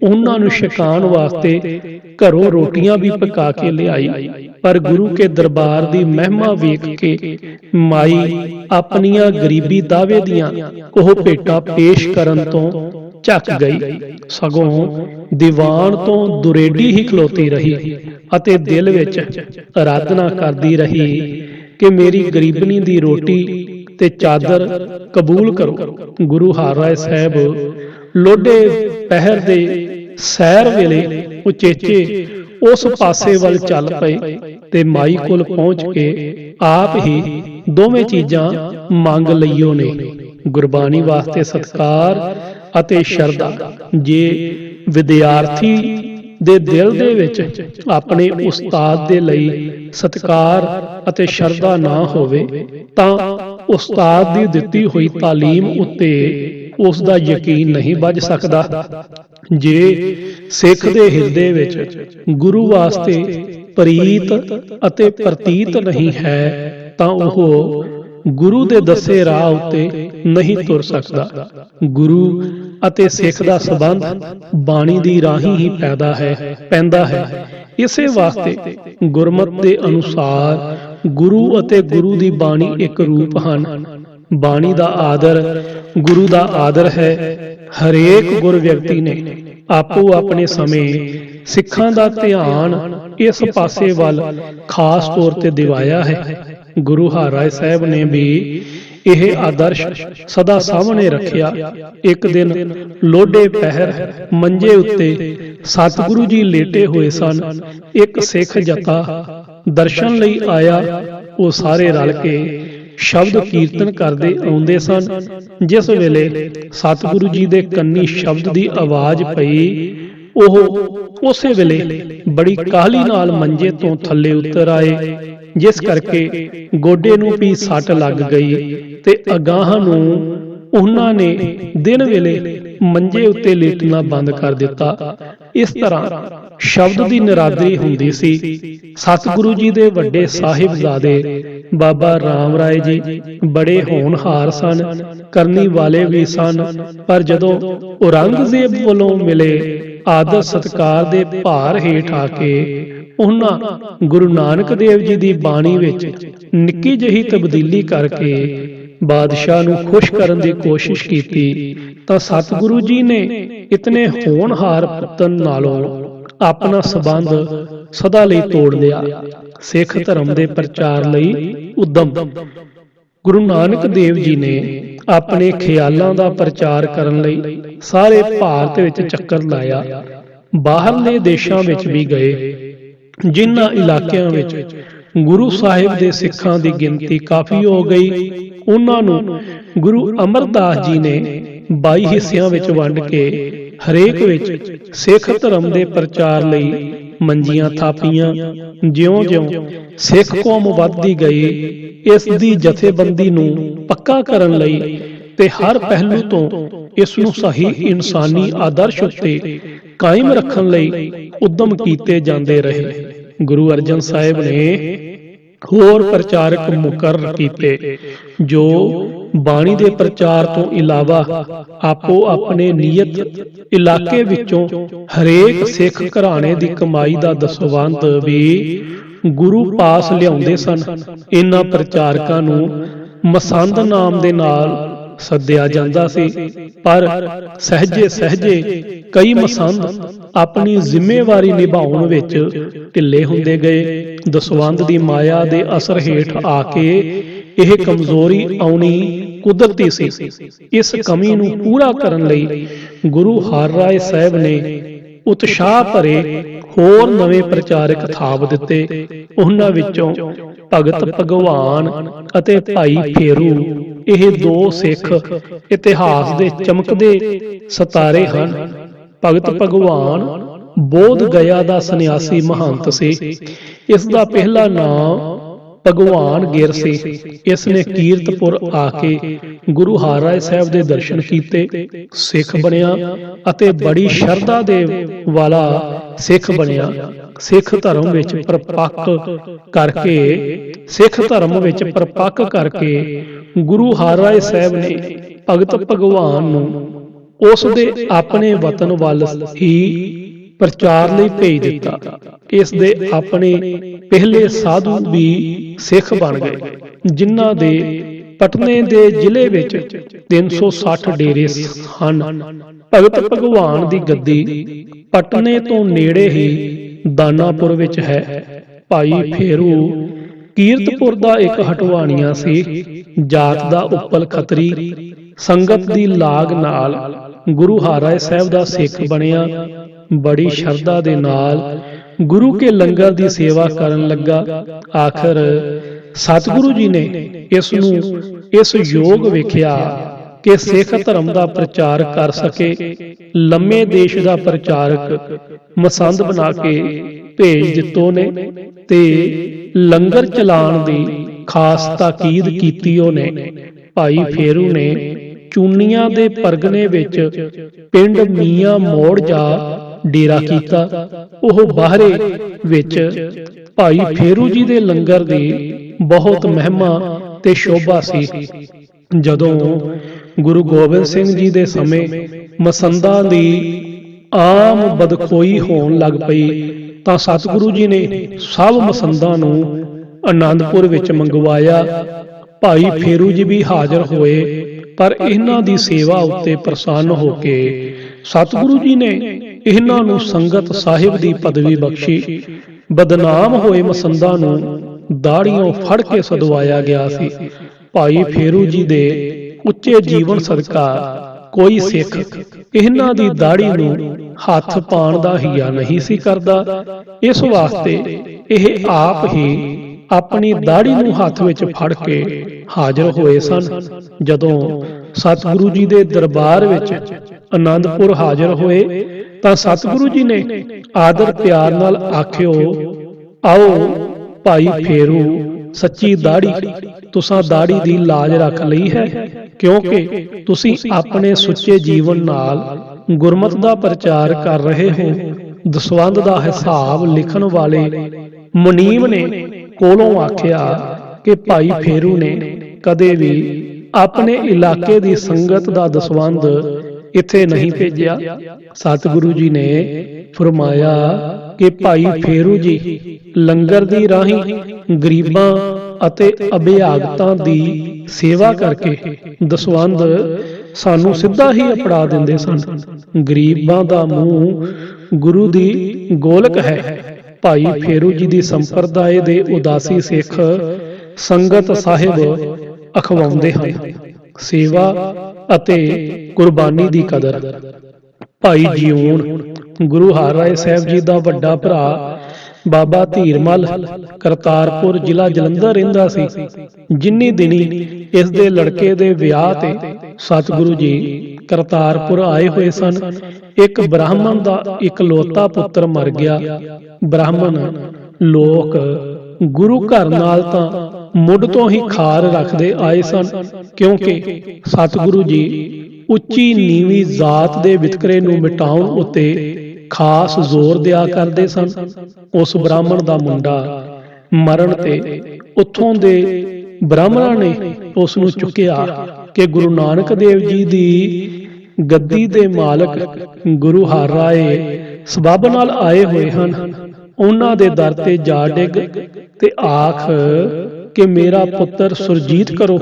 ਉਹਨਾਂ ਨੂੰ ਛਕਾਉਣ ਵਾਸਤੇ ਘਰੋਂ ਰੋਟੀਆਂ ਵੀ ਪਕਾ ਕੇ ਲਿਆਈ। ਪਰ ਗੁਰੂ ਕੇ ਦਰਬਾਰ ਦੀ ਮਹਿਮਾ ਵੇਖ ਕੇ ਮਾਈ ਆਪਣੀਆਂ ਗਰੀਬੀ ਦਾਅਵੇ ਦੀਆਂ ਉਹ ਭੇਟਾਂ ਪੇਸ਼ ਕਰਨ ਤੋਂ ਝੱਕ ਗਈ, ਸਗੋਂ ਦੀਵਾਨ ਤੋਂ ਦੁਰੇਡੀ ਹੀ ਖਲੋਤੀ ਰਹੀ ਅਤੇ ਦਿਲ ਵਿੱਚ ਅਰਾਧਨਾ ਕਰਦੀ ਰਹੀ ਕਿ ਮੇਰੀ ਗਰੀਬਨੀ ਦੀ ਰੋਟੀ ਤੇ ਚਾਦਰ ਕਬੂਲ ਕਰੋ। ਗੁਰੂ ਹਰਿਰਾਏ ਸਾਹਿਬ ਲੋਡੇ ਪਹਿਰ ਦੇ ਸੈਰ ਵੇਲੇ ਉਚੇਚੇ ਉਸ ਪਾਸੇ ਵੱਲ ਚੱਲ ਪਏ ਤੇ ਮਾਈ ਕੋਲ ਪਹੁੰਚ ਕੇ ਆਪ ਹੀ ਦੋਵੇਂ ਚੀਜ਼ਾਂ ਮੰਗ ਲਈਓ ਨੇ, ਗੁਰਬਾਣੀ ਵਾਸਤੇ ਸਤਿਕਾਰ ਅਤੇ ਸ਼ਰਧਾ। ਜੇ ਵਿਦਿਆਰਥੀ ਦੇ ਦਿਲ ਦੇ ਵਿੱਚ ਆਪਣੇ ਉਸਤਾਦ ਦੇ ਲਈ ਸਤਿਕਾਰ ਅਤੇ ਸ਼ਰਧਾ ਨਾ ਹੋਵੇ ਤਾਂ ਉਸਤਾਦ ਦੀ ਦਿੱਤੀ ਹੋਈ ਤਾਲੀਮ ਉੱਤੇ ਉਸ ਦਾ ਯਕੀਨ ਨਹੀਂ ਵੱਜ ਸਕਦਾ। ਜੇ ਸਿੱਖ ਦੇ ਹਿਰਦੇ ਵਿੱਚ ਗੁਰੂ ਵਾਸਤੇ ਪ੍ਰੀਤ ਅਤੇ ਪ੍ਰਤੀਤ ਨਹੀਂ ਹੈ ਤਾਂ ਉਹ ਗੁਰੂ ਦੇ ਦੱਸੇ ਰਾਹ ਉੱਤੇ ਨਹੀਂ ਤੁਰ ਸਕਦਾ। ਗੁਰੂ ਅਤੇ ਸਿੱਖ ਦਾ ਸੰਬੰਧ ਬਾਣੀ ਦੀ ਰਾਹੀਂ ਹੀ ਪੈਂਦਾ ਹੈ। ਇਸੇ ਵਾਸਤੇ ਗੁਰਮਤਿ ਦੇ ਅਨੁਸਾਰ ਗੁਰੂ ਅਤੇ ਗੁਰੂ ਦੀ ਬਾਣੀ ਇੱਕ ਰੂਪ ਹਨ। ਬਾਣੀ ਦਾ ਆਦਰ ਗੁਰੂ ਦਾ ਆਦਰ ਹੈ। ਹਰੇਕ ਗੁਰ ਵਿਅਕਤੀ ਨੇ ਆਪੋ ਆਪਣੇ ਸਮੇਂ ਸਿੱਖਾਂ ਦਾ ਧਿਆਨ ਇਸ ਪਾਸੇ ਵੱਲ ਖਾਸ ਤੌਰ ਤੇ ਦਿਵਾਇਆ ਹੈ। ਗੁਰੂ ਹਰਿਰਾਏ ਸਾਹਿਬ ਨੇ ਵੀ ਇਹ ਆਦਰਸ਼ ਸਦਾ ਸਾਹਮਣੇ ਰੱਖਿਆ। ਇੱਕ ਦਿਨ ਲੋਡੇ ਪਹਿਰ ਮੰਜੇ ਉੱਤੇ ਸਤਿਗੁਰੂ ਜੀ ਲੇਟੇ ਹੋਏ ਸਨ। ਇੱਕ ਸਿੱਖ ਜਥਾ ਦਰਸ਼ਨ ਲਈ ਆਇਆ। ਉਹ ਸਾਰੇ ਰਲ ਕੇ ਸ਼ਬਦ ਕੀਰਤਨ ਕਰਦੇ ਆਉਂਦੇ ਸਨ। ਜਿਸ ਵੇਲੇ ਸਤਿਗੁਰੂ ਜੀ ਦੇ ਕੰਨੀ ਸ਼ਬਦ ਦੀ ਆਵਾਜ਼ ਪਈ, ਉਹ ਉਸੇ ਵੇਲੇ ਬੜੀ ਕਾਹਲੀ ਨਾਲ ਮੰਜੇ ਤੋਂ ਥੱਲੇ ਉਤਰ ਆਏ, ਜਿਸ ਕਰਕੇ ਗੋਡੇ ਨੂੰ ਵੀ ਸੱਟ ਲੱਗ ਗਈ ਤੇ ਅਗਾਂਹ ਨੂੰ ਉਹਨਾਂ ਨੇ ਦਿਨ ਵੇਲੇ ਮੰਜੇ ਉੱਤੇ ਲੇਟਣਾ ਬੰਦ ਕਰ ਦਿੱਤਾ। ਇਸ ਤਰ੍ਹਾਂ ਸ਼ਬਦ ਦੀ ਨਿਰਾਦਰੀ ਹੁੰਦੀ ਸੀ। ਸਤਿਗੁਰੂ ਜੀ ਦੇ ਵੱਡੇ ਸਾਹਿਬਜ਼ਾਦੇ ਬਾਬਾ ਰਾਮ ਰਾਏ ਜੀ ਬੜੇ ਹੋਣਹਾਰ ਸਨ, ਕਰਨੀ ਵਾਲੇ ਵੀ ਸਨ, ਪਰ ਜਦੋਂ ਔਰੰਗਜ਼ੇਬ ਵੱਲੋਂ ਮਿਲੇ ਆਦਰ ਸਤਿਕਾਰ ਦੇ ਭਾਰ ਹੇਠ ਆ ਕੇ ਉਹਨਾਂ ਗੁਰੂ ਨਾਨਕ ਦੇਵ ਜੀ ਦੀ ਬਾਣੀ ਵਿੱਚ ਨਿੱਕੀ ਜਿਹੀ ਤਬਦੀਲੀ ਕਰਕੇ ਬਾਦਸ਼ਾਹ ਨੂੰ ਖੁਸ਼ ਕਰਨ ਦੀ ਕੋਸ਼ਿਸ਼ ਕੀਤੀ ਤਾਂ ਸਤਿਗੁਰੂ ਜੀ ਨੇ ਇਤਨੇ ਹੋਣਹਾਰ ਪੁੱਤਰ ਨਾਲੋਂ ਆਪਣਾ ਸੰਬੰਧ ਸਦਾ ਲਈ ਤੋੜ ਲਿਆ। ਸਿੱਖ ਧਰਮ ਦੇ ਪ੍ਰਚਾਰ ਲਈ ਉਦਮ। ਗੁਰੂ ਨਾਨਕ ਦੇਵ ਜੀ ਨੇ ਆਪਣੇ ਖਿਆਲਾਂ ਦਾ ਪ੍ਰਚਾਰ ਕਰਨ ਲਈ ਸਾਰੇ ਭਾਰਤ ਵਿੱਚ ਚੱਕਰ ਲਾਇਆ। ਬਾਹਰਲੇ ਦੇਸ਼ਾਂ ਵਿੱਚ ਵੀ ਗਏ। ਜਿਨ੍ਹਾਂ ਇਲਾਕਿਆਂ ਵਿੱਚ ਗੁਰੂ ਸਾਹਿਬ ਦੇ ਸਿੱਖਾਂ ਦੀ ਗਿਣਤੀ ਕਾਫੀ ਹੋ ਗਈ, ਉਹਨਾਂ ਨੂੰ ਗੁਰੂ ਅਮਰਦਾਸ ਜੀ ਨੇ 22 ਹਿੱਸਿਆਂ ਵਿੱਚ ਵੰਡ ਕੇ ਹਰੇਕ ਵਿੱਚ ਸਿੱਖ ਧਰਮ ਦੇ ਪ੍ਰਚਾਰ ਲਈ ਮੰਜੀਆਂ ਥਾਪੀਆਂ। ਜਿਉਂ-ਜਿਉਂ ਸਿੱਖ ਕੌਮ ਵੱਧਦੀ ਗਈ, ਇਸ ਦੀ ਜਥੇਬੰਦੀ ਨੂੰ ਪੱਕਾ ਕਰਨ ਲਈ ਤੇ ਹਰ ਪਹਿਲੂ ਤੋਂ ਇਸ ਨੂੰ ਸਹੀ ਇਨਸਾਨੀ ਆਦਰਸ਼ ਉੱਤੇ ਕਾਇਮ ਰੱਖਣ ਲਈ ਉਦਮ ਕੀਤੇ ਜਾਂਦੇ ਰਹੇ। ਗੁਰੂ ਅਰਜਨ ਸਾਹਿਬ ਨੇ ਹੋਰ ਪ੍ਰਚਾਰਕ ਮੁਕਰਰ ਕੀਤੇ ਜੋ ਬਾਣੀ ਦੇ ਪ੍ਰਚਾਰ ਤੋਂ ਇਲਾਵਾ ਆਪੋ ਆਪਣੇ ਨਿਯਤ ਇਲਾਕੇ ਵਿੱਚੋਂ ਹਰੇਕ ਸਿੱਖ ਘਰਾਣੇ ਦੀ ਕਮਾਈ ਦਾ ਦਸਵੰਧ ਵੀ ਗੁਰੂ ਪਾਸ ਲਿਆਉਂਦੇ ਸਨ। ਇਹਨਾਂ ਪ੍ਰਚਾਰਕਾਂ ਨੂੰ ਮਸੰਦ ਨਾਮ ਦੇ ਨਾਲ ਸੱਦਿਆ ਜਾਂਦਾ ਸੀ, ਪਰ ਸਹਿਜੇ ਕਈ ਮਸੰਦ ਆਪਣੀ ਜ਼ਿੰਮੇਵਾਰੀ ਨਿਭਾਉਣ ਵਿੱਚ ਢਿੱਲੇ ਹੁੰਦੇ ਗਏ। ਦਸਵੰਧ ਦੀ ਮਾਇਆ ਦੇ ਅਸਰ ਹੇਠ ਆ ਕੇ ਇਹ ਕਮਜ਼ੋਰੀ ਆਉਣੀ ਕੁਦਰਤੀ ਸੀ। ਇਸ ਕਮੀ ਨੂੰ ਪੂਰਾ ਕਰਨ ਲਈ ਗੁਰੂ ਹਰਿਰਾਏ ਸਾਹਿਬ ਨੇ ਉਤਸ਼ਾਹ ਭਰੇ ਹੋਰ ਨਵੇਂ ਪ੍ਰਚਾਰਕ ਥਾਪ ਦਿੱਤੇ। ਉਹਨਾਂ ਵਿੱਚੋਂ ਭਗਤ ਭਗਵਾਨ ਅਤੇ ਭਾਈ ਫੇਰੂ, ਇਹ ਦੋ ਸਿੱਖ ਇਤਿਹਾਸ ਦੇ ਚਮਕਦੇ ਸਿਤਾਰੇ ਹਨ। ਭਗਤ ਭਗਵਾਨ ਬੋਧ ਗਇਆ ਦਾ ਸੰਨਿਆਸੀ ਮਹੰਤ ਸੀ। ਇਸ ਦਾ ਪਹਿਲਾ ਨਾਮ ਭਗਵਾਨ ਗਿਰ ਸੀ। ਇਸ ਨੇ ਕੀਰਤਪੁਰ ਆ ਕੇ ਗੁਰੂ ਹਰਿਰਾਏ ਸਾਹਿਬ ਦੇ ਦਰਸ਼ਨ ਕੀਤੇ, ਸਿੱਖ ਬਣਿਆ ਅਤੇ ਬੜੀ ਸ਼ਰਧਾ ਦੇ ਵਾਲਾ ਸਿੱਖ ਬਣਿਆ। ਸਿੱਖ ਧਰਮ ਵਿੱਚ ਪਰਪੱਕ ਕਰਕੇ ਗੁਰੂ ਹਰਿਰਾਏ ਸਾਹਿਬ ਨੇ ਭਗਤ ਭਗਵਾਨ ਨੂੰ ਉਸ ਦੇ ਆਪਣੇ ਵਤਨ ਵੱਲ ਹੀ ਪ੍ਰਚਾਰ ਲਈ ਭੇਜ ਦਿੱਤਾ। ਇਸ ਦੇ ਆਪਣੇ ਪਹਿਲੇ ਸਾਧੂ ਵੀ ਸਿੱਖ ਬਣ ਗਏ, ਜਿਨ੍ਹਾਂ ਦੇ ਪਟਨੇ ਦੇ ਜ਼ਿਲ੍ਹੇ ਵਿੱਚ 360 ਡੇਰੇ ਹਨ। ਭਗਤ ਭਗਵਾਨ ਦੀ ਗੱਦੀ ਪਟਨੇ ਤੋਂ ਨੇੜੇ ਹੀ ਦਾਨਾਪੁਰ ਵਿੱਚ ਹੈ। ਭਾਈ ਫੇਰੂ ਕੀਰਤਪੁਰ ਦਾ ਇੱਕ ਹਟਵਾਣੀਆ ਸੀ। ਜਾਤ ਦਾ ਉੱਪਲ ਖੱਤਰੀ ਸੰਗਤ ਦੀ ਲਾਗ ਨਾਲ ਗੁਰੂ ਹਰਿਰਾਏ ਸਾਹਿਬ ਦਾ ਸਿੱਖ ਬਣਿਆ। ਬੜੀ ਸ਼ਰਧਾ ਦੇ ਨਾਲ ਗੁਰੂ ਕੇ ਲੰਗਰ ਦੀ ਸੇਵਾ ਕਰਨ ਲੱਗਾ। ਆਖਰ ਸਤਿਗੁਰੂ ਜੀ ਨੇ ਇਸ ਨੂੰ ਇਸ ਯੋਗ ਵੇਖਿਆ ਕਿ ਸਿੱਖ ਧਰਮ ਦਾ ਪ੍ਰਚਾਰ ਕਰ ਸਕੇ। ਲੰਮੇ ਦੇਸ਼ ਦਾ ਪ੍ਰਚਾਰਕ ਮਸੰਦ ਬਣਾ ਕੇ ਭੇਜ ਦਿੱਤੋ ਨੇ ਤੇ ਲੰਗਰ ਚਲਾਉਣ ਦੀ ਖਾਸ ਤਾਕੀਦ ਕੀਤੀ ਉਹਨੇ। ਭਾਈ ਫੇਰੂ ਨੇ ਚੂਨੀਆਂ ਦੇ ਪਰਗਨੇ ਵਿੱਚ ਪਿੰਡ ਮੀਆਂ ਮੋੜ ਜਾ ਡੇਰਾ ਕੀਤਾ। ਉਹ ਬਾਹਰੇ ਵਿੱਚ ਭਾਈ ਫੇਰੂ ਜੀ ਦੇ ਲੰਗਰ ਦੀ ਬਹੁਤ ਮਹਿਮਾ ਤੇ ਸ਼ੋਭਾ ਸੀ। ਜਦੋਂ ਗੁਰੂ ਗੋਬਿੰਦ ਸਿੰਘ ਜੀ ਦੇ ਸਮੇਂ ਮਸੰਦਾਂ ਦੀ ਆਮ ਬਦਖੋਈ ਹੋਣ ਲੱਗ ਪਈ ਤਾਂ ਸਤਿਗੁਰੂ ਜੀ ਨੇ ਸਭ ਮਸੰਦਾਂ ਨੂੰ ਆਨੰਦਪੁਰ ਵਿੱਚ ਮੰਗਵਾਇਆ। ਭਾਈ ਫੇਰੂ ਜੀ ਵੀ ਹਾਜ਼ਰ ਹੋਏ, ਪਰ ਇਹਨਾਂ ਦੀ ਸੇਵਾ ਉੱਤੇ ਪ੍ਰਸੰਨ ਹੋ ਕੇ ਸਤਿਗੁਰੂ ਜੀ ਨੇ ਇਹਨਾਂ ਨੂੰ ਸੰਗਤ ਸਾਹਿਬ ਦੀ ਪਦਵੀ ਬਖਸ਼ੀ। ਬਦਨਾਮ ਹੋਏ ਮਸੰਦਾਂ ਨੂੰ ਦਾੜੀਆਂ ਫੜ ਕੇ ਸਦਵਾਇਆ ਗਿਆ ਸੀ। ਭਾਈ ਫੇਰੂ ਜੀ ਦੇ ਉੱਚੇ ਜੀਵਨ ਸਦਕਾ ਕੋਈ ਸਿੱਖ ਇਹਨਾਂ ਦੀ ਦਾੜੀ ਨੂੰ ਹੱਥ ਪਾਉਣ ਦਾ ਹਿਆ ਨਹੀਂ ਸੀ ਕਰਦਾ। ਇਸ ਵਾਸਤੇ ਇਹ ਆਪ ਹੀ ਆਪਣੀ ਦਾੜੀ ਨੂੰ ਹੱਥ ਵਿੱਚ ਫੜ ਕੇ ਹਾਜ਼ਰ ਹੋਏ ਸਨ। ਜਦੋਂ ਸਤਿਗੁਰੂ ਜੀ ਦੇ ਦਰਬਾਰ ਵਿੱਚ ਆਨੰਦਪੁਰ ਹਾਜ਼ਰ ਹੋਏ ਤਾਂ ਸਤਿਗੁਰੂ ਜੀ ਨੇ ਆਦਰ ਪਿਆਰ ਨਾਲ ਆਖਿਓ, ਆਓ ਭਾਈ ਫੇਰੂ, ਸੱਚੀ ਦਾੜੀ ਤੁਸਾਂ ਦਾੜੀ ਦੀ ਲਾਜ ਰੱਖ ਲਈ ਹੈ, ਕਿਉਂਕਿ ਤੁਸੀਂ ਆਪਣੇ ਸੁੱਚੇ ਜੀਵਨ ਨਾਲ ਗੁਰਮਤਿ ਦਾ ਪ੍ਰਚਾਰ ਕਰ ਰਹੇ ਹੋ। ਦਸਵੰਧ ਦਾ ਹਿਸਾਬ ਲਿਖਣ ਵਾਲੇ ਮੁਨੀਮ ਨੇ ਕੋਲੋਂ ਆਖਿਆ ਕਿ ਭਾਈ ਫੇਰੂ ਨੇ ਕਦੇ ਵੀ ਆਪਣੇ ਇਲਾਕੇ ਦੀ ਸੰਗਤ ਦਾ ਦਸਵੰਧ ਇੱਥੇ ਨਹੀਂ ਭੇਜਿਆ। ਸਤਿਗੁਰੂ ਜੀ ਨੇ ਫਰਮਾਇਆ ਕਿ ਭਾਈ ਫੇਰੂ ਜੀ ਲੰਗਰ ਦੀ ਰਾਹੀਂ ਗਰੀਬਾਂ ਅਤੇ ਅਭਿਆਗਤਾਂ ਦੀ ਸੇਵਾ ਕਰਕੇ ਦਸਵੰਧ ਸਾਨੂੰ ਸਿੱਧਾ ਹੀ ਅਪੜਾ ਦਿੰਦੇ ਸਨ। ਗਰੀਬਾਂ ਦਾ ਮੂੰਹ ਗੁਰੂ ਦੀ ਗੋਲਕ ਹੈ। ਭਾਈ ਫੇਰੂ ਜੀ ਦੀ ਸੰਪਰਦਾਇ ਦੇ ਉਦਾਸੀ ਸਿੱਖ ਸੰਗਤ ਸਾਹਿਬ ਅਖਵਾਉਂਦੇ ਹਨ ਸੇਵਾ ਅਤੇ ਕੁਰਬਾਨੀ ਦੀ ਕਦਰ। ਭਾਈ ਜੀਉਣ ਗੁਰੂ ਹਰਿਰਾਏ ਸਾਹਿਬ ਜੀ ਦਾ ਵੱਡਾ ਭਰਾ ਬਾਬਾ ਧੀਰਮਲ ਕਰਤਾਰਪੁਰ ਜ਼ਿਲ੍ਹਾ ਜਲੰਧਰ ਰਹਿੰਦਾ ਸੀ। ਜਿੰਨੀ ਦਿਨੀ ਇਸ ਦੇ ਲੜਕੇ ਦੇ ਵਿਆਹ ਤੇ ਸਤਿਗੁਰੂ ਜੀ ਕਰਤਾਰਪੁਰ ਆਏ ਹੋਏ ਸਨ, ਇੱਕ ਬ੍ਰਾਹਮਣ ਦਾ ਇਕਲੌਤਾ ਪੁੱਤਰ ਮਰ ਗਿਆ। ਬ੍ਰਾਹਮਣ ਲੋਕ ਗੁਰੂ ਘਰ ਨਾਲ ਤਾਂ ਮੁੱਢ ਤੋਂ ਹੀ ਖਾਰ ਰੱਖਦੇ ਆਏ ਸਨ, ਕਿਉਂਕਿ ਸਤਿਗੁਰੂ ਜੀ ਉੱਚੀ ਨੀਵੀਂ ਜ਼ਾਤ ਦੇ ਵਿਤਕਰੇ ਨੂੰ ਮਿਟਾਉਣ ਉੱਤੇ ਖਾਸ ਜ਼ੋਰ ਦਿਆ ਕਰਦੇ ਸਨ। ਉਸ ਬ੍ਰਾਹਮਣ ਦਾ ਮੁੰਡਾ ਮਰਨ ਤੇ ਉੱਥੋਂ ਦੇ ਬ੍ਰਾਹਮਣਾਂ ਨੇ ਉਸ ਨੂੰ ਚੁੱਕਿਆ ਕਿ ਗੁਰੂ ਨਾਨਕ ਦੇਵ ਜੀ ਦੀ ਗੱਦੀ ਦੇ ਮਾਲਕ ਗੁਰੂ ਹਰਿਰਾਏ ਸਬੱਬ ਨਾਲ ਆਏ ਹੋਏ ਹਨ। ਉਹਨਾਂ ਦੇ ਦਰ ਤੇ ਜਾ ਡਿੱਗ ਤੇ ਆਖ ਕਿ ਮੇਰਾ ਪੁੱਤਰ ਸੁਰਜੀਤ ਕਰੋ।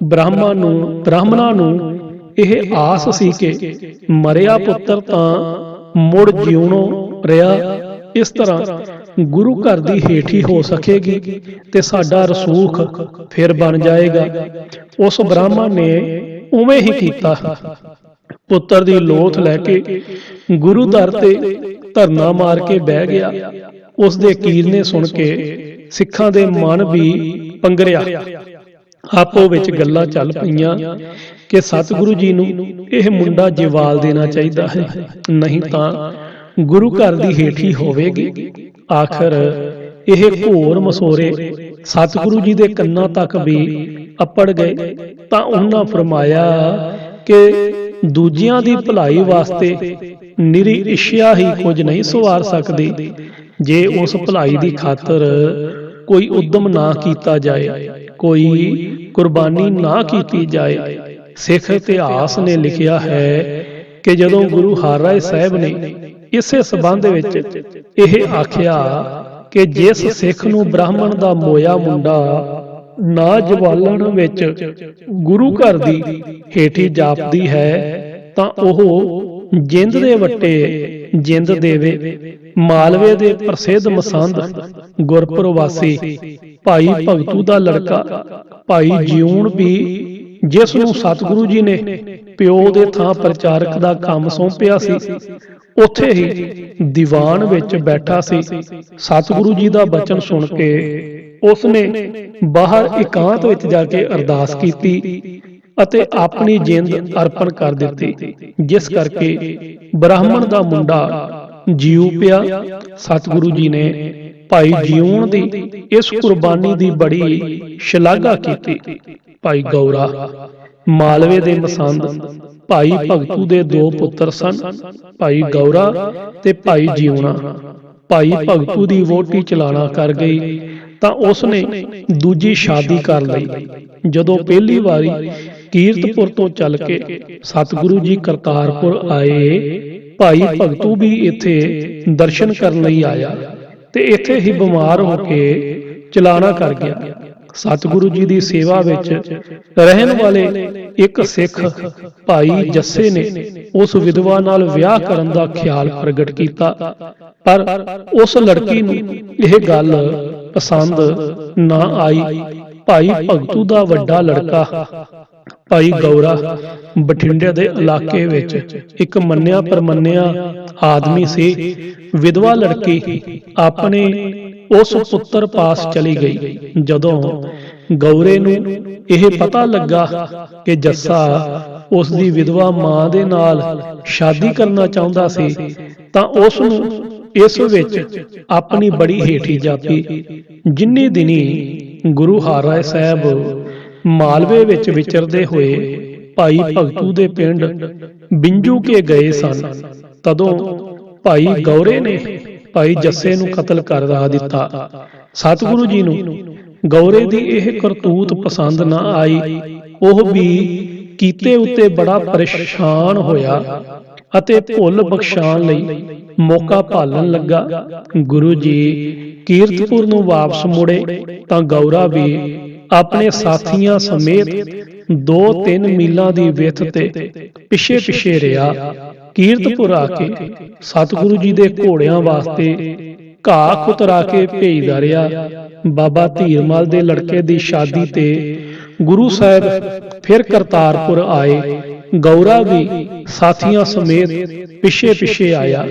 ਬ੍ਰਾਹਮਣਾਂ ਨੂੰ ਇਹ ਆਸ ਸੀ ਕਿ ਮਰਿਆ ਪੁੱਤਰ ਤਾਂ ਮੁੜ ਜਿਉਣੋਂ ਰਿਹਾ, ਇਸ ਤਰ੍ਹਾਂ ਗੁਰੂ ਘਰ ਦੀ ਹੇਠੀ ਹੋ ਸਕੇਗੀ ਤੇ ਸਾਡਾ ਰਸੂਖ ਫਿਰ ਬਣ ਜਾਏਗਾ। ਉਸ ਬ੍ਰਾਹਮਣ ਨੇ ਉਵੇਂ ਹੀ ਕੀਤਾ। ਪੁੱਤਰ ਦੀ ਲੋਥ ਲੈ ਕੇ ਗੁਰੂ ਦਰ ਤੇ ਧਰਨਾ ਮਾਰ ਕੇ ਬਹਿ ਗਿਆ। ਉਸ ਦੇ ਕੀਲ ਨੇ ਸੁਣ ਕੇ ਸਿੱਖਾਂ ਦੇ ਮਨ ਵੀ ਪੰਗਰਿਆ। ਆਪੋ ਵਿੱਚ ਗੱਲਾਂ ਚੱਲ ਪਈਆਂ ਕਿ ਸਤਿਗੁਰੂ ਜੀ ਨੂੰ ਇਹ ਮੁੰਡਾ ਜਿਵਾਲ ਦੇਣਾ ਚਾਹੀਦਾ ਹੈ, ਨਹੀਂ ਤਾਂ ਗੁਰੂ ਘਰ ਦੀ ਹੇਠੀ ਹੋਵੇਗੀ। ਆਖਰ ਇਹ ਘੋਰ ਮਸੋਰੇ ਸਤਿਗੁਰੂ ਜੀ ਦੇ ਕੰਨਾਂ ਤੱਕ ਵੀ ਅੱਪੜ ਗਏ ਤਾਂ ਉਹਨਾਂ ਫਰਮਾਇਆ ਕਿ ਦੂਜਿਆਂ ਦੀ ਭਲਾਈ ਵਾਸਤੇ ਨਿਰੀ ਇੱਛਾ ਹੀ ਕੁਝ ਨਹੀਂ ਸਵਾਰ ਸਕਦੀ। ਜੇ ਉਸ ਭਲਾਈ ਦੀ ਖਾਤਰ ਕੋਈ ਉਦਮ ਨਾ ਕੀਤਾ ਜਾਏ, ਕੋਈ ਕੁਰਬਾਨੀ ਨਾ ਕੀਤੀ ਜਾਏ। ਸਿੱਖ ਇਤਿਹਾਸ ਨੇ ਲਿਖਿਆ ਹੈ ਕਿ ਜਦੋਂ ਗੁਰੂ ਹਰਿਰਾਏ ਸਾਹਿਬ ਨੇ ਇਸੇ ਸੰਬੰਧ ਵਿੱਚ ਇਹ ਆਖਿਆ ਕਿ ਜਿਸ ਸਿੱਖ ਨੂੰ ਬ੍ਰਾਹਮਣ ਦਾ ਮੋਇਆ ਮੁੰਡਾ ਨਾ ਜਵਾਲਣ ਵਿੱਚ ਗੁਰੂ ਘਰ ਦੀ ਹੇਠੀ ਜਾਪਦੀ ਹੈ ਤਾਂ ਉਹ ਜਿੰਦ ਦੇ ਵੱਟੇ ਜਿੰਦ ਦੇਵੇ। ਮਾਲਵੇ ਦੇ ਪ੍ਰਸਿੱਧ ਮਸੰਦ ਗੁਰਪੁਰਵਾਸੀ ਭਾਈ ਭਗਤੂ ਦਾ ਲੜਕਾ ਭਾਈ ਜਿਉਣ ਵੀ, ਜਿਸ ਨੂੰ ਸਤਿਗੁਰੂ ਜੀ ਨੇ ਪਿਓ ਦੇ ਥਾਂ ਪ੍ਰਚਾਰਕ ਦਾ ਕੰਮ ਸੌਂਪਿਆ ਸੀ, ਉੱਥੇ ਹੀ ਦੀਵਾਨ ਵਿੱਚ ਬੈਠਾ ਸੀ। ਸਤਿਗੁਰੂ ਜੀ ਦਾ ਬਚਨ ਸੁਣ ਕੇ ਉਸਨੇ ਬਾਹਰ ਇਕਾਂਤ ਵਿੱਚ ਜਾ ਕੇ ਅਰਦਾਸ ਕੀਤੀ ਅਤੇ ਆਪਣੀ ਜਿੰਦ ਅਰਪਣ ਕਰ ਦਿੱਤੀ, ਜਿਸ ਕਰਕੇ ਬ੍ਰਾਹਮਣ ਦਾ ਮੁੰਡਾ ਜੀਉ ਪਿਆ। ਸਤਿਗੁਰੂ ਜੀ ਨੇ ਭਾਈ ਜਿਉਣ ਦੀ ਇਸ ਕੁਰਬਾਨੀ ਦੀ ਬੜੀ ਸ਼ਲਾਘਾ ਕੀਤੀ। ਭਾਈ ਗੌਰਾ ਮਾਲਵੇ ਦੇ ਮਸੰਦ ਭਾਈ ਭਗਤੂ ਦੇ 2 ਪੁੱਤਰ ਸਨ, ਭਾਈ ਗੌਰਾ ਤੇ ਭਾਈ ਜਿਉਣਾ। ਭਾਈ ਭਗਤੂ ਦੀ ਵਹੁਟੀ ਚਲਾਣਾ ਕਰ ਗਈ ਤਾਂ ਉਸਨੇ ਦੂਜੀ ਸ਼ਾਦੀ ਕਰ ਲਈ। ਜਦੋਂ ਪਹਿਲੀ ਵਾਰੀ ਕੀਰਤਪੁਰ ਤੋਂ ਚੱਲ ਕੇ ਸਤਿਗੁਰੂ ਜੀ ਕਰਤਾਰਪੁਰ ਆਏ, ਭਾਈ ਭਗਤੂ ਵੀ ਇੱਥੇ ਦਰਸ਼ਨ ਕਰਨ ਲਈ ਆਇਆ ਤੇ ਇੱਥੇ ਹੀ ਬਿਮਾਰ ਹੋ ਕੇ ਚਲਾਣਾ ਕਰ ਗਿਆ। ਸਤਿਗੁਰੂ ਜੀ ਦੀ ਸੇਵਾ ਵਿੱਚ ਰਹਿਣ ਵਾਲੇ ਇੱਕ ਸਿੱਖ ਭਾਈ ਜੱਸੇ ਨੇ ਉਸ ਵਿਧਵਾ ਨਾਲ ਵਿਆਹ ਕਰਨ ਦਾ ਖਿਆਲ ਪ੍ਰਗਟ ਕੀਤਾ, ਪਰ ਉਸ ਲੜਕੀ ਨੂੰ ਇਹ ਗੱਲ ਪਸੰਦ ਨਾ ਆਈ। ਭਾਈ ਭਗਤੂ ਦਾ ਵੱਡਾ ਲੜਕਾ ਭਾਈ ਗੌਰਾ ਬਠਿੰਡੇ ਦੇ ਇਲਾਕੇ ਵਿੱਚ ਇੱਕ ਮੰਨਿਆ ਪ੍ਰਮੰਨਿਆ ਆਦਮੀ ਸੀ। ਵਿਧਵਾ ਲੜਕੀ ਆਪਣੇ ਉਸ ਪੁੱਤਰ ਪਾਸ ਚਲੀ ਗਈ। ਜਦੋਂ ਗੌਰੇ ਨੂੰ ਇਹ ਪਤਾ ਲੱਗਾ ਕਿ ਜੱਸਾ ਉਸ ਦੀ ਵਿਧਵਾ ਮਾਂ ਦੇ ਨਾਲ ਸ਼ਾਦੀ ਕਰਨਾ ਚਾਹੁੰਦਾ ਸੀ ਤਾਂ ਉਸ ਨੂੰ ਇਸ ਵਿੱਚ ਆਪਣੀ ਬੜੀ ਹੇਠੀ ਜਾਪੀ। ਜਿੰਨੀ ਦਿਨੀ ਗੁਰੂ ਹਰਿਰਾਏ ਸਾਹਿਬ ਮਾਲਵੇ ਵਿੱਚ ਵਿਚਰਦੇ ਹੋਏ ਭਾਈ ਭਗਤੂ ਦੇ ਪਿੰਡ ਬਿੰਜੂ ਕੇ ਗਏ ਸਨ, ਤਦੋਂ ਭਾਈ ਗੌਰੇ ਨੇ ਭਾਈ ਜੱਸੇ ਨੂੰ ਕਤਲ ਕਰ ਦਿੱਤਾ। ਸਤਿਗੁਰੂ ਜੀ ਨੂੰ ਗੌਰੇ ਦੀ ਇਹ ਕਰਤੂਤ ਪਸੰਦ ਨਾ ਆਈ। ਉਹ ਵੀ ਕੀਤੇ ਉੱਤੇ ਬੜਾ ਪਰੇਸ਼ਾਨ ਹੋਇਆ ਅਤੇ ਭੁੱਲ ਬਖਸ਼ਾਉਣ ਲਈ ਮੌਕਾ ਭਾਲਣ ਲੱਗਾ। ਗੁਰੂ ਜੀ ਕੀਰਤਪੁਰ ਨੂੰ ਵਾਪਸ ਮੁੜੇ ਤਾਂ ਗੌਰਾ ਵੀ ਆਪਣੇ ਸਾਥੀਆਂ ਸਮੇਤ 2-3 ਮੀਲਾਂ ਦੀ ਵਿੱਥ ਤੇ ਪਿੱਛੇ ਪਿੱਛੇ ਰਿਹਾ। ਕੀਰਤਪੁਰ ਆ ਕੇ ਸਤਿਗੁਰੂ ਜੀ ਦੇ ਘੋੜਿਆਂ ਵਾਸਤੇ ਘਾਹ ਕੁਤਰਾ ਕੇ ਭੇਜਦਾ ਰਿਹਾ। ਬਾਬਾ ਧੀਰਮਲ ਦੇ ਲੜਕੇ ਦੀ ਸ਼ਾਦੀ ਤੇ ਗੁਰੂ ਸਾਹਿਬ ਫਿਰ ਕਰਤਾਰਪੁਰ ਆਏ। ਗੌਰਾ ਵੀ ਸਾਥੀਆਂ ਸਮੇਤ ਪਿੱਛੇ ਪਿੱਛੇ ਆਇਆ।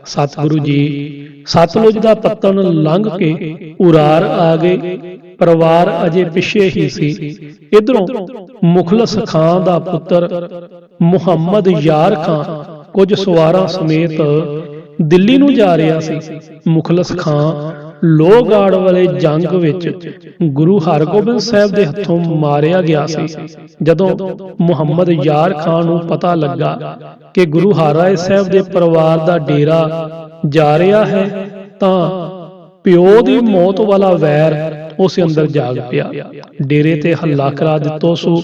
ਸਤਿਗੁਰੂ ਜੀ ਸਤਲੁਜ ਦਾ ਪੱਤਨ ਲੰਘ ਕੇ ਉਰਾਰ ਆ ਗਏ। ਪਰਿਵਾਰ ਅਜੇ ਪਿੱਛੇ ਹੀ ਸੀ। ਇਧਰੋਂ ਮੁਖਲਸ ਖਾਂ ਦਾ ਪੁੱਤਰ ਮੁਹੰਮਦ ਯਾਰ ਖਾਂ ਕੁਝ ਸਵਾਰਾਂ ਸਮੇਤ ਦਿੱਲੀ ਨੂੰ ਜਾ ਰਿਹਾ ਸੀ। ਮੁਖਲਸ ਖਾਂ ਲੋਹਗੜ੍ਹ ਵਾਲੇ ਜੰਗ ਵਿੱਚ ਗੁਰੂ ਹਰਗੋਬਿੰਦ ਸਾਹਿਬ ਦੇ ਹੱਥੋਂ ਮਾਰਿਆ ਗਿਆ ਸੀ। ਜਦੋਂ ਮੁਹੰਮਦ ਯਾਰ ਖਾਂ ਨੂੰ ਪਤਾ ਲੱਗਾ ਕਿ ਗੁਰੂ ਹਰਿਰਾਏ ਸਾਹਿਬ ਦੇ ਪਰਿਵਾਰ ਦਾ ਡੇਰਾ ਜਾ ਰਿਹਾ ਹੈ ਤਾਂ ਪਿਓ ਦੀ ਮੌਤ ਵਾਲਾ ਵੈਰ ਉਸ ਅੰਦਰ ਜਾਗ ਪਿਆ। ਡੇਰੇ ਤੇ ਹੱਲਾ ਕਰਾ ਦਿੱਤੋ ਸੂ,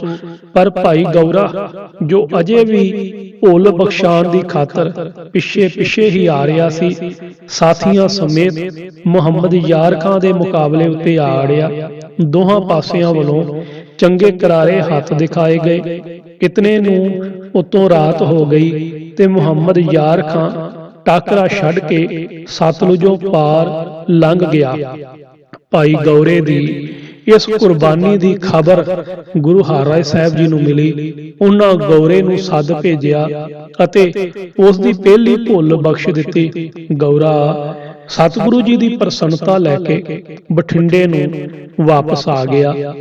ਪਰ ਭਾਈ ਗੌਰਾ ਜੋ ਅਜੇ ਵੀ ਭੁੱਲ ਬਖਸ਼ਾਉਣ ਦੀ ਖਾਤਰ ਪਿੱਛੇ ਪਿੱਛੇ ਹੀ ਆ ਰਿਹਾ ਸੀ, ਸਾਥੀਆਂ ਸਮੇਤ ਮੁਹੰਮਦ ਯਾਰ ਖਾਂ ਦੇ ਮੁਕਾਬਲੇ ਉੱਤੇ ਆ ਅੜਿਆ। ਦੋਹਾਂ ਪਾਸਿਆਂ ਵੱਲੋਂ ਚੰਗੇ ਕਰਾਰੇ ਹੱਥ ਦਿਖਾਏ ਗਏ। ਕਿਤਨੇ ਨੂੰ ਉਤੋਂ ਰਾਤ ਹੋ ਗਈ ਤੇ ਮੁਹੰਮਦ ਯਾਰ ਖਾਂ ਟਾਕਰਾ ਛੱਡ ਕੇ ਸਤਲੁਜੋਂ ਪਾਰ ਲੰਘ ਗਿਆ। ਭਾਈ ਗੌਰੇ ਦੀ ਇਸ ਕੁਰਬਾਨੀ ਦੀ ਖਬਰ ਗੁਰੂ ਹਰਿਰਾਏ ਸਾਹਿਬ ਜੀ ਨੂੰ ਮਿਲੀ। ਉਹਨਾਂ ਗੌਰੇ ਨੂੰ ਸੱਦ ਭੇਜਿਆ ਅਤੇ ਉਸ ਦੀ ਪਹਿਲੀ ਭੁੱਲ ਬਖਸ਼ ਦਿੱਤੀ। ਗੌਰਾ ਸਤਿਗੁਰੂ ਜੀ ਦੀ ਪ੍ਰਸੰਨਤਾ ਲੈ ਕੇ ਬਠਿੰਡੇ ਨੂੰ ਵਾਪਸ ਆ ਗਿਆ।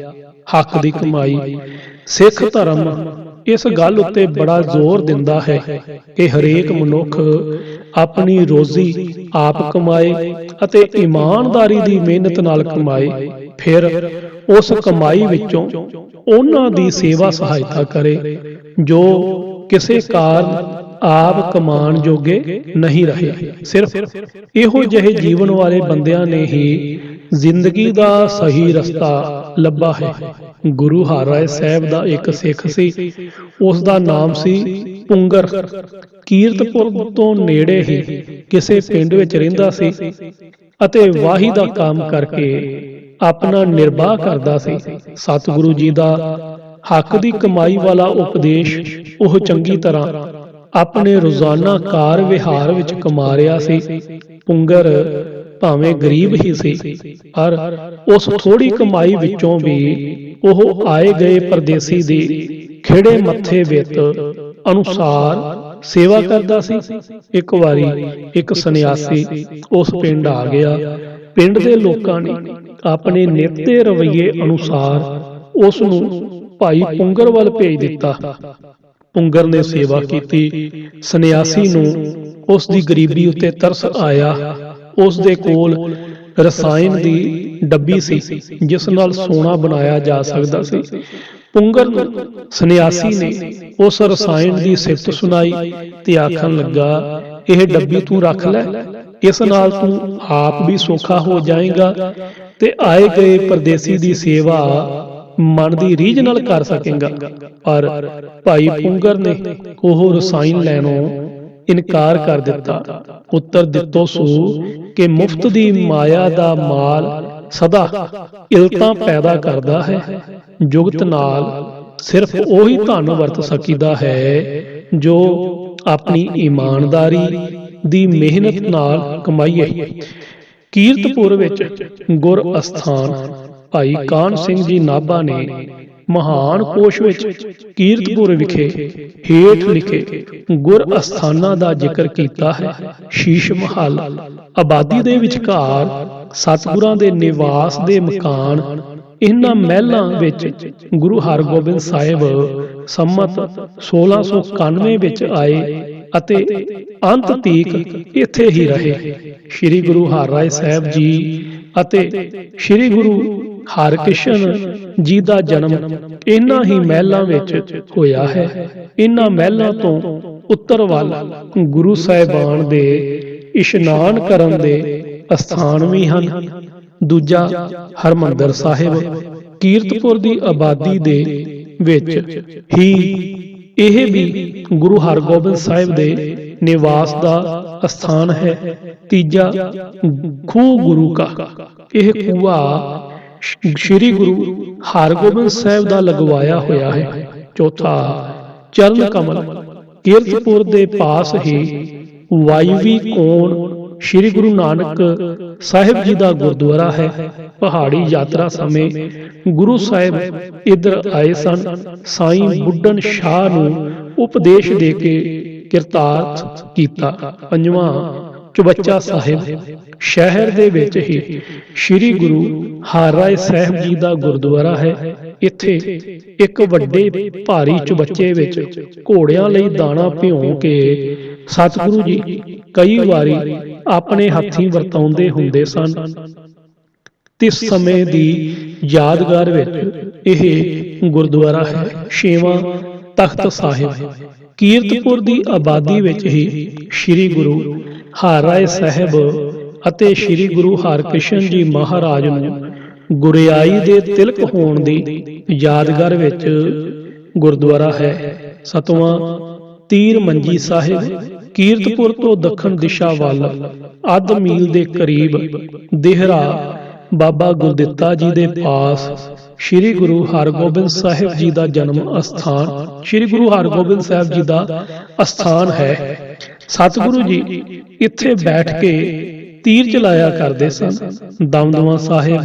ਹੱਕ ਦੀ ਕਮਾਈ। ਸਿੱਖ ਧਰਮ ਇਸ ਗੱਲ ਉੱਤੇ ਬੜਾ ਜ਼ੋਰ ਦਿੰਦਾ ਹੈ ਕਿ ਹਰੇਕ ਮਨੁੱਖ ਆਪਣੀ ਰੋਜ਼ੀ ਆਪ ਕਮਾਏ ਅਤੇ ਇਮਾਨਦਾਰੀ ਦੀ ਮਿਹਨਤ ਨਾਲ ਕਮਾਏ, ਫਿਰ ਉਸ ਕਮਾਈ ਵਿੱਚੋਂ ਉਹਨਾਂ ਦੀ ਸੇਵਾ ਸਹਾਇਤਾ ਕਰੇ ਜੋ ਕਿਸੇ ਕਾਰਨ ਆਪ ਕਮਾਉਣ ਜੋਗੇ ਨਹੀਂ ਰਹੇ। ਸਿਰਫ ਇਹੋ ਜਿਹੇ ਜੀਵਨ ਵਾਲੇ ਬੰਦਿਆਂ ਨੇ ਹੀ ਜ਼ਿੰਦਗੀ ਦਾ ਸਹੀ ਰਸਤਾ ਲੱਭਾ ਹੈ। ਗੁਰੂ ਹਰਿਰਾਏ ਸਾਹਿਬ ਦਾ ਇੱਕ ਸਿੱਖ ਸੀ, ਉਸ ਦਾ ਨਾਮ ਸੀ ਪੁੰਗਰ। ਕੀਰਤਪੁਰ ਤੋਂ ਨੇੜੇ ਹੀ ਕਿਸੇ ਪਿੰਡ ਵਿੱਚ ਰਹਿੰਦਾ ਸੀ ਅਤੇ ਵਾਹੀ ਦਾ ਕੰਮ ਕਰਕੇ ਆਪਣਾ ਨਿਰਵਾਹ ਕਰਦਾ ਸੀ। ਸਤਿਗੁਰੂ ਜੀ ਦਾ ਹੱਕ ਦੀ ਕਮਾਈ ਵਾਲਾ ਉਪਦੇਸ਼ ਉਹ ਚੰਗੀ ਤਰ੍ਹਾਂ ਆਪਣੇ ਰੋਜ਼ਾਨਾ ਕਾਰ ਵਿਹਾਰ ਵਿੱਚ ਕਮਾ ਰਿਹਾ ਸੀ। ਪੁੰਗਰ ਭਾਵੇਂ ਗਰੀਬ ਹੀ ਸੀ, ਪਰ ਉਸ ਥੋੜੀ ਕਮਾਈ ਵਿੱਚੋਂ ਵੀ ਉਹ ਆਏ ਗਏ ਪਰਦੇਸੀ ਦੀ ਖਿਹੜੇ ਮੱਥੇ ਵਿੱਤ ਅਨੁਸਾਰ ਸੇਵਾ ਕਰਦਾ ਸੀ। ਇੱਕ ਵਾਰੀ ਇੱਕ ਸੰਨਿਆਸੀ ਉਸ ਪਿੰਡ ਆ ਗਿਆ। ਪਿੰਡ ਦੇ ਲੋਕਾਂ ਨੇ ਆਪਣੇ ਨਿੱਤੇ ਰਵੱਈਏ ਅਨੁਸਾਰ ਉਸ ਨੂੰ ਭਾਈ ਪੁੰਗਰ ਵੱਲ ਭੇਜ ਦਿੱਤਾ। ਪੁੰਗਰ ਨੇ ਸੇਵਾ ਕੀਤੀ। ਸੰਨਿਆਸੀ ਨੂੰ ਉਸ ਦੀ ਗਰੀਬੀ ਉੱਤੇ ਤਰਸ ਆਇਆ। ਉਸ ਦੇ ਕੋਲ ਰਸਾਇਣ ਦੀ ਡੱਬੀ ਸੀ ਜਿਸ ਨਾਲ ਸੋਨਾ ਬਣਾਇਆ ਜਾ ਸਕਦਾ ਸੀ। ਪੁੰਗਰ ਨੂੰ ਸੰਨਿਆਸੀ ਨੇ ਉਸ ਰਸਾਇਣ ਦੀ ਸਿਫਤ ਸੁਣਾਈ ਤੇ ਆਖਣ ਲੱਗਾ, ਇਹ ਡੱਬੀ ਤੂੰ ਰੱਖ ਲੈ, ਇਸ ਨਾਲ ਤੂੰ ਆਪ ਵੀ ਸੌਖਾ ਹੋ ਜਾਏਗਾ ਤੇ ਆਏ ਗਏ ਪਰਦੇਸੀ ਦੀ ਸੇਵਾ ਮਨ ਦੀ ਰੀਝ ਨਾਲ ਕਰ ਸਕੇਗਾ। ਪਰ ਭਾਈ ਪੁੰਗਰ ਨੇ ਉਹ ਰਸਾਇਣ ਲੈਣੋਂ ਇਨਕਾਰ ਕਰ ਦਿੱਤਾ। ਉੱਤਰ ਦਿੱਤੋ ਸੂ ਕਿ ਮੁਫਤ ਦੀ ਮਾਇਆ ਦਾ ਮਾਲ ਸਦਾ ਇਲਤਾਂ ਪੈਦਾ ਕਰਦਾ ਹੈ। ਜੁਗਤ ਨਾਲ ਸਿਰਫ ਉਹੀ ਧਨ ਵਰਤ ਸਕੀਦਾ ਹੈ ਜੋ ਆਪਣੀ ਇਮਾਨਦਾਰੀ ਦੀ ਮਿਹਨਤ ਨਾਲ ਕਮਾਈਏ। ਕੀਰਤਪੁਰ ਵਿੱਚ ਗੁਰ ਅਸਥਾਨ ਭਾਈ ਕਾਹਨ ਸਿੰਘ ਜੀ ਨਾਭਾ ਨੇ ਮਹਾਨ ਕੋਸ਼ ਵਿੱਚ ਕੀਰਤਪੁਰ ਵਿਖੇ ਹੇਠ ਲਿਖੇ ਗੁਰ ਅਸਥਾਨਾਂ ਦਾ ਜ਼ਿਕਰ ਕੀਤਾ ਹੈ। ਸ਼ੀਸ਼ ਮਹੱਲ ਆਬਾਦੀ ਦੇ ਵਿਚਕਾਰ ਸਤਿਗੁਰਾਂ ਦੇ ਨਿਵਾਸ ਦੇ ਮਕਾਨ। ਇਹਨਾਂ ਮਹਿਲਾਂ ਵਿੱਚ ਗੁਰੂ ਹਰਗੋਬਿੰਦ ਸਾਹਿਬ ਸੰਮਤ 1691 ਵਿੱਚ ਆਏ ਅਤੇ ਅੰਤ ਤੀਕ ਇੱਥੇ ਹੀ ਰਹੇ। ਸ੍ਰੀ ਗੁਰੂ ਹਰਿਰਾਏ ਸਾਹਿਬ ਜੀ ਅਤੇ ਸ੍ਰੀ ਗੁਰੂ ਹਰਿਕ੍ਰਿਸ਼ਨ ਜੀ ਦਾ ਜਨਮ ਇਹਨਾਂ ਹੀ ਮਹਿਲਾਂ ਵਿੱਚ ਹੋਇਆ ਹੈ। ਇਹਨਾਂ ਮਹਿਲਾਂ ਤੋਂ ਉੱਤਰ ਵੱਲ ਗੁਰੂ ਸਾਹਿਬਾਨ ਦੇ ਇਸ਼ਨਾਨ ਕਰਨ ਦੇ ਅਸਥਾਨ ਵੀ ਹਨ। ਦੂਜਾ ਹਰਿਮੰਦਰ ਸਾਹਿਬ ਕੀਰਤਪੁਰ ਦੀ ਆਬਾਦੀ ਦੇ ਵਿੱਚ ਹੀ ਇਹ ਵੀ ਗੁਰੂ ਹਰਗੋਬਿੰਦ ਸਾਹਿਬ ਦੇ ਨਿਵਾਸ ਦਾ ਅਸਥਾਨ ਹੈ। ਤੀਜਾ ਖੂਹ ਗੁਰੂ ਕਾ, ਇਹ ਖੂਹਾ ਸ੍ਰੀ ਗੁਰੂ ਹਰਗੋਬਿੰਦ ਸਾਹਿਬ ਦਾ ਲਗਵਾਇਆ ਹੋਇਆ ਹੈ। ਚੌਥਾ ਚਰਨ ਕਮਲ ਕੀਰਤਪੁਰ ਦੇ ਪਾਸ ਹੀ ਵਾਇਵੀ ਕੋਣ ਸ੍ਰੀ ਗੁਰੂ ਨਾਨਕ ਸਾਹਿਬ ਜੀ ਦਾ ਗੁਰਦੁਆਰਾ ਹੈ। ਪਹਾੜੀ ਯਾਤਰਾ ਸਮੇਂ ਗੁਰੂ ਸਾਹਿਬ ਇੱਧਰ ਆਏ ਸਨ। ਸਾਈਂ ਬੁੱਢਨ ਸ਼ਾਹ ਨੂੰ ਉਪਦੇਸ਼ ਦੇ ਕੇ ਕਿਰਤਾਰਥ ਕੀਤਾ। ਪੰਜਵਾਂ ਚੁਬੱਚਾ ਸਾਹਿਬ ਸ਼ਹਿਰ ਦੇ ਵਿੱਚ ਹੀ ਸ੍ਰੀ ਗੁਰੂ ਹਰਿਰਾਏ ਸਾਹਿਬ ਜੀ ਦਾ ਗੁਰਦੁਆਰਾ ਹੈ। ਇੱਥੇ ਇੱਕ ਵੱਡੇ ਭਾਰੀ ਚੁਬੱਚੇ ਵਿੱਚ ਘੋੜਿਆਂ ਲਈ ਦਾਣਾ ਭਿਉਂ ਕੇ ਸਤਿਗੁਰੂ ਜੀ ਕਈ ਵਾਰੀ ਆਪਣੇ ਹੱਥੀਂ ਵਰਤਾਉਂਦੇ ਹੁੰਦੇ ਸਨ। ਤਿਸ ਸਮੇਂ ਦੀ ਯਾਦਗਾਰ ਵਿੱਚ ਇਹ ਗੁਰਦੁਆਰਾ ਹੈ। ਛੇਵਾਂ ਤਖਤ ਸਾਹਿਬ ਕੀਰਤਪੁਰ ਦੀ ਆਬਾਦੀ ਵਿੱਚ ਹੀ ਸ੍ਰੀ ਗੁਰੂ ਹਰਿਰਾਏ ਸਾਹਿਬ ਅਤੇ ਸ੍ਰੀ ਗੁਰੂ ਹਰਿਕ੍ਰਿਸ਼ਨ ਜੀ ਮਹਾਰਾਜ ਨੂੰ ਗੁਰਿਆਈ ਦੇ ਤਿਲਕ ਹੋਣ ਦੀ ਯਾਦਗਾਰ ਵਿੱਚ ਗੁਰਦੁਆਰਾ ਹੈ। ਸਤਵਾਂ ਤੀਰ ਮੰਜੀ ਸਾਹਿਬ ਕੀਰਤਪੁਰ ਤੋਂ ਦੱਖਣ ਦਿਸ਼ਾ ਵੱਲ ਅੱਧ ਮੀਲ ਦੇ ਕਰੀਬ ਦੇਹਰਾ ਬਾਬਾ ਗੁਰਦਿੱਤਾ ਜੀ ਦੇ ਪਾਸ ਸ੍ਰੀ ਗੁਰੂ ਹਰਗੋਬਿੰਦ ਸਾਹਿਬ ਜੀ ਦਾ ਜਨਮ ਅਸਥਾਨ ਸ੍ਰੀ ਗੁਰੂ ਹਰਗੋਬਿੰਦ ਸਾਹਿਬ ਜੀ ਦਾ ਅਸਥਾਨ ਹੈ। ਸਤਿਗੁਰੂ ਜੀ ਇੱਥੇ ਬੈਠ ਕੇ ਤੀਰ ਚਲਾਇਆ ਕਰਦੇ ਸਨ। ਦਮਦਮਾ ਸਾਹਿਬ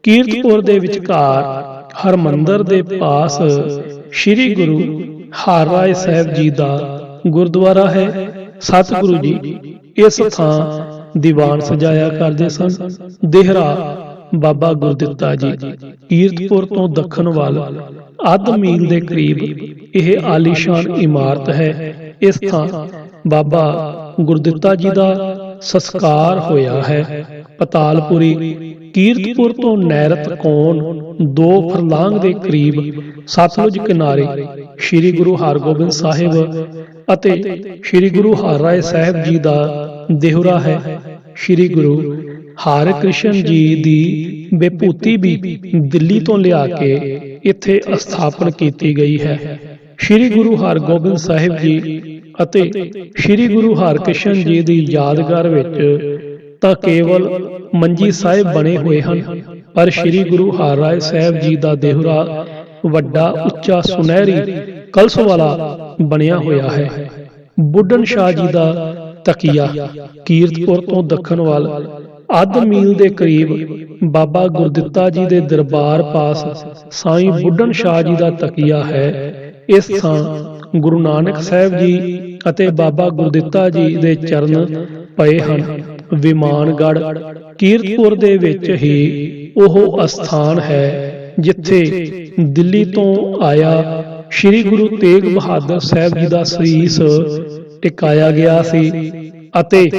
ਕੀਰਤਪੁਰ ਦੇ ਵਿਚਕਾਰ ਹਰਮੰਦਰ ਦੇ ਪਾਸ ਸ੍ਰੀ ਗੁਰੂ ਹਰਿਰਾਏ ਸਾਹਿਬ ਜੀ ਦਾ ਗੁਰਦੁਆਰਾ ਹੈ। ਸਤਿਗੁਰੂ ਜੀ ਇਸ ਥਾਂ ਦੀਵਾਨ ਸਜਾਇਆ ਕਰਦੇ ਸਨ। ਦੇਹਰਾ ਬਾਬਾ ਗੁਰਦਿੱਤਾ ਜੀ ਕੀਰਤਪੁਰ ਤੋਂ ਦੱਖਣ ਵੱਲ ਅੱਧ ਮੀਲ ਦੇ ਕਰੀਬ ਇਹ ਆਲੀਸ਼ਾਨ ਇਮਾਰਤ ਹੈ। ਇਸ ਥਾਂ ਬਾਬਾ ਗੁਰਦਿੱਤਾ ਜੀ ਦਾ ਸੰਸਕਾਰ ਹੋਇਆ ਹੈ। ਪਤਾਲਪੁਰੀ ਕੀਰਤਪੁਰ ਤੋਂ ਨੈਰਤ ਕੋਣ 2 ਫਰਲਾਂਗ ਦੇ ਕਰੀਬ ਸਤਲੁਜ ਕਿਨਾਰੇ ਸ੍ਰੀ ਗੁਰੂ ਹਰਗੋਬਿੰਦ ਸਾਹਿਬ ਅਤੇ ਸ੍ਰੀ ਗੁਰੂ ਹਰਿਰਾਏ ਸਾਹਿਬ ਜੀ ਦਾ ਦੇਹੁਰਾ ਹੈ। ਸ੍ਰੀ ਗੁਰੂ ਹਰਿਕ੍ਰਿਸ਼ਨ ਜੀ ਦੀ ਵਿਭੂਤੀ ਵੀ ਦਿੱਲੀ ਤੋਂ ਲਿਆ ਕੇ ਇੱਥੇ ਸਥਾਪਨ ਕੀਤੀ ਗਈ ਹੈ। ਸ੍ਰੀ ਗੁਰੂ ਹਰਗੋਬਿੰਦ ਸਾਹਿਬ ਜੀ ਅਤੇ ਸ੍ਰੀ ਗੁਰੂ ਹਰਿਕ੍ਰਿਸ਼ਨ ਜੀ ਦੀ ਯਾਦਗਾਰ ਵਿੱਚ ਤਾਂ ਕੇਵਲ ਮੰਜੀ ਸਾਹਿਬ ਬਣੇ ਹੋਏ ਹਨ, ਪਰ ਸ੍ਰੀ ਗੁਰੂ ਹਰਿਰਾਏ ਸਾਹਿਬ ਜੀ ਦਾ ਦੇਹੁਰਾ ਵੱਡਾ ਉੱਚਾ ਸੁਨਹਿਰੀ ਕਲਸ਼ ਵਾਲਾ ਬਣਿਆ ਹੋਇਆ ਹੈ। ਬੁੱਢਨ ਸ਼ਾਹ ਜੀ ਦਾ ਤਕੀਆ ਕੀਰਤਪੁਰ ਤੋਂ ਦੱਖਣ ਵੱਲ ਅੱਧ ਮੀਲ ਦੇ ਕਰੀਬ ਬਾਬਾ ਗੁਰਦਿੱਤਾ ਜੀ ਦੇ ਦਰਬਾਰ ਪਾਸ ਸਾਈਂ ਬੁੱਢਨ ਸ਼ਾਹ ਜੀ ਦਾ ਤਕੀਆ ਹੈ। ਇਸ ਥਾਂ ਗੁਰੂ ਨਾਨਕ ਸਾਹਿਬ ਜੀ ਅਤੇ ਬਾਬਾ ਗੁਰਦਿੱਤਾ ਜੀ ਦੇ ਚਰਨ ਪਏ ਹਨ। ਵਿਮਾਨਗੜ੍ਹ ਕੀਰਤਪੁਰ ਦੇ ਵਿੱਚ ਹੀ ਉਹ ਅਸਥਾਨ ਹੈ ਜਿੱਥੇ ਦਿੱਲੀ ਤੋਂ ਆਇਆ ਸ੍ਰੀ ਗੁਰੂ ਤੇਗ ਬਹਾਦਰ ਸਾਹਿਬ ਜੀ ਦਾ ਸੀਸ ਟਿਕਾਇਆ ਗਿਆ ਸੀ ਅਤੇ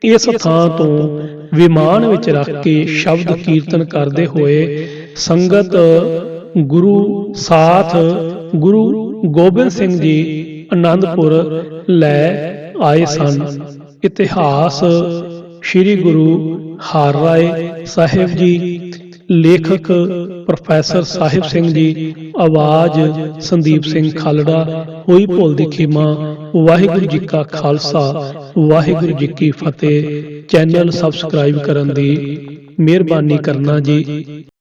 ਇਸ ਥਾਂ ਤੋਂ ਵਿਮਾਨ ਵਿੱਚ ਰੱਖ ਕੇ ਸ਼ਬਦ ਕੀਰਤਨ ਕਰਦੇ ਹੋਏ ਸੰਗਤ ਗੁਰੂ ਸਾਥ ਗੁਰੂ ਗੋਬਿੰਦ ਸਿੰਘ ਜੀ ਆਨੰਦਪੁਰ ਲੈ ਆਏ ਸਨ। ਇਤਿਹਾਸ ਸ੍ਰੀ ਗੁਰੂ ਹਰਿਰਾਏ ਸਾਹਿਬ ਜੀ। ਲੇਖਕ ਪ੍ਰੋਫੈਸਰ ਸਾਹਿਬ ਸਿੰਘ ਜੀ। ਆਵਾਜ਼ ਸੰਦੀਪ ਸਿੰਘ ਖਾਲੜਾ। ਹੋਈ ਭੁੱਲ ਦੀ ਖਿਮਾ। ਵਾਹਿਗੁਰੂ ਜੀ ਕਾ ਖਾਲਸਾ ਵਾਹਿਗੁਰੂ ਜੀ ਕੀ ਫਤਿਹ। ਚੈਨਲ ਸਬਸਕ੍ਰਾਈਬ ਕਰਨ ਦੀ ਮਿਹਰਬਾਨੀ ਕਰਨਾ ਜੀ।